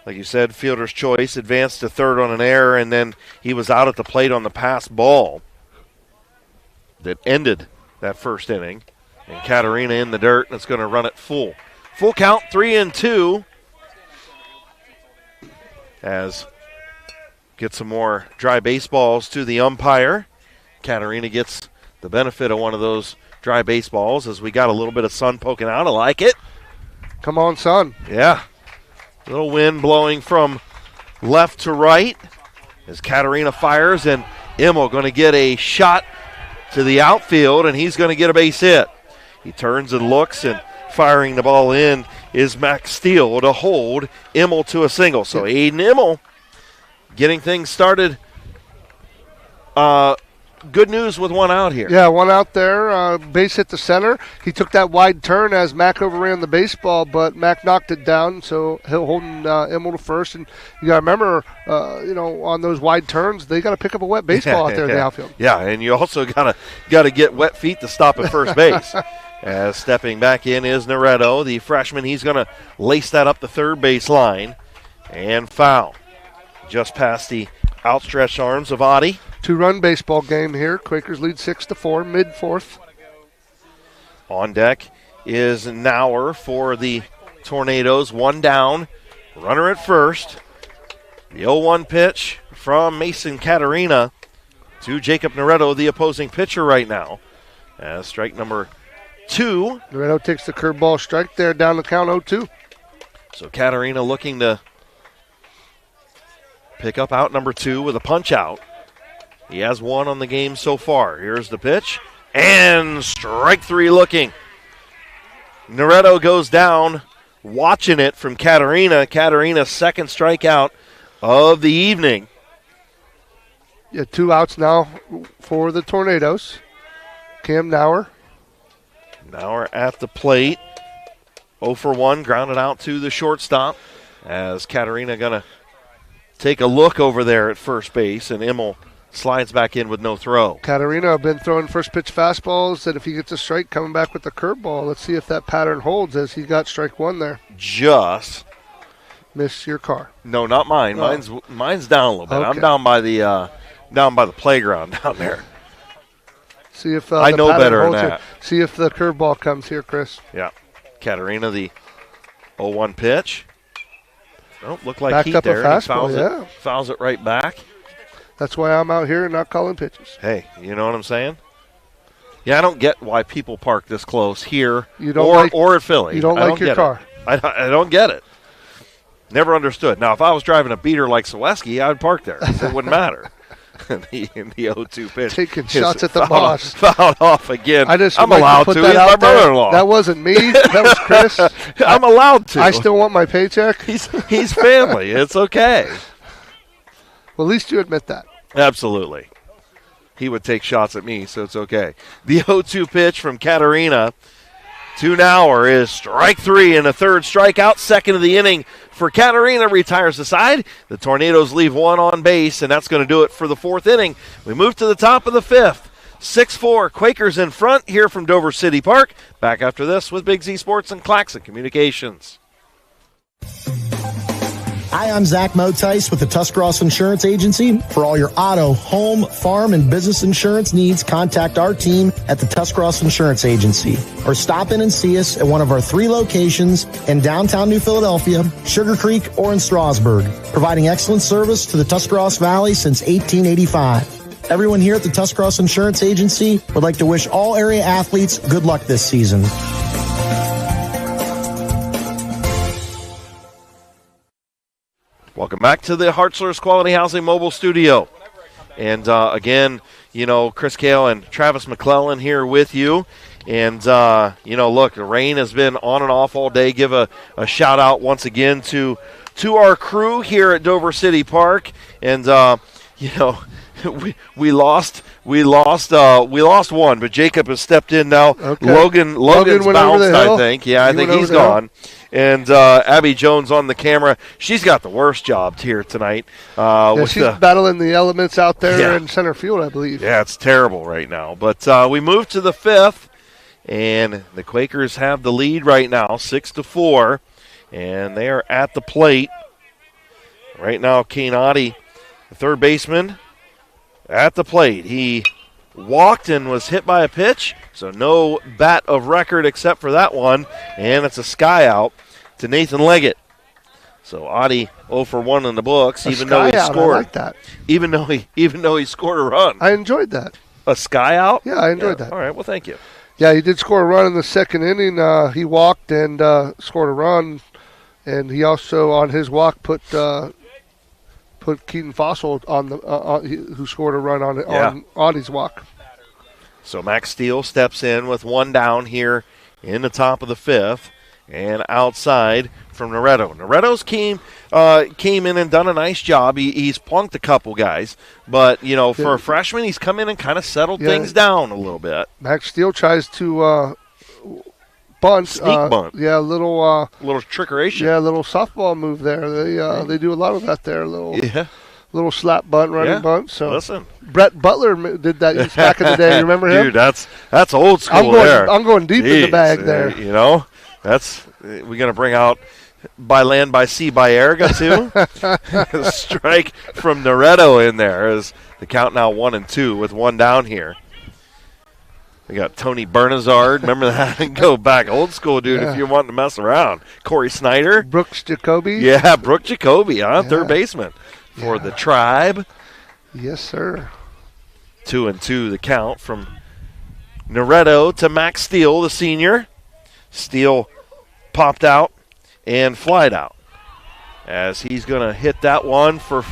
Like you said, fielder's choice, advanced to third on an error, and then he was out at the plate on the pass ball that ended that first inning. And Katarina in the dirt, and it's going to run it full. Full count, 3-2. As get some more dry baseballs to the umpire. Katarina gets the benefit of one of those dry baseballs as we got a little bit of sun poking out. I like it. Come on, sun. Yeah. Little wind blowing from left to right as Katarina fires, and Immel going to get a shot to the outfield, and he's going to get a base hit. He turns and looks, and firing the ball in is Max Steele to hold Immel to a single. So Aiden Immel getting things started. Good news with one out here. Yeah, one out there. Base hit the center. He took that wide turn as Mac overran the baseball, but Mac knocked it down, so he'll holding Immel to first. And you got to remember, on those wide turns, they got to pick up a wet baseball out there in the outfield. Yeah, and you also got to get wet feet to stop at first base. As stepping back in is Noretto, the freshman. He's going to lace that up the third base line and foul. Just past the outstretched arms of Adi. 2-run baseball game here. Quakers lead 6-4, mid-fourth. On deck is Nauer for the Tornadoes. One down, runner at first. The 0-1 pitch from Mason Katarina to Jacob Noretto, the opposing pitcher right now. As strike number 2. Noretto takes the curveball strike there, down the count 0-2. So Katarina looking to pick up out number 2 with a punch out. He has one on the game so far. Here's the pitch. And strike 3 looking. Noretto goes down, watching it from Katarina. Katarina's second strikeout of the evening. Yeah, 2 outs now for the Tornadoes. Cam Nauer. Nauer at the plate. 0 for 1, grounded out to the shortstop. As Katarina going to take a look over there at first base, and Immel slides back in with no throw. Katarina been throwing first pitch fastballs, and if he gets a strike, coming back with the curveball. Let's see if that pattern holds as he got strike 1 there. Just miss your car. No, not mine. Oh. Mine's down a little bit. Okay. I'm down by the playground down there. See if I know better than that. See if the curveball comes here, Chris. Yeah, Katarina, the 0-1 pitch. Don't look like Backed heat up there. A fastball, Fouls it right back. That's why I'm out here and not calling pitches. Hey, you know what I'm saying? Yeah, I don't get why people park this close here or at Philly. You don't like your car. I don't get it. Never understood. Now, if I was driving a beater like Seweski, I would park there. It wouldn't matter. In the 0-2 pitch. Taking shots at the boss. Fouled off again. I'm allowed to. He's my brother-in-law. That wasn't me. That was Chris. I'm allowed to. I still want my paycheck. He's family. It's okay. Well, at least you admit that. Absolutely. He would take shots at me, so it's okay. The 0-2 pitch from Katarina to Nauer is strike 3 and a third strikeout. Second of the inning for Katarina. Retires the side. The Tornadoes leave one on base, and that's going to do it for the 4th inning. We move to the top of the 5th. 6-4, Quakers in front here from Dover City Park. Back after this with Big Z Sports and Claxon Communications. Hi, I'm Zach Motice with the Tuscarawas Insurance Agency. For all your auto, home, farm, and business insurance needs, contact our team at the Tuscarawas Insurance Agency. Or stop in and see us at one of our 3 locations in downtown New Philadelphia, Sugar Creek, or in Strasburg, providing excellent service to the Tuscarawas Valley since 1885. Everyone here at the Tuscarawas Insurance Agency would like to wish all area athletes good luck this season. Welcome back to the Hartzler's Quality Housing Mobile Studio. And again, Chris Kail and Travis McClelland here with you. And, look, the rain has been on and off all day. Give a shout out once again to our crew here at Dover City Park. And, we lost one, but Jacob has stepped in now. Okay. Logan's bounced, I think. Yeah, I think he's gone. And Abby Jones on the camera. She's got the worst job here tonight. She's battling the elements out there in center field, I believe. Yeah, it's terrible right now. But we move to the 5th, and the Quakers have the lead right now, 6-4, and they are at the plate. Right now, Kane Adi, the third baseman, at the plate. He walked and was hit by a pitch, so no bat of record except for that one, and it's a sky out to Nathan Leggett. So Adi 0 for 1 in the books, even though he scored. I like that. Even though he scored a run. I enjoyed that. a sky out? Yeah, I enjoyed that. All right, well, thank you. Yeah, he did score a run in the second inning. He walked and scored a run, and he also on his walk put Keaton Fossil on the who scored a run on his walk. So Max Steele steps in with one down here in the top of the fifth, and outside from Noretto. Noretto's came in and done a nice job. He's plunked a couple guys, but for a freshman, he's come in and kind of settled things down a little bit. Max Steele tries to bunt, sneak bunt. Yeah, little trickeration. Yeah, a little softball move there. They do a lot of that there. Little slap bunt, running bunt. So listen, Brett Butler did that back in the day. You remember him? Dude, that's old school. I'm going deep in the bag there. That's we're gonna bring out by land, by sea, by air. Got to strike from Noretto in there as the count now 1-2 with one down here. We got Tony Bernazard. Remember that? Go back old school, dude, if you're wanting to mess around. Corey Snyder. Brooks Jacoby. Yeah, Brooke Jacoby, third baseman for the Tribe. Yes, sir. 2-2 the count from Noretto to Max Steele, the senior. Steele popped out and flied out as he's going to hit that one for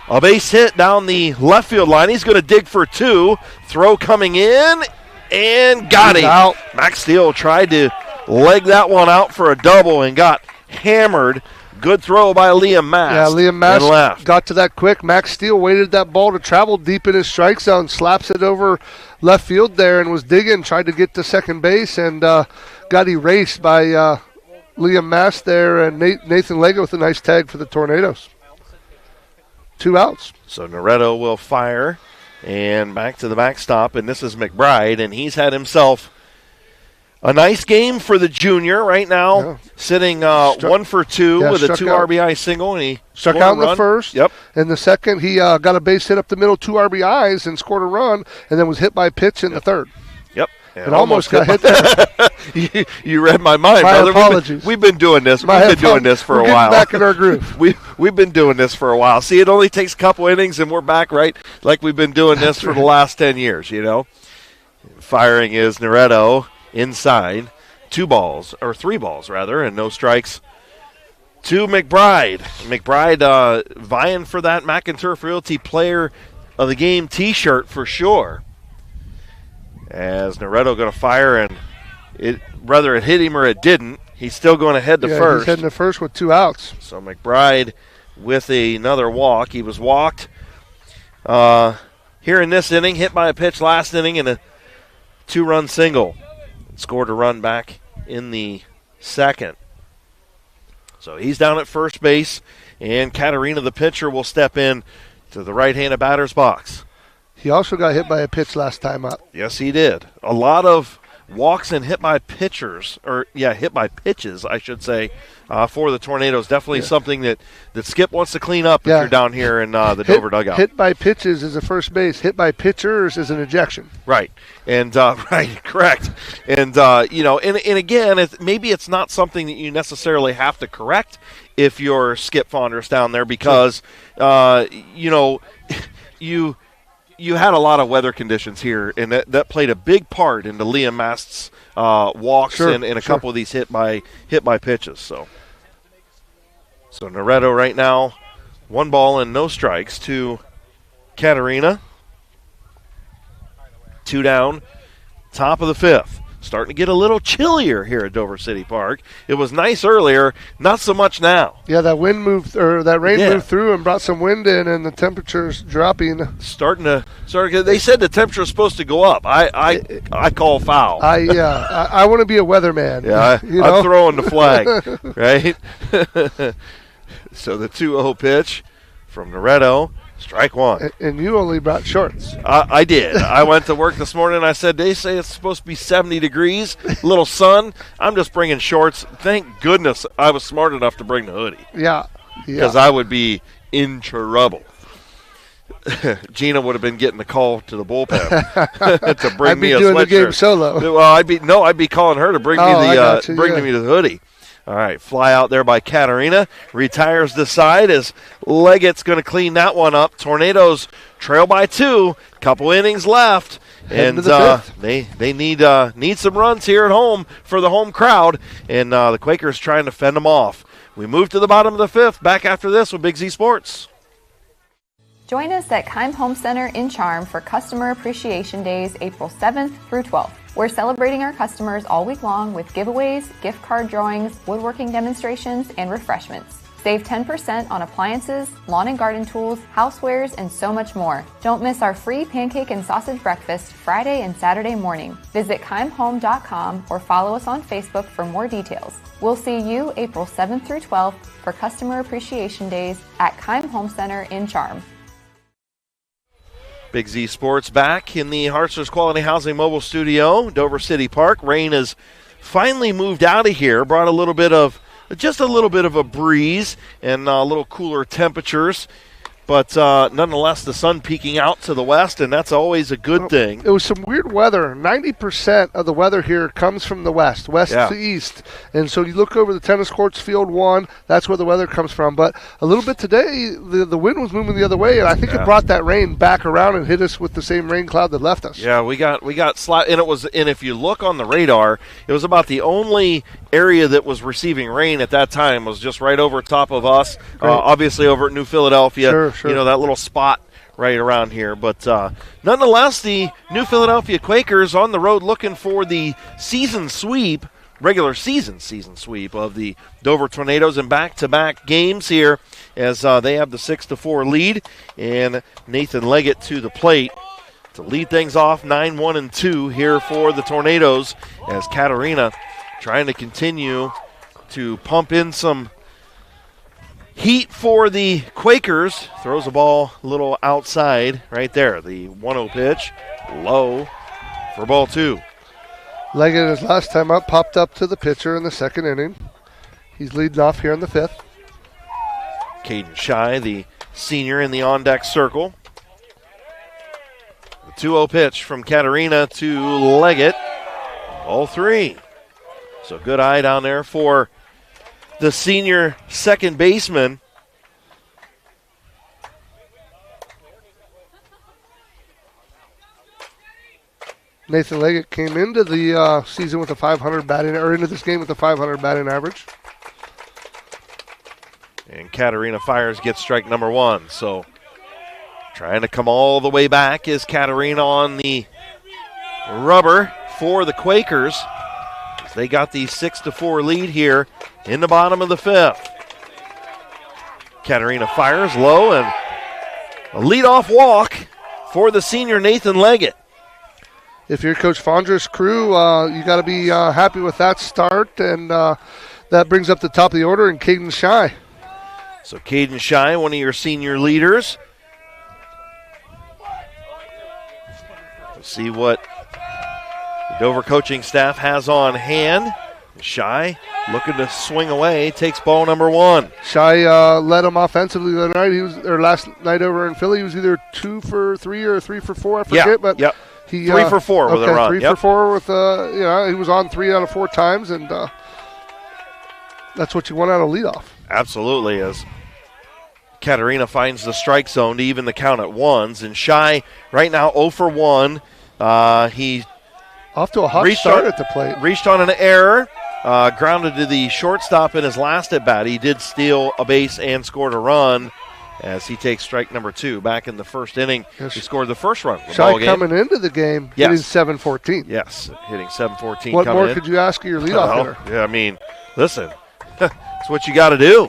a base hit down the left field line. He's going to dig for two. Throw coming in and got him. Out. Max Steele tried to leg that one out for a double and got hammered. Good throw by Liam Mast. Yeah, Liam Mast got to that quick. Max Steele waited that ball to travel deep in his strike zone, slaps it over left field there and was digging, tried to get to second base and got erased by Liam Mast there and Nathan Lega with a nice tag for the Tornadoes. 2 outs. So Noretto will fire and back to the backstop, and this is McBride, and he's had himself a nice game for the junior right now, sitting 1 for 2 with a 2 RBI single, and he struck out in the first. Yep. In the second, he got a base hit up the middle, 2 RBIs, and scored a run, and then was hit by a pitch in the third. Yep. And almost got hit there. You read my mind, my brother. Apologies. We've been doing this. We've been doing this for a while. Back in our groove. We've been doing this for a while. See, it only takes a couple innings, and we're back right like we've been doing this for the last 10 years, Firing is Noretto inside. 3 balls, and no strikes to McBride. McBride vying for that McInturf Realty Player of the Game T-shirt for sure. As Noretto going to fire, and whether it hit him or it didn't, he's still going to head to first. He's heading to first with 2 outs. So McBride with another walk. He was walked here in this inning, hit by a pitch last inning, and a 2-run single. Scored a run back in the second. So he's down at first base, and Katarina, the pitcher, will step in to the right-handed batter's box. He also got hit by a pitch last time up. Yes, he did. A lot of walks and hit by pitches, I should say, for the Tornadoes. Definitely something that Skip wants to clean up if you're down here in the Dover dugout. Hit by pitches is a first base. Hit by pitchers is an ejection. Right. And correct. And and again, maybe it's not something that you necessarily have to correct if you're Skip Fonders down there because you had a lot of weather conditions here, and that played a big part into Liam Mast's walks and a couple of these hit by pitches. So Noretto right now, 1 ball and no strikes to Katarina. 2 down, top of the fifth. Starting to get a little chillier here at Dover City Park. It was nice earlier, not so much now. Yeah, that rain moved through and brought some wind in, and the temperature's dropping. They said the temperature is supposed to go up. I call foul. I want to be a weatherman. Yeah, I'm throwing the flag, right? So the 2-0 pitch from Noretto. Strike 1. And you only brought shorts. I did. I went to work this morning and I said, they say it's supposed to be 70 degrees, little sun. I'm just bringing shorts. Thank goodness I was smart enough to bring the hoodie. Yeah. Because I would be in trouble. Gina would have been getting the call to the bullpen to bring me a sweatshirt. I'd be doing the game solo. Well, I'd be calling her to bring me the hoodie. All right, fly out there by Katarina. Retires the side as Leggett's going to clean that one up. Tornadoes trail by 2. Couple innings left. And they need some runs here at home for the home crowd, and the Quakers trying to fend them off. We move to the bottom of the fifth. Back after this with Big Z Sports. Join us at Keim Home Center in Charm for Customer Appreciation Days, April 7th through 12th. We're celebrating our customers all week long with giveaways, gift card drawings, woodworking demonstrations, and refreshments. Save 10% on appliances, lawn and garden tools, housewares, and so much more. Don't miss our free pancake and sausage breakfast Friday and Saturday morning. Visit keimhome.com or follow us on Facebook for more details. We'll see you April 7th through 12th for Customer Appreciation Days at Keim Home Center in Charm. Big Z Sports back in the Hartzler's Quality Housing Mobile Studio, Dover City Park. Rain has finally moved out of here, brought just a little bit of a breeze and a little cooler temperatures. But nonetheless, the sun peeking out to the west, and that's always a good thing. It was some weird weather. 90% of the weather here comes from the west to east. And so you look over the tennis courts, field one, that's where the weather comes from. But a little bit today, the wind was moving the other way, and I think it brought that rain back around and hit us with the same rain cloud that left us. Yeah, we got slight, and if you look on the radar, it was about the only area that was receiving rain at that time was just right over top of us, obviously over at New Philadelphia. Sure. You know, that little spot right around here. But nonetheless, the New Philadelphia Quakers on the road looking for the regular season sweep of the Dover Tornadoes in back-to-back games here as they have the 6-4 lead. And Nathan Leggett to the plate to lead things off 9-1-2 here for the Tornadoes as Katarina trying to continue to pump in some heat for the Quakers. Throws the ball a little outside right there. The 1-0 pitch, low for ball two. Leggett, his last time up, popped up to the pitcher in the second inning. He's leading off here in the fifth. Caden Shy, the senior in the on-deck circle. The 2-0 pitch from Katarina to Leggett. Ball three. So good eye down there for the senior second baseman. Nathan Leggett came into the season with a 500 batting, or into this game with a 500 batting average. And Katarina fires, gets strike number one. So trying to come all the way back is Katarina on the rubber for the Quakers. They got the 6-4 lead here in the bottom of the fifth. Katarina fires low and a leadoff walk for the senior Nathan Leggett. If you're Coach Fondra's crew, you got to be happy with that start, and that brings up the top of the order and Caden Shy. So Caden Shy, one of your senior leaders. We'll see what the Dover coaching staff has on hand. Shy looking to swing away, takes ball number one. Shy led him offensively the other night. Last night over in Philly, he was either 2 for 3 or 3 for 4. I forget, but he 3 for 4 with a run. 3 for 4 with he was on 3 out of 4 times, and that's what you want out of leadoff. Absolutely, as Katarina finds the strike zone to even the count at ones, and Shy right now 0 for 1. He off to a hot start at the plate. Reached on an error, grounded to the shortstop in his last at bat. He did steal a base and scored a run as he takes strike number 2 back in the first inning. Yes. He scored the first run. Shy coming into the game, hitting 7-14. Yes, hitting 7-14. What more could you ask of your leadoff hitter? Yeah, I mean, listen, it's what you got to do.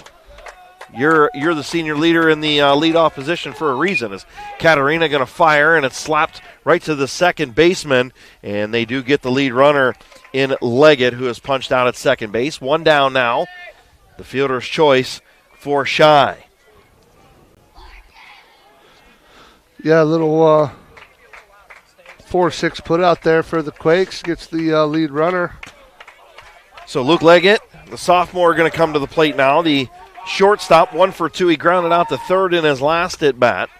You're the senior leader in the leadoff position for a reason. Is Katarina going to fire, and it's slapped right to the second baseman, and they do get the lead runner in Leggett, who has punched out at second base. One down now. The fielder's choice for Shy. Yeah, a little 4-6 put out there for the Quakes. Gets the lead runner. So Luke Leggett, the sophomore, going to come to the plate now. The shortstop, 1 for 2. He grounded out the third in his last at bat.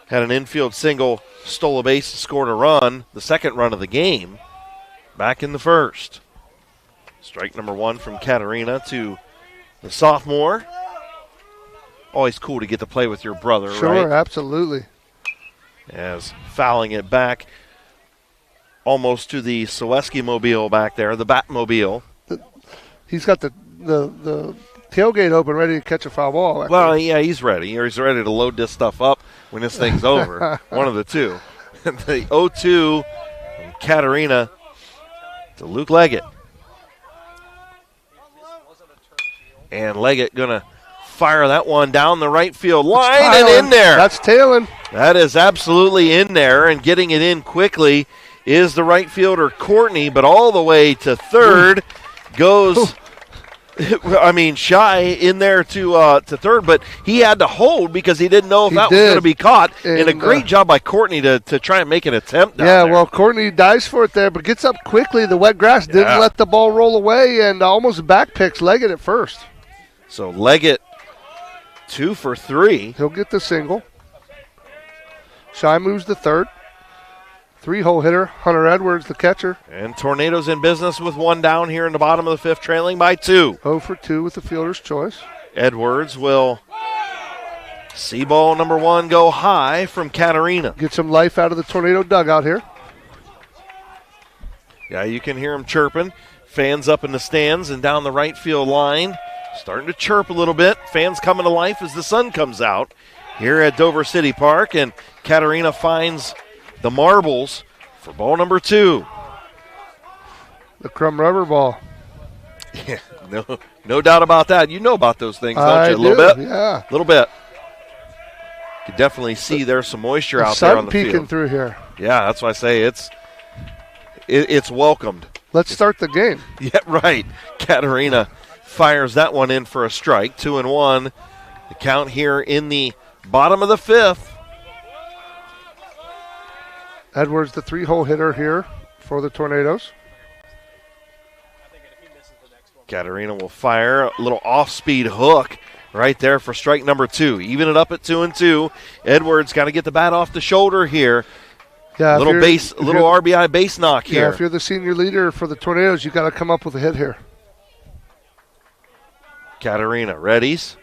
Had an infield single, stole a base, scored a run, the second run of the game, back in the first. Strike number 1 from Katarina to the sophomore. Always cool to get to play with your brother, right? Sure, absolutely. as fouling it back almost to the Seweski mobile back there, the Batmobile. He's got the tailgate open, ready to catch a foul ball. Well, yeah, he's ready. He's ready to load this stuff up when this thing's over. One of the two. The 0-2 from Katerina to Luke Leggett. And Leggett going to fire that one down the right field line and in there. That's tailing. That is absolutely in there, and getting it in quickly is the right fielder Courtney, but all the way to third goes, Shy in there to third, but he had to hold because he didn't know if that was going to be caught. And a great job by Courtney to try and make an attempt down there. Well, Courtney dives for it there, but gets up quickly. The wet grass didn't let the ball roll away, and almost back picks Leggett at first. So Leggett 2 for 3. He'll get the single. Shy moves to third. 3-hole hitter, Hunter Edwards, the catcher. And Tornadoes in business with one down here in the bottom of the fifth, trailing by 2. 0 for 2 with the fielder's choice. Edwards will see ball number 1 go high from Katerina. Get some life out of the Tornado dugout here. Yeah, you can hear him chirping. Fans up in the stands and down the right field line. Starting to chirp a little bit. Fans coming to life as the sun comes out here at Dover City Park. And Katerina finds the marbles for ball number 2. The crumb rubber ball. Yeah, no doubt about that. You know about those things, don't you? A little bit? Yeah. A little bit. You can definitely see there's some moisture out there on the field. Sun peeking through here. Yeah, that's why I say it's welcomed. Let's start the game. Yeah, right. Katerina fires that one in for a strike. 2-1. The count here in the bottom of the fifth. Edwards, the 3-hole hitter here for the Tornadoes. Katerina will fire a little off-speed hook right there for strike number 2. Even it up at 2-2. Edwards got to get the bat off the shoulder here. Yeah, little RBI base knock here. Yeah, if you're the senior leader for the Tornadoes, you got to come up with a hit here. Katerina readies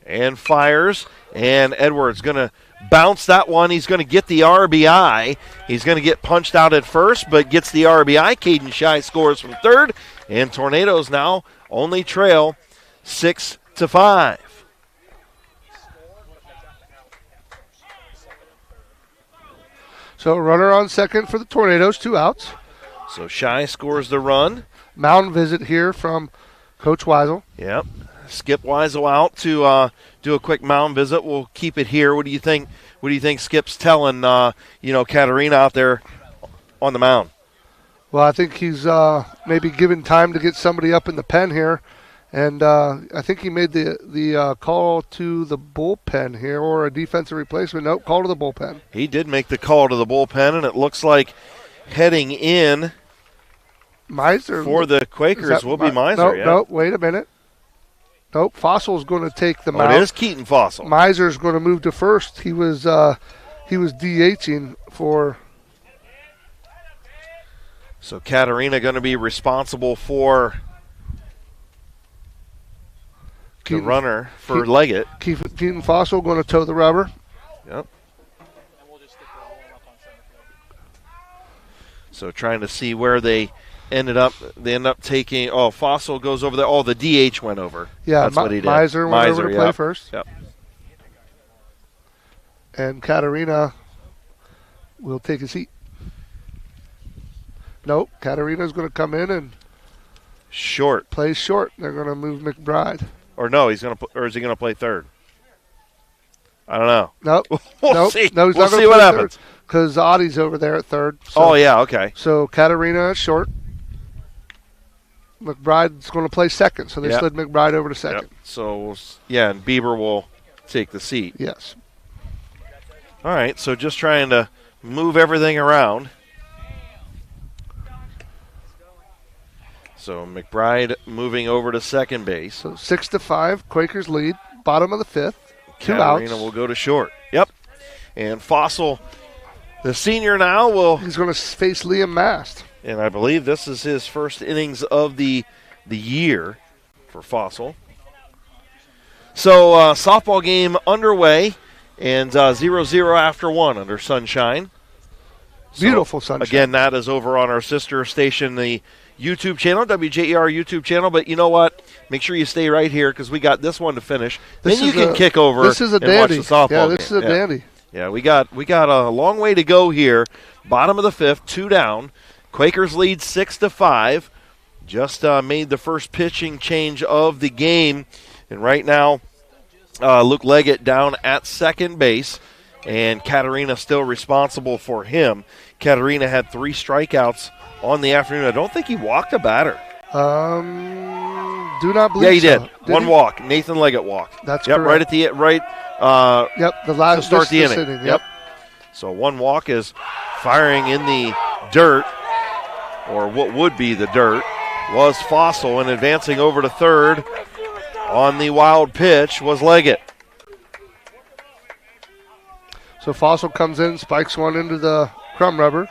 and fires, and Edwards going to bounce that one. He's going to get the RBI. He's going to get punched out at first, but gets the RBI. Caden Shy scores from third, and Tornadoes now only trail 6-5. So runner on second for the Tornadoes, 2 outs. So Shy scores the run. Mound visit here from Coach Weisel. Yep. Skip Weisel out to do a quick mound visit. We'll keep it here. What do you think? What do you think Skip's telling Katerina out there on the mound? Well, I think he's maybe given time to get somebody up in the pen here, and I think he made the call to the bullpen here, or a defensive replacement. Nope, call to the bullpen. He did make the call to the bullpen, and it looks like heading in Miser for the Quakers will be Miser. Nope, wait a minute. Nope, Fossil's going to take the mound. It is Keaton Fossil. Miser's going to move to first. He was DHing for. So Katerina going to be responsible for the runner for Leggett. Keaton Fossil going to toe the rubber. Yep. So trying to see where they end up taking. Oh, Fossil goes over there. Oh, the DH went over. Yeah, that's what he did. Miser went over to play first. Yep. And Katerina will take a seat. Nope, Katerina's going to come in and play short. They're going to move McBride. Or no, is he going to play third? I don't know. Nope. We'll see. No, he's we'll not see what happens. Because Audie's over there at third. So, oh yeah, okay. So Katerina is short. McBride's going to play second, so they slid McBride over to second. Yep. So and Bieber will take the seat. Yes. All right, so just trying to move everything around. So McBride moving over to second base. So 6-5, Quakers lead, bottom of the fifth. 2 outs. Katerina will go to short. Yep. And Fossil, the senior now, he's going to face Liam Mast. And I believe this is his first innings of the year for Fossil. So softball game underway And 0-0 after 1 under sunshine. Beautiful sunshine. Again, that is over on our sister station, the YouTube channel, WJER YouTube channel. But you know what? Make sure you stay right here because we got this one to finish. Then you can kick over and watch the softball game. This is a dandy. Yeah, we got a long way to go here. Bottom of the 5th, 2 down. Quakers lead 6-5. Just made the first pitching change of the game. And right now, Luke Leggett down at second base. And Katarina still responsible for him. Katarina had 3 strikeouts on the afternoon. I don't think he walked a batter. Do not believe so. Yeah, he did. Did he? Walk. Nathan Leggett walked. That's correct. right at the the last to start the inning. Yep. So 1 walk is firing in the dirt, or what would be the dirt, was Fossil, and advancing over to third on the wild pitch was Leggett. So Fossil comes in, spikes one into the crumb rubber.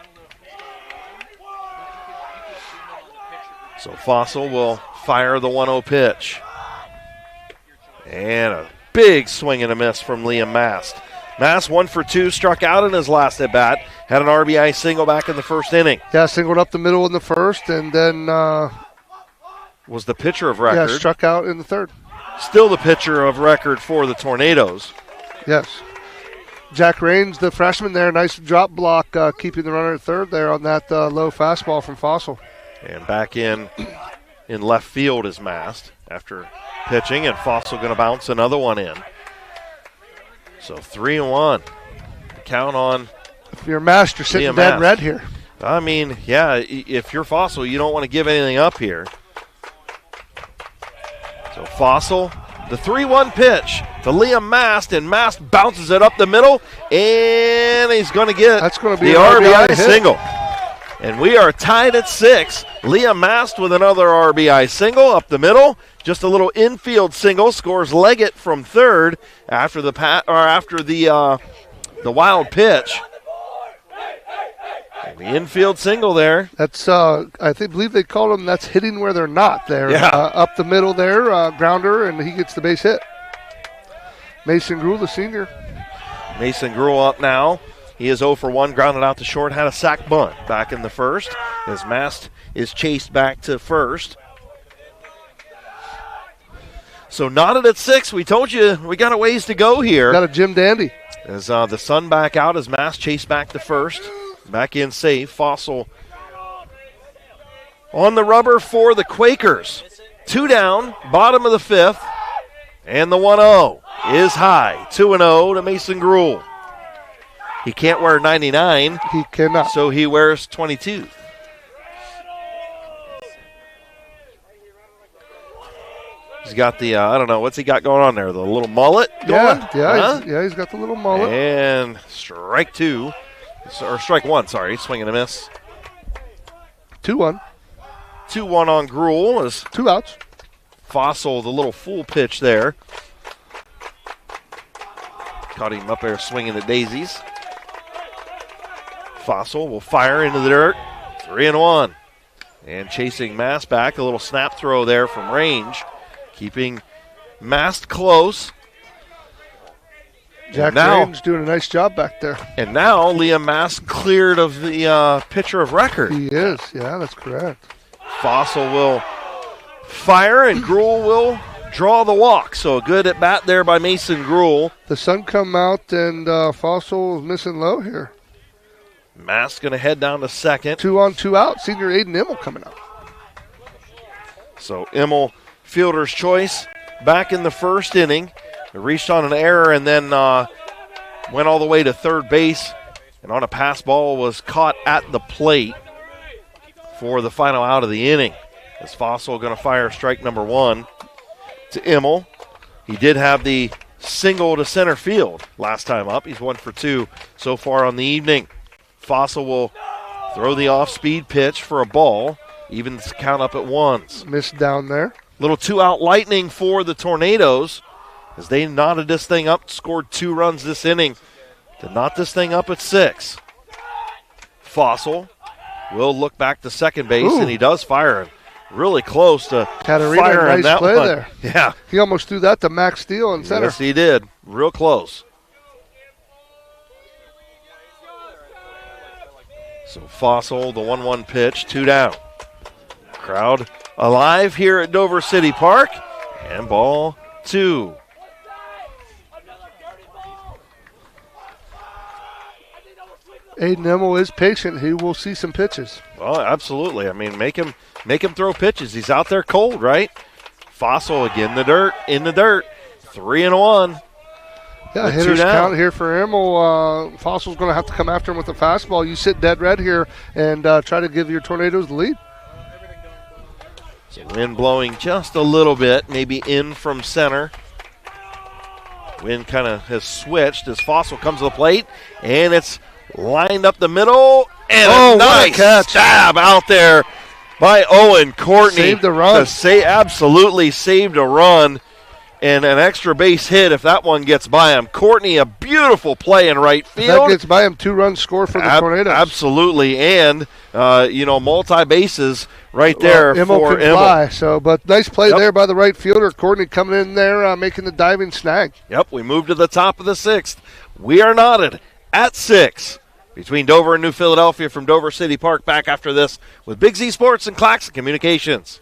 So Fossil will fire the 1-0 pitch. And a big swing and a miss from Liam Mast. Mast 1 for 2, struck out in his last at bat. Had an RBI single back in the first inning. Yeah, singled up the middle in the first, and then was the pitcher of record. Yeah, struck out in the third. Still the pitcher of record for the Tornadoes. Yes. Jack Raines, the freshman there, nice drop block, keeping the runner at third there on that low fastball from Fossil. And back in left field is Mast after pitching, and Fossil going to bounce another one in. So 3-1. Count on. If you're Mast, you're sitting dead red here. I mean, yeah, if you're Fossil, you don't want to give anything up here. So Fossil, the 3-1 pitch to Liam Mast, and Mast bounces it up the middle, and he's going to get the RBI single. And we are tied at 6. Liam Mast with another RBI single up the middle. Just a little infield single, scores Leggett from third after the wild pitch. And the infield single there. That's believe they call them. That's hitting where they're not there. Yeah. Up the middle there, grounder, and he gets the base hit. Mason Gruhl, the senior. Mason Gruhl up now. He is 0 for 1, grounded out to short, had a sac bunt back in the first as Mast is chased back to first. So knotted at 6. We told you we got a ways to go here. Got a Jim Dandy. As the sun back out as Mast chased back to first. Back in safe. Fossil on the rubber for the Quakers. 2 down, bottom of the 5th. And the 1-0 is high. 2-0 to Mason Gruhl. He can't wear 99. He cannot. So he wears 22. He's got the, I don't know, what's he got going on there? The little mullet going? Yeah, he's got the little mullet. And strike 2. Or strike 1, sorry. Swing and a miss. 2-1. 2-1 on Gruhl. Is 2 outs. Fossil, the little full pitch there. Caught him up there swinging the daisies. Fossil will fire into the dirt. 3-1. And chasing Mast back. A little snap throw there from range. Keeping Mast close. Jack Raines doing a nice job back there. And now Liam Mast cleared of the pitcher of record. He is. Yeah, that's correct. Fossil will fire and Gruhl will draw the walk. So a good at bat there by Mason Gruhl. The sun come out and Fossil is missing low here. Mast going to head down to second. 2 on, 2 out. Senior Aiden Immel coming up. So Immel, fielder's choice, back in the first inning. Reached on an error and then went all the way to third base. And on a pass ball was caught at the plate for the final out of the inning. As Fossil going to fire strike number 1 to Immel. He did have the single to center field last time up. He's 1 for 2 so far on the evening. Fossil will throw the off-speed pitch for a ball. Even count up at 1s. Missed down there. Little 2-out lightning for the Tornadoes as they knotted this thing up, scored 2 runs this inning to knot this thing up at 6. Fossil will look back to second base, and he does fire him. Really close to firing nice that play one. There. Yeah. He almost threw that to Max Steele in center. Yes, he did. Real close. So Fossil, the 1-1 pitch, 2 down. Crowd alive here at Dover City Park. And ball 2. Aiden Emmel is patient. He will see some pitches. Well, absolutely. I mean, make him throw pitches. He's out there cold, right? Fossil again, in the dirt. 3-1. Yeah, hitters count here for Emmel. Fossil's going to have to come after him with a fastball. You sit dead red here and try to give your Tornadoes the lead. So wind blowing just a little bit, maybe in from center. Wind kind of has switched as Fossil comes to the plate, and it's lined up the middle, and a nice stab out there by Owen Courtney. Saved a run. Absolutely saved a run, and an extra base hit if that one gets by him. Courtney, a beautiful play in right field. If that gets by him, 2-run score for the Tornadoes. Absolutely, and multi-bases right there for Emmel. But nice play there by the right fielder. Courtney coming in there, making the diving snag. Yep, we move to the top of the 6th. We are knotted at 6 between Dover and New Philadelphia from Dover City Park. Back after this with Big Z Sports and Claxon Communications.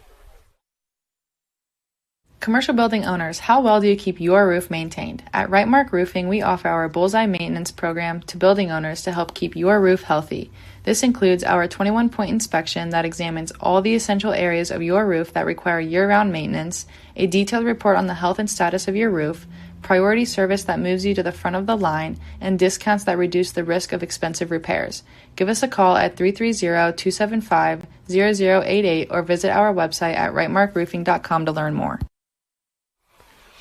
Commercial building owners, how well do you keep your roof maintained? At Rightmark Roofing, we offer our Bullseye Maintenance Program to building owners to help keep your roof healthy. This includes our 21-point inspection that examines all the essential areas of your roof that require year-round maintenance, a detailed report on the health and status of your roof, priority service that moves you to the front of the line, and discounts that reduce the risk of expensive repairs. Give us a call at 330-275-0088 or visit our website at rightmarkroofing.com to learn more.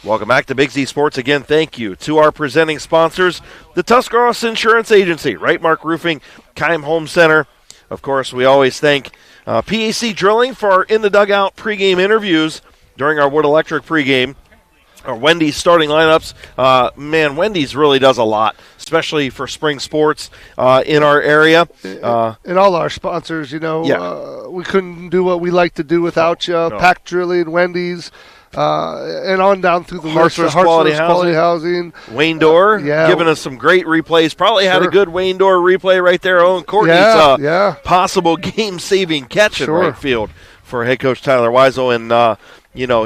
Welcome back to Big Z Sports. Again, thank you to our presenting sponsors, the Tuscarawas Insurance Agency, Rightmark Roofing, Keim Home Center. Of course, we always thank PAC Drilling for our In the Dugout pregame interviews during our Wood Electric pregame. Our Wendy's starting lineups. Wendy's really does a lot, especially for spring sports in our area. And all our sponsors, we couldn't do what we like to do without you. No. Pack Drilling, Wendy's. And on down through the list. Quality Housing. Wayne Dorr giving us some great replays. Probably had a good Wayne Dorr replay right there. Owen Courtney's possible game-saving catch in right field for head coach Tyler Weisel and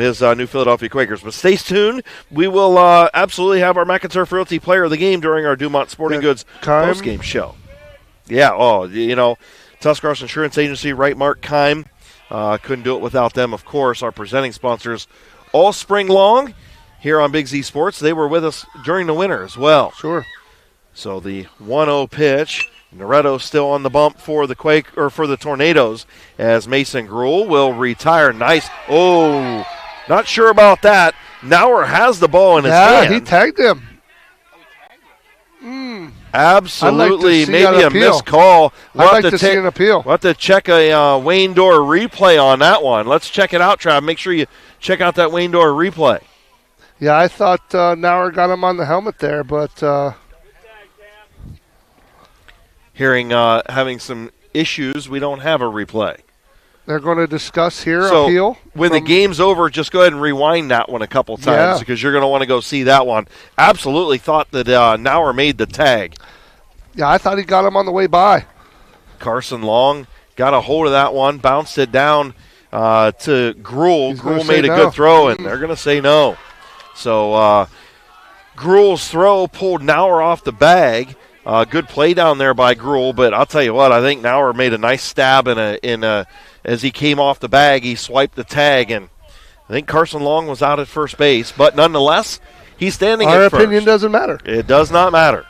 his New Philadelphia Quakers. But stay tuned. We will absolutely have our McInturf Realty Player of the Game during our Dumont Sporting Goods postgame show. Yeah, Tuscarawas Insurance Agency, Rightmark, Keim. Couldn't do it without them, of course, our presenting sponsors all spring long here on Big Z Sports. They were with us during the winter as well. Sure. So the 1-0 pitch, Noretto still on the bump for the for the Tornadoes as Mason Gruhl will retire. Nice. Oh, not sure about that. Nauer has the ball in his hand. Yeah, he tagged him. Absolutely, maybe a missed call. I'd like to see an appeal. We'll have to check a Wayne Dorr replay on that one. Let's check it out, Trav. Make sure you check out that Wayne Dorr replay. Yeah, I thought Nauer got him on the helmet there, but having some issues, we don't have a replay. They're going to discuss here appeal. When the game's over, just go ahead and rewind that one a couple times because you're going to want to go see that one. Absolutely thought that Nauer made the tag. Yeah, I thought he got him on the way by. Carson Long got a hold of that one, bounced it down to Gruhl. Gruhl made a good throw, and they're going to say no. So Gruhl's throw pulled Nauer off the bag. Good play down there by Gruhl, but I'll tell you what, I think Nauer made a nice stab as he came off the bag. He swiped the tag, and I think Carson Long was out at first base. But nonetheless, he's standing at first. Our opinion doesn't matter. It does not matter.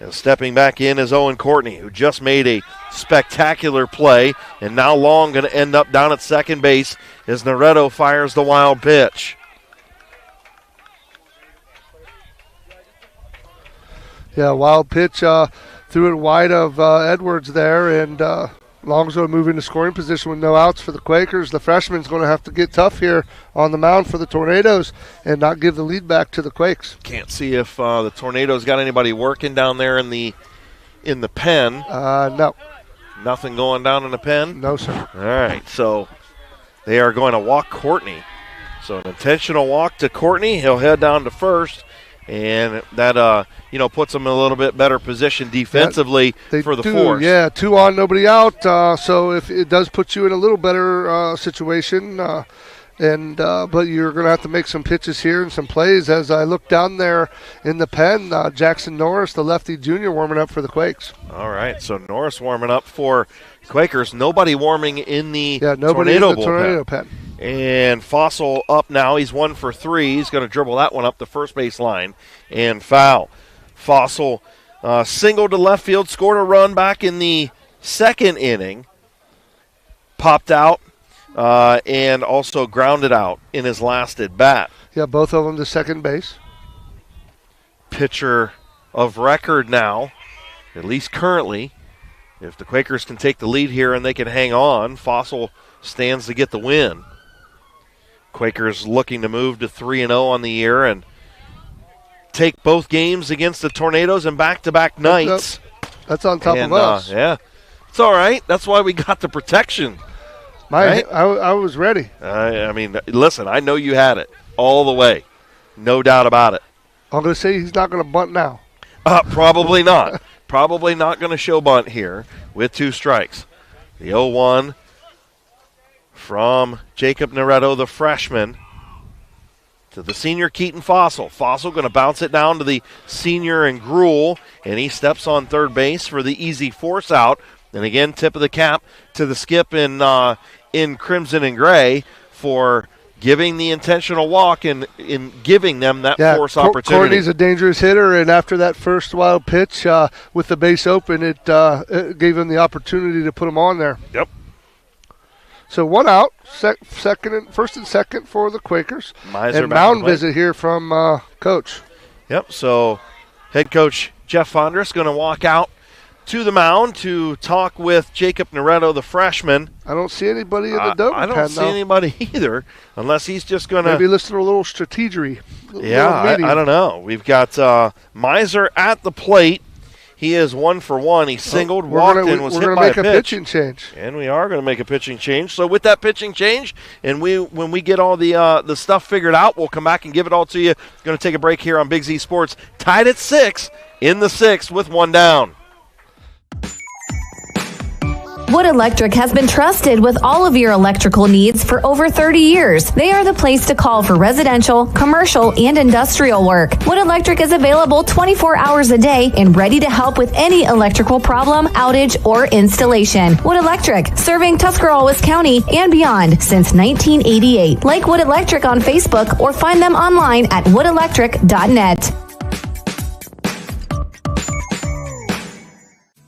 And stepping back in is Owen Courtney, who just made a spectacular play, and now Long going to end up down at second base as Noretto fires the wild pitch. Yeah, wild pitch threw it wide of Edwards there, and Long's going to move into scoring position with no outs for the Quakers. The freshman's going to have to get tough here on the mound for the Tornadoes and not give the lead back to the Quakes. Can't see if the Tornadoes got anybody working down there in the pen. No. Nothing going down in the pen? No, sir. All right, so they are going to walk Courtney. So an intentional walk to Courtney. He'll head down to first, and that puts them in a little bit better position defensively for the Force. Yeah, 2 on, nobody out. So if it does put you in a little better situation, but you're going to have to make some pitches here and some plays. As I look down there in the pen, Jackson Norris, the lefty junior, warming up for the Quakes. All right, so Norris warming up for Quakers. Nobody warming in the tornado pen. And Fossil up now. He's 1 for 3. He's going to dribble that one up the first base line and foul. Fossil singled to left field, scored a run back in the second inning, popped out, and also grounded out in his last at bat. Yeah, both of them to second base. Pitcher of record now, at least currently. If the Quakers can take the lead here and they can hang on, Fossil stands to get the win. Quakers looking to move to 3-0 on the year and take both games against the Tornadoes in back-to-back nights. That's on top of us. Yeah, it's all right. That's why we got the protection. Right? I was ready. I mean, listen, I know you had it all the way. No doubt about it. I'm going to say he's not going to bunt now. Probably not. Probably not going to show bunt here with 2 strikes. The 0-1 from Jacob Noretto, the freshman, to the senior Keaton Fossil. Fossil going to bounce it down to the senior and Gruel, and he steps on third base for the easy force out. And again, tip of the cap to the skip in crimson and gray for giving the intentional walk and in giving them that force opportunity. Courtney's a dangerous hitter, and after that first wild pitch with the base open, it gave him the opportunity to put him on there. Yep. So 1 out, first and second for the Quakers. Miser and mound visit here from Coach. Yep, so head coach Jeff Fondress going to walk out to the mound to talk with Jacob Noretto, the freshman. I don't see anybody in the Dover pen, I don't see anybody either, unless he's just going to... Maybe listen to a little strategery. I don't know. We've got Miser at the plate. He is 1 for 1. He singled, walked, and was hit by a pitch. We're going to make a pitching change. And we are going to make a pitching change. So with that pitching change, and when we get all the stuff figured out, we'll come back and give it all to you. Going to take a break here on Big Z Sports. Tied at 6 in the 6th with 1 down. Wood Electric has been trusted with all of your electrical needs for over 30 years. They are the place to call for residential, commercial, and industrial work. Wood Electric is available 24 hours a day and ready to help with any electrical problem, outage, or installation. Wood Electric, serving Tuscarawas County and beyond since 1988. Like Wood Electric on Facebook or find them online at woodelectric.net.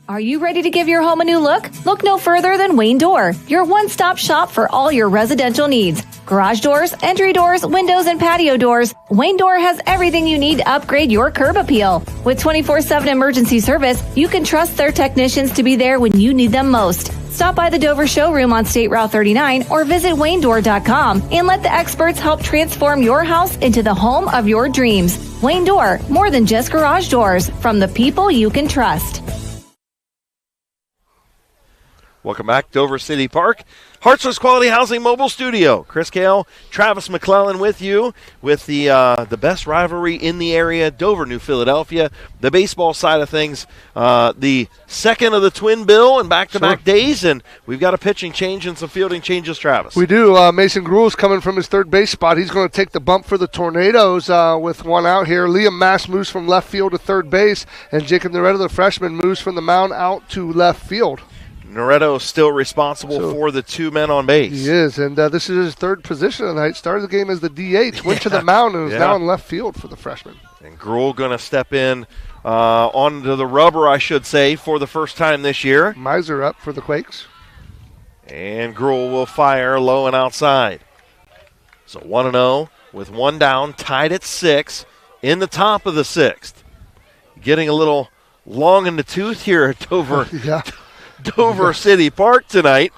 Are you ready to give your home a new look? Look no further than Wayne Door, your one-stop shop for all your residential needs. Garage doors, entry doors, windows, and patio doors. Wayne Door has everything you need to upgrade your curb appeal. With 24/7 emergency service, you can trust their technicians to be there when you need them most. Stop by the Dover showroom on State Route 39 or visit WayneDoor.com and let the experts help transform your house into the home of your dreams. Wayne Door, more than just garage doors, from the people you can trust. Welcome back, Dover City Park. Hartzler's Quality Housing Mobile Studio. Chris Kail, Travis McClelland with you with the best rivalry in the area, Dover, New Philadelphia. The baseball side of things, the second of the twin bill and back-to-back days, and we've got a pitching change and some fielding changes, Travis. We do. Mason Gruel's coming from his third base spot. He's going to take the bump for the Tornadoes with 1 out here. Liam Mass moves from left field to third base, and Jacob Noretto, the freshman, moves from the mound out to left field. Noretto still responsible for the 2 men on base. He is, and this is his third position tonight. Started the game as the DH, went to the mound, and is now in left field for the freshman. And Gruel going to step in onto the rubber, I should say, for the first time this year. Miser up for the Quakes. And Gruel will fire low and outside. So 1-0 with 1 down, tied at 6 in the top of the 6th. Getting a little long in the tooth here at Dover. Dover City Park tonight.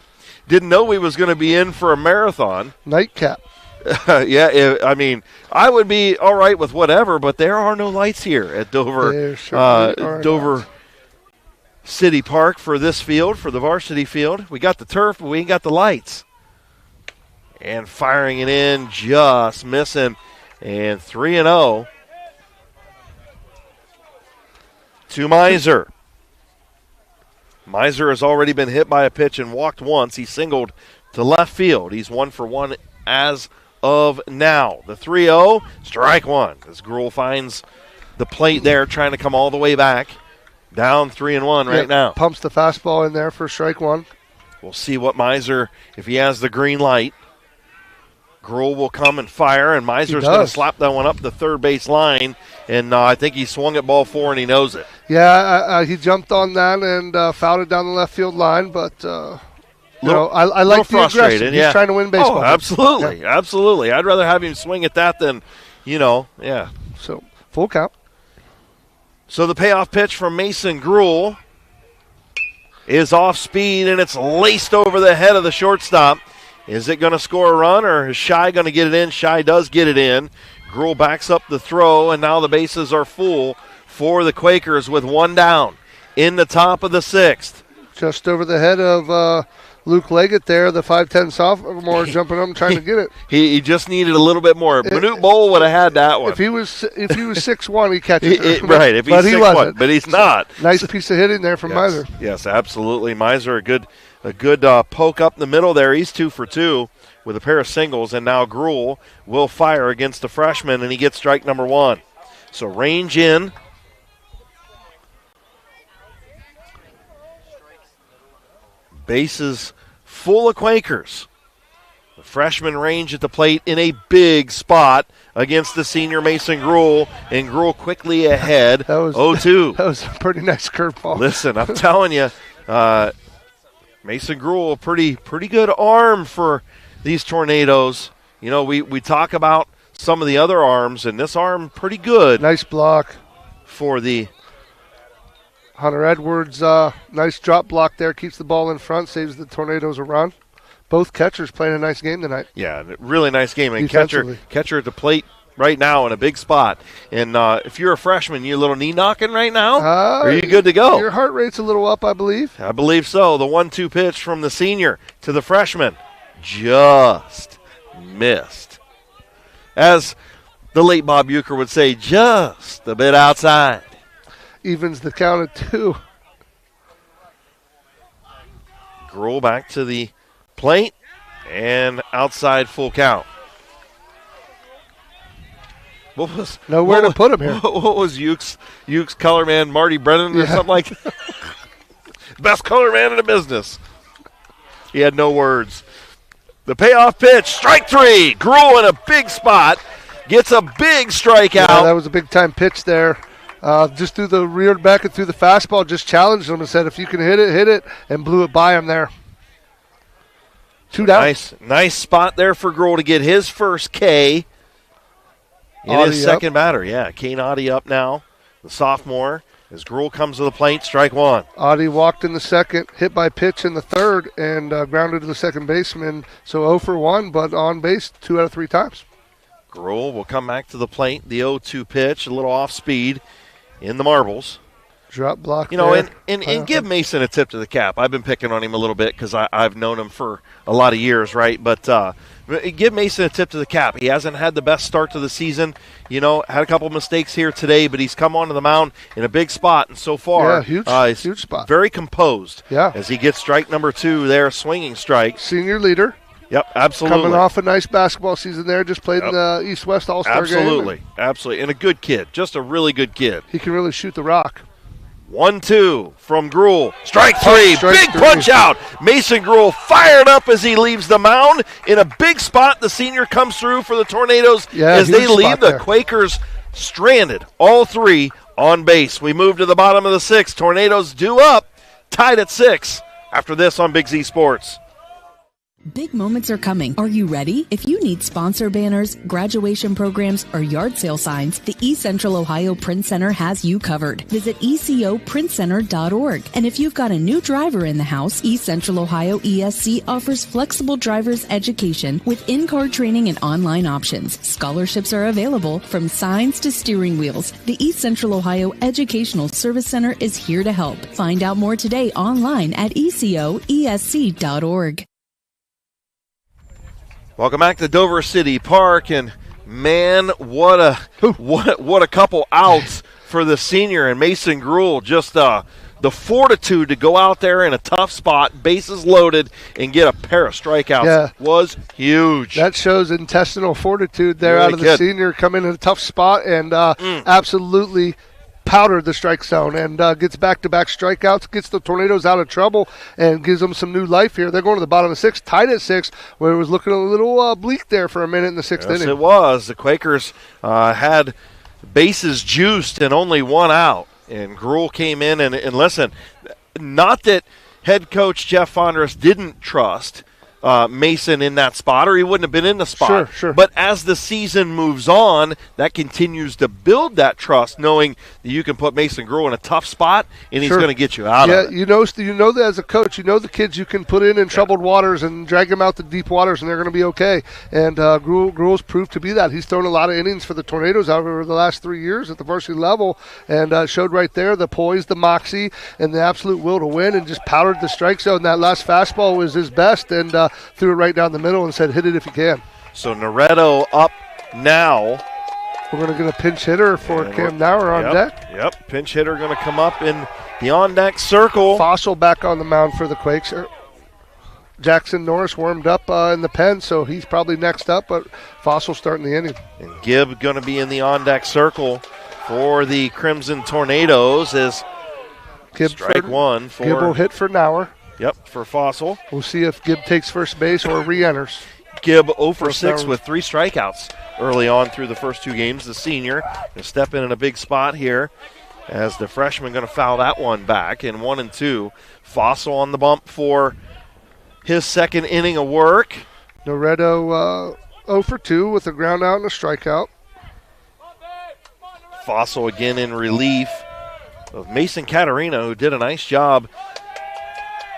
Didn't know we was going to be in for a marathon. Nightcap. I mean, I would be all right with whatever, but there are no lights here at Dover. Dover City Park for this field, for the varsity field. We got the turf, but we ain't got the lights. And firing it in, just missing. And 3-0 to Miser. Miser has already been hit by a pitch and walked once. He singled to left field. He's 1 for 1 as of now. The 3-0, strike one. As Gruhl finds the plate there, trying to come all the way back. Down 3-1 right now. Pumps the fastball in there for strike one. We'll see what Miser, if he has the green light. Gruhl will come and fire, and Miser's going to slap that one up the third base line. And I think he swung at ball 4, and he knows it. Yeah, he jumped on that and fouled it down the left field line, but I like the aggression. He's trying to win baseball. Oh, absolutely, absolutely. I'd rather have him swing at that than, So, full count. So the payoff pitch from Mason Gruhl is off speed, and it's laced over the head of the shortstop. Is it going to score a run, or is Shai going to get it in? Shai does get it in. Gruhl backs up the throw, and now the bases are full for the Quakers with one down in the top of the sixth. Just over the head of Luke Leggett there, the 5'10 sophomore jumping up and trying to get it. He just needed a little bit more. Manute Bowl would have had that one. If he was 6'1", he'd catch it. Right, if he's 6'1", but he's not. Nice piece of hitting there from Miser. Yes, absolutely. Miser, a good poke up the middle there. He's 2 for 2 with a pair of singles, and now Gruhl will fire against the freshman, and he gets strike number 1. So range in. Bases full of Quakers. The freshman range at the plate in a big spot against the senior Mason Gruhl, and Gruhl quickly ahead. 0-2. That was a pretty nice curveball. Listen, I'm telling you, Mason Gruhl, a pretty good arm for these Tornadoes. You know, we talk about some of the other arms, and this arm pretty good. Nice block for the Hunter Edwards. Nice drop block there, keeps the ball in front, saves the Tornadoes a run. Both catchers playing a nice game tonight. Yeah, really nice game. And catcher at the plate right now in a big spot. And if you're a freshman, you a little knee knocking right now? Are you good to go? Your heart rate's a little up, I believe. I believe so. The 1-2 pitch from the senior to the freshman just missed. As the late Bob Uecker would say, just a bit outside. Evens the count at 2. Gruhl back to the plate and outside full count. Nowhere to put him here. What was Uke's color man, Marty Brennan or something like that? Best color man in the business. He had no words. The payoff pitch, strike 3. Gruhl in a big spot, gets a big strikeout. Yeah, that was a big time pitch there. Just threw the reared back and threw the fastball, just challenged him and said, if you can hit it, and blew it by him there. 2 down. Nice spot there for Gruhl to get his first K in his second batter. Yeah, Kane Audi up now, the sophomore, as Gruhl comes to the plate, strike 1. Audi walked in the second, hit by pitch in the third, and grounded to the second baseman. So 0 for 1, but on base 2 out of 3 times. Gruhl will come back to the plate. The 0-2 pitch, a little off speed in the marbles. Drop block and give Mason a tip to the cap. I've been picking on him a little bit because I've known him for a lot of years, right? But give Mason a tip to the cap. He hasn't had the best start to the season. You know, had a couple mistakes here today, but he's come onto the mound in a big spot. And so far, huge spot. Very composed. Yeah. As he gets strike number 2 there, swinging strike. Senior leader. Yep, absolutely. Coming off a nice basketball season there, just played in the East-West All-Star game. Absolutely. And a good kid, just a really good kid. He can really shoot the rock. 1-2 from Gruhl. Strike 3, big punch out. Mason Gruhl fired up as he leaves the mound. In a big spot, the senior comes through for the Tornadoes as they leave the Quakers stranded. All 3 on base. We move to the bottom of the 6th. Tornadoes due up, tied at 6 after this on Big Z Sports. Big moments are coming. Are you ready? If you need sponsor banners, graduation programs, or yard sale signs, the East Central Ohio Print Center has you covered. Visit ecoprintcenter.org. And if you've got a new driver in the house, East Central Ohio ESC offers flexible driver's education with in-car training and online options. Scholarships are available from signs to steering wheels. The East Central Ohio Educational Service Center is here to help. Find out more today online at ecoesc.org. Welcome back to Dover City Park, and man, what a couple outs for the senior, and Mason Gruhl just the fortitude to go out there in a tough spot, bases loaded, and get a pair of strikeouts was huge. That shows intestinal fortitude there out of the senior, come in a tough spot and absolutely powdered the strike zone and gets back-to-back strikeouts, gets the Tornadoes out of trouble, and gives them some new life here. They're going to the bottom of 6, tied at 6, where it was looking a little bleak there for a minute in the 6th inning. Yes, it was. The Quakers had bases juiced and only one out. And Gruhl came in and listen, not that head coach Jeff Fondress didn't trust Mason in that spot, or he wouldn't have been in the spot. Sure. But as the season moves on, that continues to build that trust, knowing that you can put Mason Gruhl in a tough spot, and he's going to get you out of it. You know that as a coach, you know the kids you can put in troubled waters and drag them out to deep waters, and they're going to be okay. And Gruhl's proved to be that. He's thrown a lot of innings for the Tornadoes over the last 3 years at the varsity level, and showed right there the poise, the moxie, and the absolute will to win, and just powdered the strike zone. That last fastball was his best, and threw it right down the middle and said, hit it if you can. So Noretto up now. We're going to get a pinch hitter for Cam Nauer on deck. Yep, pinch hitter going to come up in the on-deck circle. Fossil back on the mound for the Quakes. Jackson Norris warmed up in the pen, so he's probably next up, but Fossil starting the inning. And Gibb going to be in the on-deck circle for the Crimson Tornadoes as strike one. Gibb will hit for Nauer. Yep, for Fossil. We'll see if Gibb takes first base or re-enters. Gibb 0 for 6 with 3 strikeouts early on through the first 2 games. The senior going to step in a big spot here as the freshman going to foul that one back in 1 and 2. Fossil on the bump for his second inning of work. Noretto 0 for 2 with a ground out and a strikeout. Fossil again in relief of Mason Caterina, who did a nice job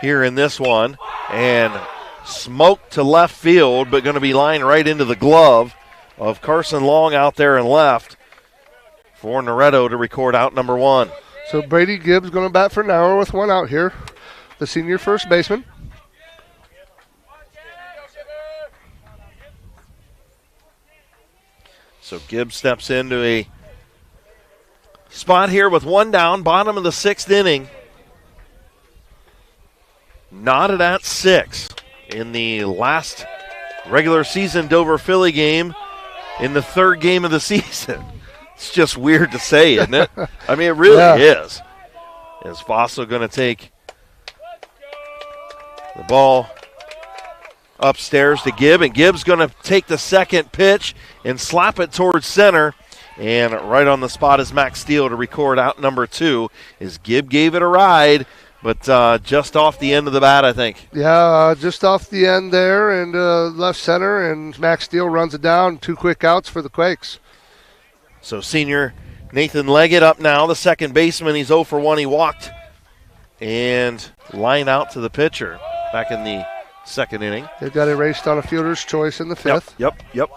here in this one, and smoked to left field, but going to be lined right into the glove of Carson Long out there and left for Noretto to record out number 1. So Brady Gibbs going to bat for Nauer with 1 out here, the senior first baseman. So Gibbs steps into a spot here with 1 down, bottom of the 6th inning. Knotted at 6 in the last regular season Dover-Philly game in the 3rd game of the season. It's just weird to say, isn't it? I mean, it really is. Is Fossil going to take the ball upstairs to Gibb, and Gibb's going to take the second pitch and slap it towards center. And right on the spot is Max Steele to record out number 2 as Gibb gave it a ride. But just off the end of the bat, I think. Yeah, just off the end there and left center, and Max Steele runs it down. 2 quick outs for the Quakes. So senior Nathan Leggett up now, the second baseman. He's 0 for 1. He walked and line out to the pitcher back in the 2nd inning. They got erased on a fielder's choice in the 5th. Yep.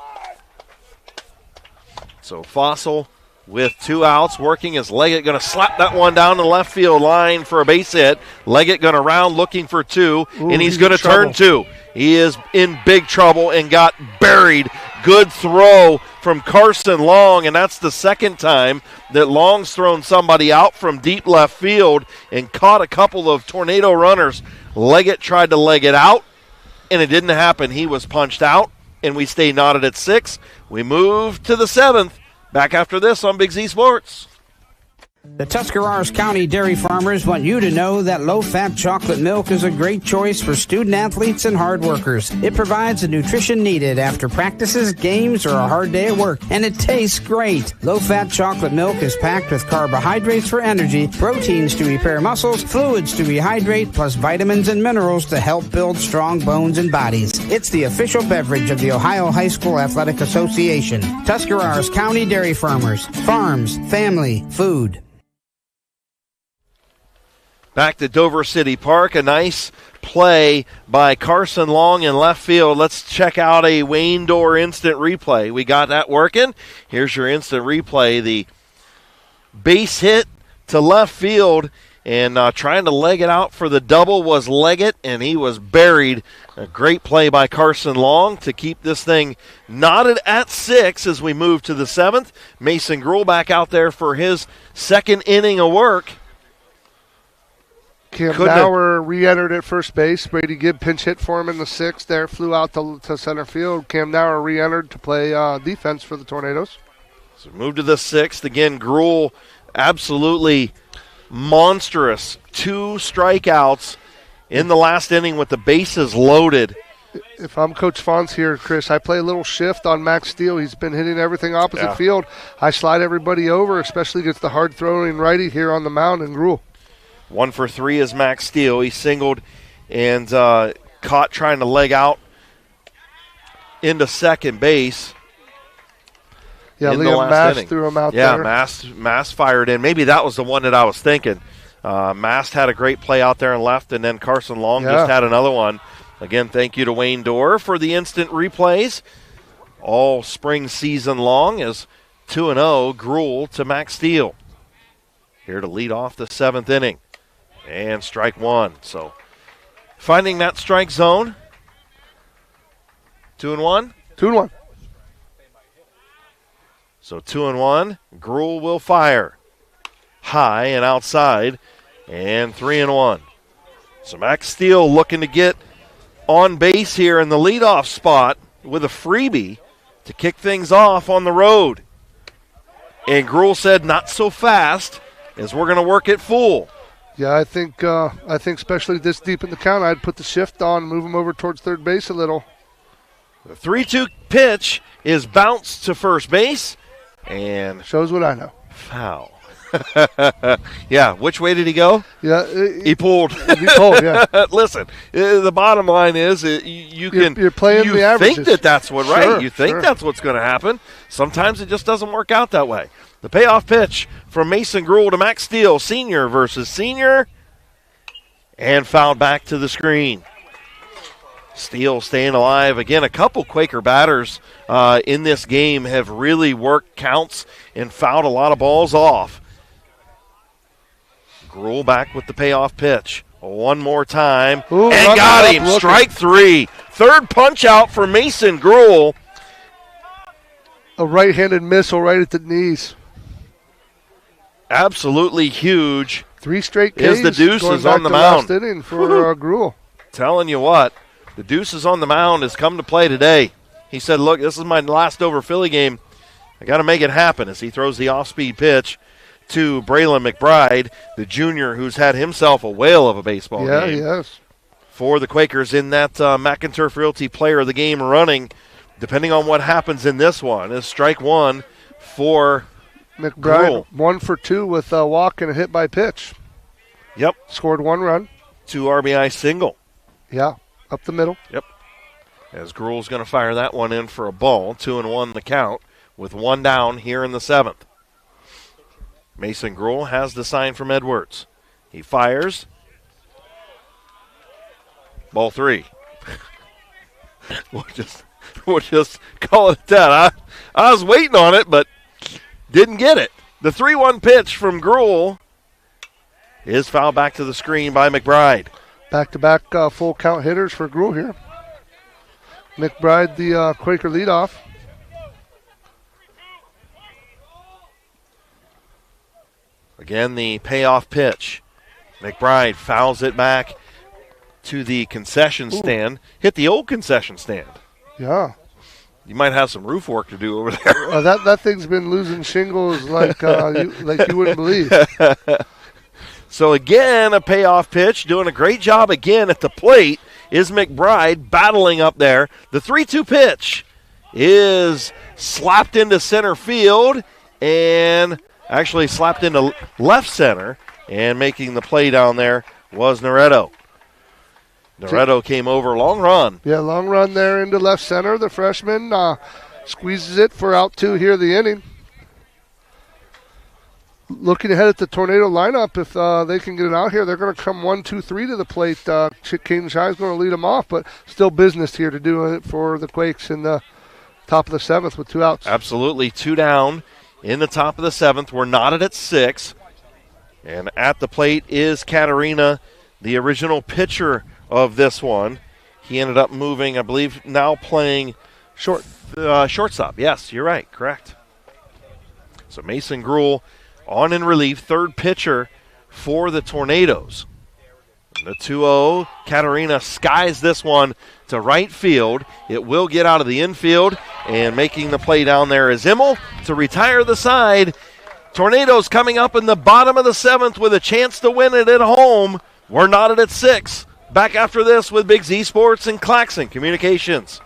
So Fossil with 2 outs, working as Leggett going to slap that one down the left field line for a base hit. Leggett going to round looking for 2, and he's going to turn 2. He is in big trouble and got buried. Good throw from Carson Long, and that's the second time that Long's thrown somebody out from deep left field and caught a couple of Tornado runners. Leggett tried to leg it out, and it didn't happen. He was punched out, and we stay knotted at 6. We move to the 7th. Back after this on Big Z Sports. The Tuscarawas County dairy farmers want you to know that low-fat chocolate milk is a great choice for student athletes and hard workers. It provides the nutrition needed after practices, games, or a hard day at work, and it tastes great. Low-fat chocolate milk is packed with carbohydrates for energy, proteins to repair muscles, fluids to rehydrate, plus vitamins and minerals to help build strong bones and bodies. It's the official beverage of the Ohio High School Athletic Association. Tuscarawas County dairy farmers. Farms, family, food. Back to Dover City Park, a nice play by Carson Long in left field. Let's check out a Wayne Dorr instant replay. We got that working. Here's your instant replay. The base hit to left field, And trying to leg it out for the double was Leggett, and he was buried. A great play by Carson Long to keep this thing knotted at 6 as we move to the 7th. Mason Gruhl back out there for his second inning of work. Cam Bauer re-entered at first base. Brady Gibb pinch hit for him in the 6th there, flew out to center field. Cam Bauer re-entered to play defense for the Tornadoes. So move to the 6th. Again, Gruhl absolutely monstrous. 2 strikeouts in the last inning with the bases loaded. If I'm Coach Fonz here, Chris, I play a little shift on Max Steele. He's been hitting everything opposite field. I slide everybody over, especially against the hard-throwing righty here on the mound in Gruhl. 1 for 3 is Max Steele. He singled and caught trying to leg out into second base. Yeah, Liam Mast threw him out there. Yeah, Mast fired in. Maybe that was the one that I was thinking. Mast had a great play out there and left, and then Carson Long just had another one. Again, thank you to Wayne Dorr for the instant replays. All spring season long as 2-0, Gruhl to Max Steele. Here to lead off the 7th inning. And strike 1. So finding that strike zone. 2-1? 2-1. So 2-1. Gruhl will fire. High and outside. And 3-1. So Max Steele looking to get on base here in the leadoff spot with a freebie to kick things off on the road. And Gruhl said, not so fast, as we're going to work it full. Yeah, I think especially this deep in the count, I'd put the shift on, move him over towards third base a little. The 3-2 pitch is bounced to first base, and shows what I know. Foul. Yeah, which way did he go? Yeah, he pulled. He pulled. Yeah. Listen, the bottom line is you're playing the averages. Think that's what right. Sure, you think that's what's going to happen. Sometimes it just doesn't work out that way. The payoff pitch from Mason Gruhl to Max Steele, senior versus senior, and fouled back to the screen. Steele staying alive. Again, a couple Quaker batters in this game have really worked counts and fouled a lot of balls off. Gruhl back with the payoff pitch. One more time. Ooh, and got him. Strike 3. Third punch out for Mason Gruhl. A right-handed missile right at the knees. Absolutely huge. 3 straight Ks. Is the deuces on the mound. Last inning for Gruhl. Telling you what, the deuces on the mound has come to play today. He said, look, this is my last over Philly game. I got to make it happen as he throws the off-speed pitch to Braylon McBride, the junior who's had himself a whale of a baseball game. Yeah, yes. For the Quakers in that McInturf Realty Player of the Game running, depending on what happens in this one, is strike 1 for McBride. Gruhl. 1 for 2 with a walk and a hit by pitch. Yep. Scored 1 run. 2 RBI single. Yeah, up the middle. Yep. As Gruhl's going to fire that one in for a ball. 2-1 the count with 1 down here in the 7th. Mason Gruhl has the sign from Edwards. He fires. Ball 3. We'll just call it that. I was waiting on it, but didn't get it. The 3-1 pitch from Gruhl is fouled back to the screen by McBride. Back-to-back full count hitters for Gruhl here. McBride, the Quaker leadoff. Again, the payoff pitch. McBride fouls it back to the concession stand. Hit the old concession stand. Yeah. You might have some roof work to do over there. That thing's been losing shingles like you wouldn't believe. So again, a payoff pitch. Doing a great job again at the plate is McBride battling up there. The 3-2 pitch is slapped into center field and actually slapped into left center, and making the play down there was Noretto. Noretto came over, long run. Yeah, long run there into left center. The freshman squeezes it for out 2 here the inning. Looking ahead at the Tornado lineup, if they can get it out here, they're going to come 1, 2, 3 to the plate. Caden Shy is going to lead them off, but still business here to do it for the Quakes in the top of the 7th with 2 outs. Absolutely, 2 down in the top of the 7th. We're knotted at 6. And at the plate is Katarina, the original pitcher of this one. He ended up moving, I believe, now playing shortstop. Yes, you're right. Correct. So Mason Gruhl on in relief, third pitcher for the Tornadoes. And the 2-0, Katarina skies this one to right field. It will get out of the infield, and making the play down there is Immel to retire the side. Tornadoes coming up in the bottom of the 7th with a chance to win it at home. We're knotted at 6. Back after this with Big Z Sports and Claxon Communications.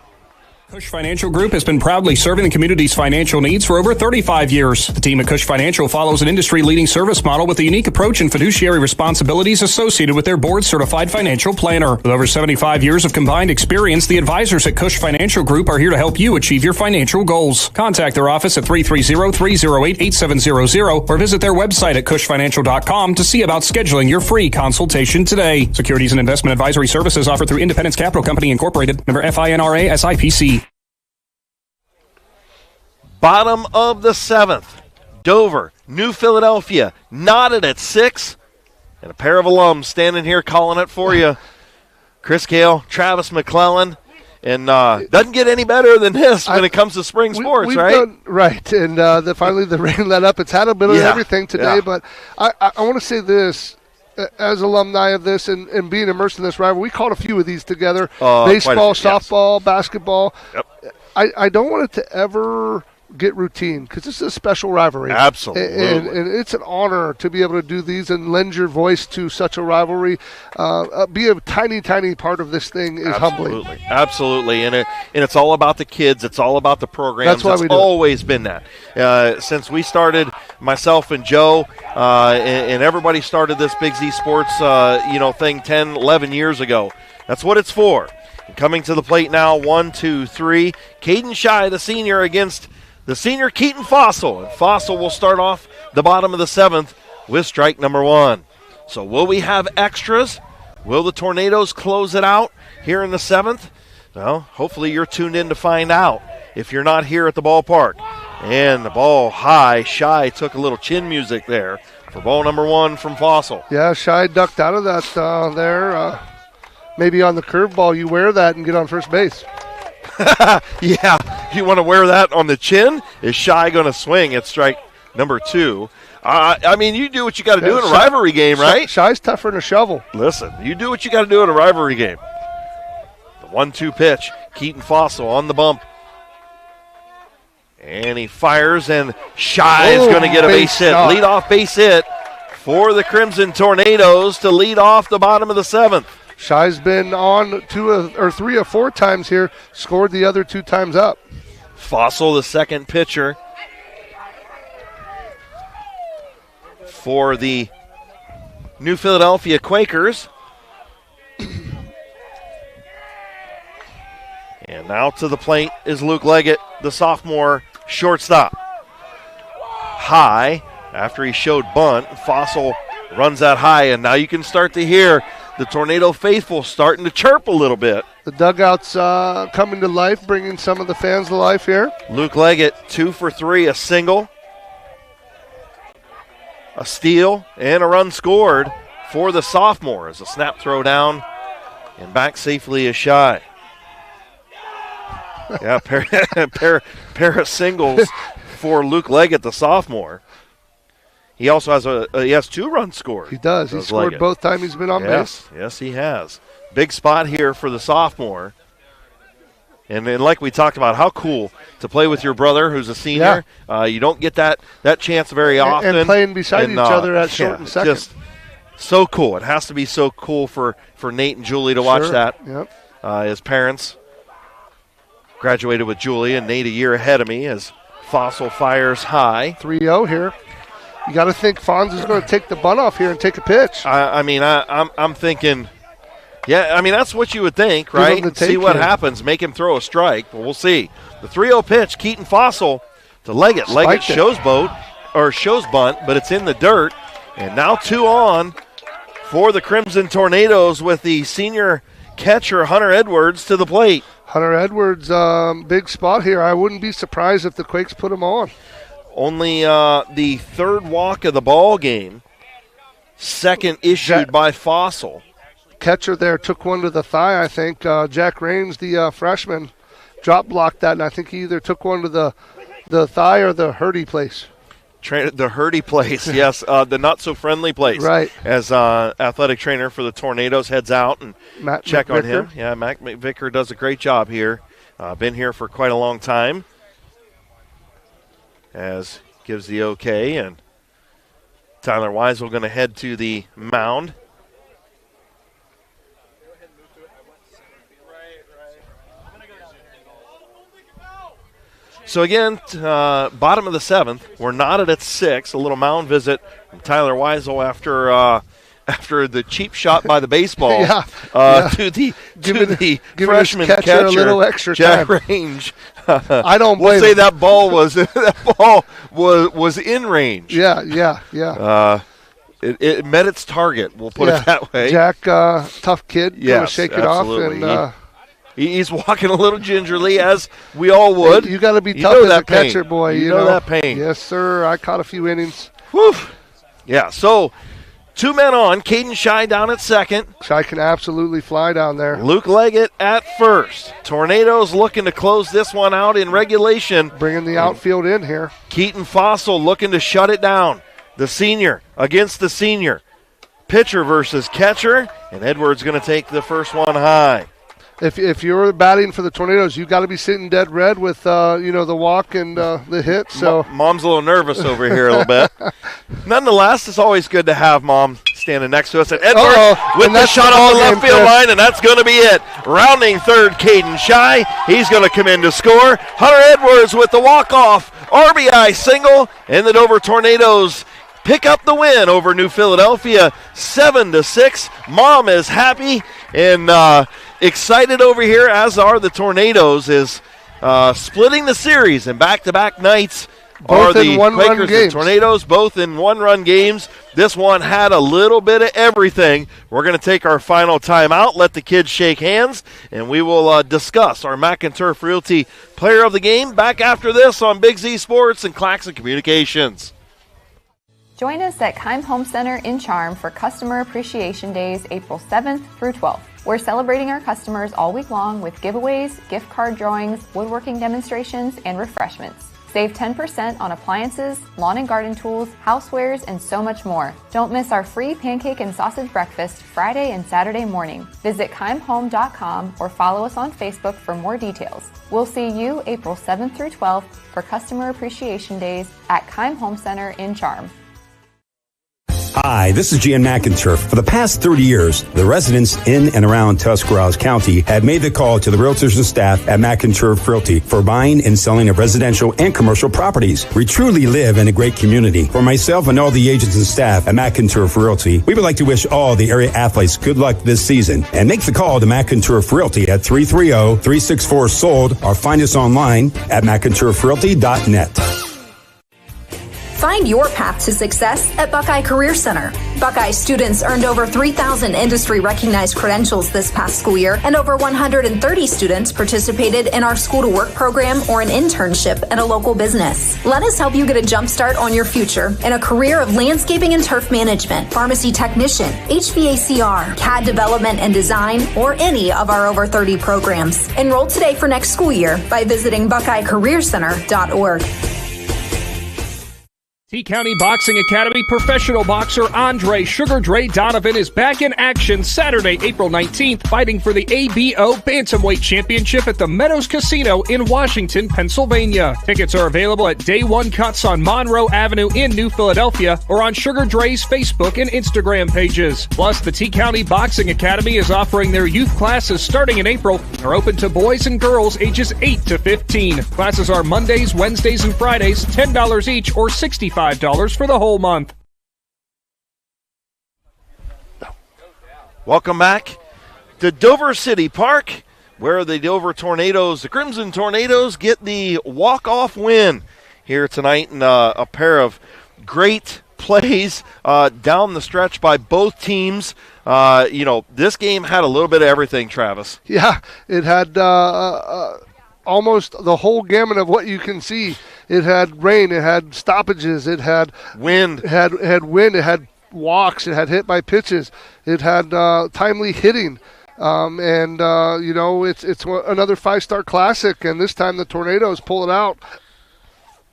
Cush Financial Group has been proudly serving the community's financial needs for over 35 years. The team at Cush Financial follows an industry-leading service model with a unique approach and fiduciary responsibilities associated with their board-certified financial planner. With over 75 years of combined experience, the advisors at Cush Financial Group are here to help you achieve your financial goals. Contact their office at 330-308-8700 or visit their website at cushfinancial.com to see about scheduling your free consultation today. Securities and investment advisory services offered through Independence Capital Company Incorporated. Member FINRA SIPC. Bottom of the 7th, Dover, New Philadelphia, knotted at 6, and a pair of alums standing here calling it for you. Chris Kail, Travis McClelland, and doesn't get any better than this when it comes to spring sports, right? Right, and finally the rain let up. It's had a bit of everything today, but I want to say this. As alumni of this and being immersed in this rivalry, we caught a few of these together. Baseball, softball, basketball. Yep. I don't want it to ever get routine because this is a special rivalry. Absolutely. And it's an honor to be able to do these and lend your voice to such a rivalry. Be a tiny, tiny part of this thing is humbling. Absolutely. And it's all about the kids. It's all about the programs. That's why it's we do always been that. Since we started, myself and Joe, and everybody started this Big Z Sports thing 10, 11 years ago. That's what it's for. And coming to the plate now, 1, 2, 3. Caden Shy, the senior, against the senior Keaton Fossil. And Fossil will start off the bottom of the 7th with strike number 1. So will we have extras? Will the Tornadoes close it out here in the 7th? Well, hopefully you're tuned in to find out if you're not here at the ballpark. And the ball high. Shy took a little chin music there for ball number 1 from Fossil. Yeah, Shy ducked out of that there. Maybe on the curveball you wear that and get on first base. Yeah, you want to wear that on the chin? Is Shy going to swing at strike number 2? I mean, you do what you got to do in a rivalry game, right? Shy's tougher than a shovel. Listen, you do what you got to do in a rivalry game. The 1-2 pitch, Keaton Fossil on the bump. And he fires, and Shy is going to get a base hit. Lead-off base hit for the Crimson Tornadoes to lead off the bottom of the 7th. Shy's been on 3 or 4 times here, scored the other 2 times up. Fossil, the second pitcher for the New Philadelphia Quakers. And now to the plate is Luke Leggett, the sophomore shortstop. High, after he showed bunt, Fossil runs that high, and now you can start to hear the Tornado faithful starting to chirp a little bit. The dugout's coming to life, bringing some of the fans to life here. Luke Leggett, 2 for 3, a single, a steal, and a run scored for the sophomore as a snap throw down and back safely is Shy. Yeah, pair of singles for Luke Leggett, the sophomore. He also has he has 2 runs scored. He does. He scored Leggett both times he's been on base. Yes, he has. Big spot here for the sophomore. And like we talked about, how cool to play with your brother who's a senior. Yeah. You don't get that chance very often. And playing beside each other at short and second. Just so cool. It has to be so cool for Nate and Julie to watch that. Yep. His parents graduated with Julie, and Nate a year ahead of me as Fossil fires high. 3-0 here. You got to think Fonz is going to take the bunt off here and take a pitch. I'm thinking, yeah, I mean, that's what you would think, right? See what happens. Make him throw a strike, but we'll see. The 3-0 pitch, Keaton Fossil to Leggett. Leggett shows bunt, but it's in the dirt. And now 2 on for the Crimson Tornadoes with the senior catcher, Hunter Edwards, to the plate. Hunter Edwards, big spot here. I wouldn't be surprised if the Quakes put him on. Only the 3rd walk of the ball game second issued by Fossil. Catcher there took one to the thigh, I think. Jack Raines, the freshman, drop blocked that, and I think he either took one to the thigh or the hurdy place. The hurdy place, yes, the not-so-friendly place. Right. As athletic trainer for the Tornadoes heads out and check on him. Yeah, Matt McVicker does a great job here. Been here for quite a long time. As gives the okay, and Tyler Weisel going to head to the mound. So again, bottom of the 7th. We're knotted at 6. A little mound visit from Tyler Weisel after the cheap shot by the baseball to the freshman catcher, a little extra Jack time. Range. I don't blame We'll say him. that ball was in range. Yeah. It met its target. We'll put it that way. Jack, tough kid. Yes, shake absolutely. it off and. He's walking a little gingerly, as we all would. You got to be tough as a catcher, boy. You know that pain. Yes, sir. I caught a few innings. Whew. Yeah, so 2 men on. Caden Shy down at second. Shy can absolutely fly down there. Luke Leggett at first. Tornadoes looking to close this one out in regulation. Bringing the outfield in here. Keaton Fossil looking to shut it down. The senior against the senior. Pitcher versus catcher, and Edwards going to take the first one high. If you're batting for the Tornadoes, you've got to be sitting dead red with the walk and the hit. So Mom's a little nervous over here a little bit. Nonetheless, it's always good to have Mom standing next to us. And Edwards with the shot off the left field line, and that's going to be it. Rounding third, Caden Shy. He's going to come in to score. Hunter Edwards with the walk-off RBI single, and the Dover Tornadoes pick up the win over New Philadelphia, 7-6. Mom is happy and excited over here, as are the Tornadoes, is splitting the series in back-to-back nights. Both are in the one-run Quakers games. and Tornadoes, both in one-run games. This one had a little bit of everything. We're going to take our final timeout, let the kids shake hands, and we will discuss our Mac and Turf Realty Player of the Game back after this on Big Z Sports and Claxon Communications. Join us at Keim Home Center in Charm for Customer Appreciation Days, April 7th through 12th. We're celebrating our customers all week long with giveaways, gift card drawings, woodworking demonstrations, and refreshments. Save 10% on appliances, lawn and garden tools, housewares, and so much more. Don't miss our free pancake and sausage breakfast Friday and Saturday morning. Visit keimhome.com or follow us on Facebook for more details. We'll see you April 7th through 12th for Customer Appreciation Days at Keim Home Center in Charm. Hi, this is Jan McInturf. For the past 30 years, the residents in and around Tuscarawas County have made the call to the realtors and staff at McInturf Realty for buying and selling of residential and commercial properties. We truly live in a great community. For myself and all the agents and staff at McInturf Realty, we would like to wish all the area athletes good luck this season and make the call to McInturf Realty at 330-364-SOLD or find us online at McInturfRealty.net. Find your path to success at Buckeye Career Center. Buckeye students earned over 3,000 industry-recognized credentials this past school year, and over 130 students participated in our School to Work program or an internship at a local business. Let us help you get a jump start on your future in a career of landscaping and turf management, pharmacy technician, HVACR, CAD development and design, or any of our over 30 programs. Enroll today for next school year by visiting BuckeyeCareerCenter.org. T-County Boxing Academy professional boxer Andre Sugar Dre Donovan is back in action Saturday, April 19th, fighting for the ABO Bantamweight Championship at the Meadows Casino in Washington, Pennsylvania. Tickets are available at Day One Cuts on Monroe Avenue in New Philadelphia or on Sugar Dre's Facebook and Instagram pages. Plus, the T-County Boxing Academy is offering their youth classes starting in April and are open to boys and girls ages 8 to 15. Classes are Mondays, Wednesdays, and Fridays, $10 each or $65 for the whole month. Welcome back to Dover City Park, where the Dover Tornadoes, the Crimson Tornadoes, get the walk-off win here tonight in a pair of great plays down the stretch by both teams. This game had a little bit of everything, Travis. Yeah, it had almost the whole gamut of what you can see. It had rain, it had stoppages, it had wind, it had wind, it had walks. It had hit by pitches. It had timely hitting. It's another 5-star classic, and this time the Tornadoes pull it out.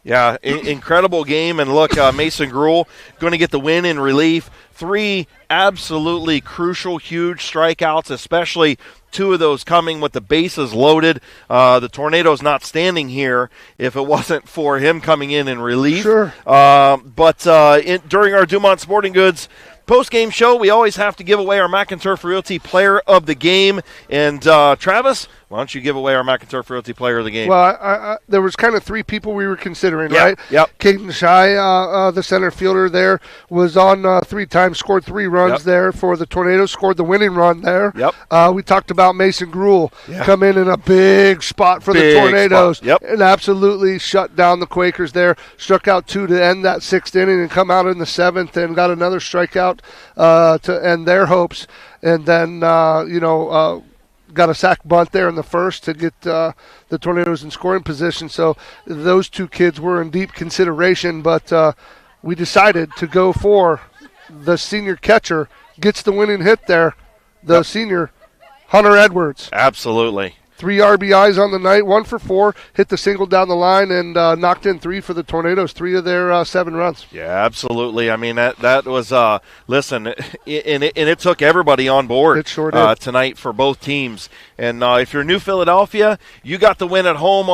Yeah, incredible game. And look, Mason Gruhl going to get the win in relief. 3 absolutely crucial, huge strikeouts, especially 2 of those coming with the bases loaded. The Tornadoes not standing here if it wasn't for him coming in relief. Sure. During our Dumont Sporting Goods post-game show, we always have to give away our McInturf Realty Player of the Game. And Travis, why don't you give away our McInturf Realty Player of the Game? Well, there was kind of 3 people we were considering, yep, right? Yep. Caden Shai, the center fielder there, was on 3 times, scored 3 runs there for the Tornadoes, scored the winning run there. Yep. We talked about Mason Gruhl come in a big spot for the Tornadoes and absolutely shut down the Quakers there. Struck out 2 to end that 6th inning and come out in the 7th and got another strikeout to end their hopes. And then, got a sac bunt there in the 1st to get the Tornadoes in scoring position. So those 2 kids were in deep consideration, but we decided to go for the senior catcher, gets the winning hit there, the senior Hunter Edwards. Absolutely. 3 RBIs on the night, 1 for 4, hit the single down the line, and knocked in 3 for the Tornadoes, 3 of their 7 runs. Yeah, absolutely. I mean, that was, listen, and it took everybody on board it sure did. Tonight for both teams. And if you're New Philadelphia, you got the win at home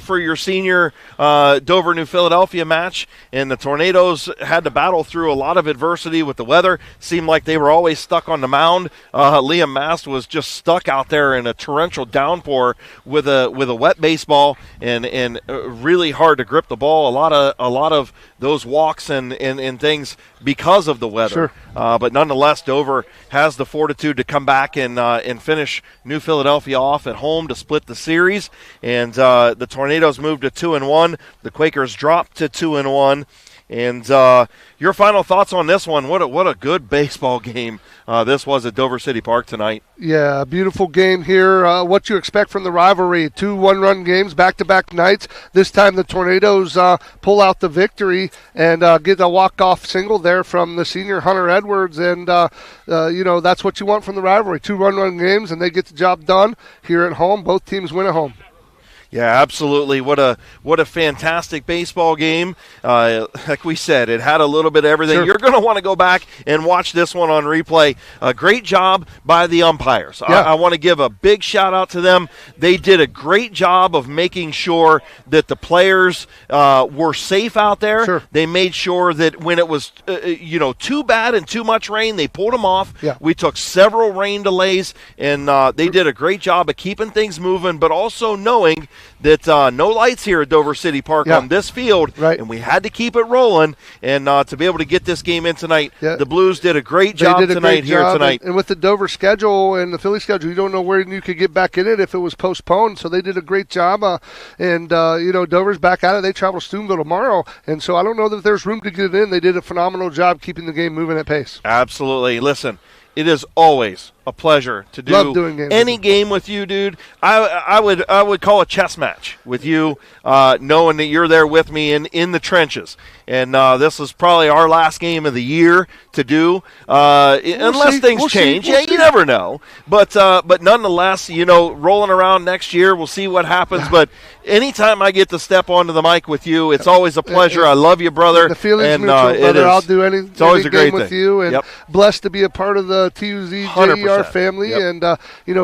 for your senior Dover New Philadelphia match, and the Tornadoes had to battle through a lot of adversity with the weather. Seemed like they were always stuck on the mound. Liam Mast was just stuck out there in a torrential downpour with a wet baseball and really hard to grip the ball. A lot of those walks and things because of the weather. Sure. But nonetheless, Dover has the fortitude to come back and finish New Philadelphia off at home to split the series. And the Tornadoes moved to 2-1. The Quakers dropped to 2-1. And your final thoughts on this one? What a good baseball game this was at Dover City Park tonight. Yeah, beautiful game here. What you expect from the rivalry? 2 one-run games, back-to-back nights. This time the Tornadoes pull out the victory and get a walk-off single there from the senior Hunter Edwards. And, that's what you want from the rivalry. 2 one-run games, and they get the job done here at home. Both teams win at home. Yeah, absolutely. What a fantastic baseball game. Like we said, it had a little bit of everything. Sure. You're going to want to go back and watch this one on replay. A great job by the umpires. Yeah. I want to give a big shout-out to them. They did a great job of making sure that the players were safe out there. Sure. They made sure that when it was too bad and too much rain, they pulled them off. Yeah. We took several rain delays, and they did a great job of keeping things moving, but also knowing that no lights here at Dover City Park on this field, and we had to keep it rolling. And to be able to get this game in tonight, the Blues did a great job tonight. And with the Dover schedule and the Philly schedule, you don't know where you could get back in it if it was postponed. So they did a great job. Dover's back at it. They travel to Steubenville tomorrow, and so I don't know that there's room to get it in. They did a phenomenal job keeping the game moving at pace. Absolutely. Listen, it is always a pleasure to do any game with you, dude. I would call a chess match with you, knowing that you're there with me in the trenches. And this is probably our last game of the year to do, unless things change. You never know. But nonetheless, rolling around next year, we'll see what happens. Yeah. But anytime I get to step onto the mic with you, it's always a pleasure. I love you, brother. The feeling's mutual, brother. I'll do any a great game with you, and blessed to be a part of the TUZ JER family, and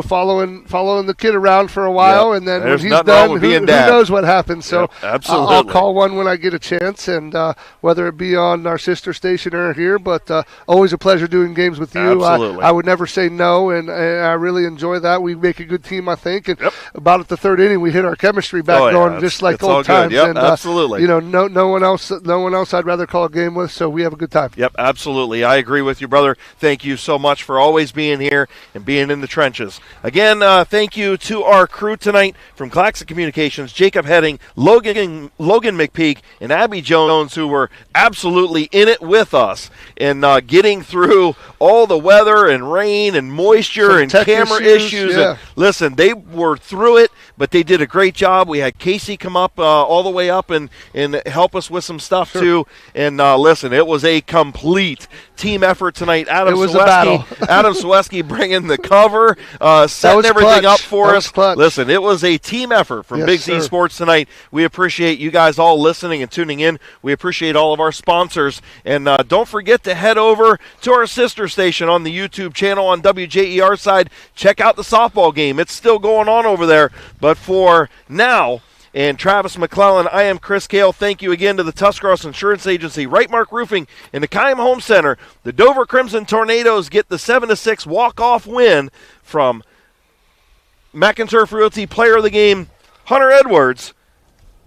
following the kid around for a while, and then when he's done, who knows what happens. So absolutely. I'll call one when I get a chance, and whether it be on our sister station or here, but always a pleasure doing games with you. Absolutely. I would never say no, and I really enjoy that. We make a good team, I think, and about at the 3rd inning, we hit our chemistry back going just like old times. Yep, and absolutely. No one else I'd rather call a game with, so we have a good time. Yep, absolutely. I agree with you, brother. Thank you so much for always being here and being in the trenches. Again, thank you to our crew tonight from Claxon Communications, Jacob Heading, Logan McPeek, and Abby Jones, who were absolutely in it with us and getting through all the weather and rain and moisture and camera issues. Yeah. And listen, they were through it, but they did a great job. We had Casey come up all the way up and help us with some stuff too. And listen, it was a complete team effort tonight. It was a battle. Adam Sweski bringing the cover, setting everything up for us. Listen, it was a team effort from Big Z Sports tonight. We appreciate you guys all listening and tuning in. We appreciate all of our sponsors. And don't forget to head over to our sister station on the YouTube channel on WJER side. Check out the softball game. It's still going on over there. But for now, and Travis McClelland, I am Chris Kail. Thank you again to the Tuscarawas Insurance Agency, Right Mark Roofing, and the Kaim Home Center. The Dover Crimson Tornadoes get the 7-6 walk-off win from McInturf Realty Player of the Game, Hunter Edwards,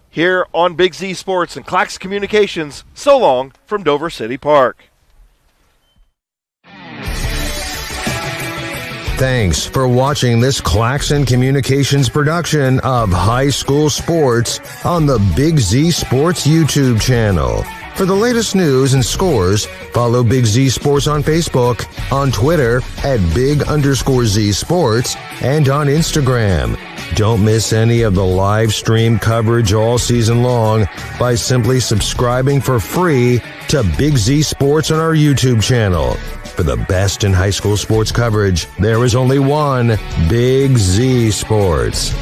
here on Big Z Sports and Claxon Communications. So long from Dover City Park. Thanks for watching this Claxon Communications production of high school sports on the Big Z Sports YouTube channel. For the latest news and scores, follow Big Z Sports on Facebook, on Twitter at @Big_Z Sports, and on Instagram. Don't miss any of the live stream coverage all season long by simply subscribing for free to Big Z Sports on our YouTube channel. For the best in high school sports coverage, there is only one Big Z Sports.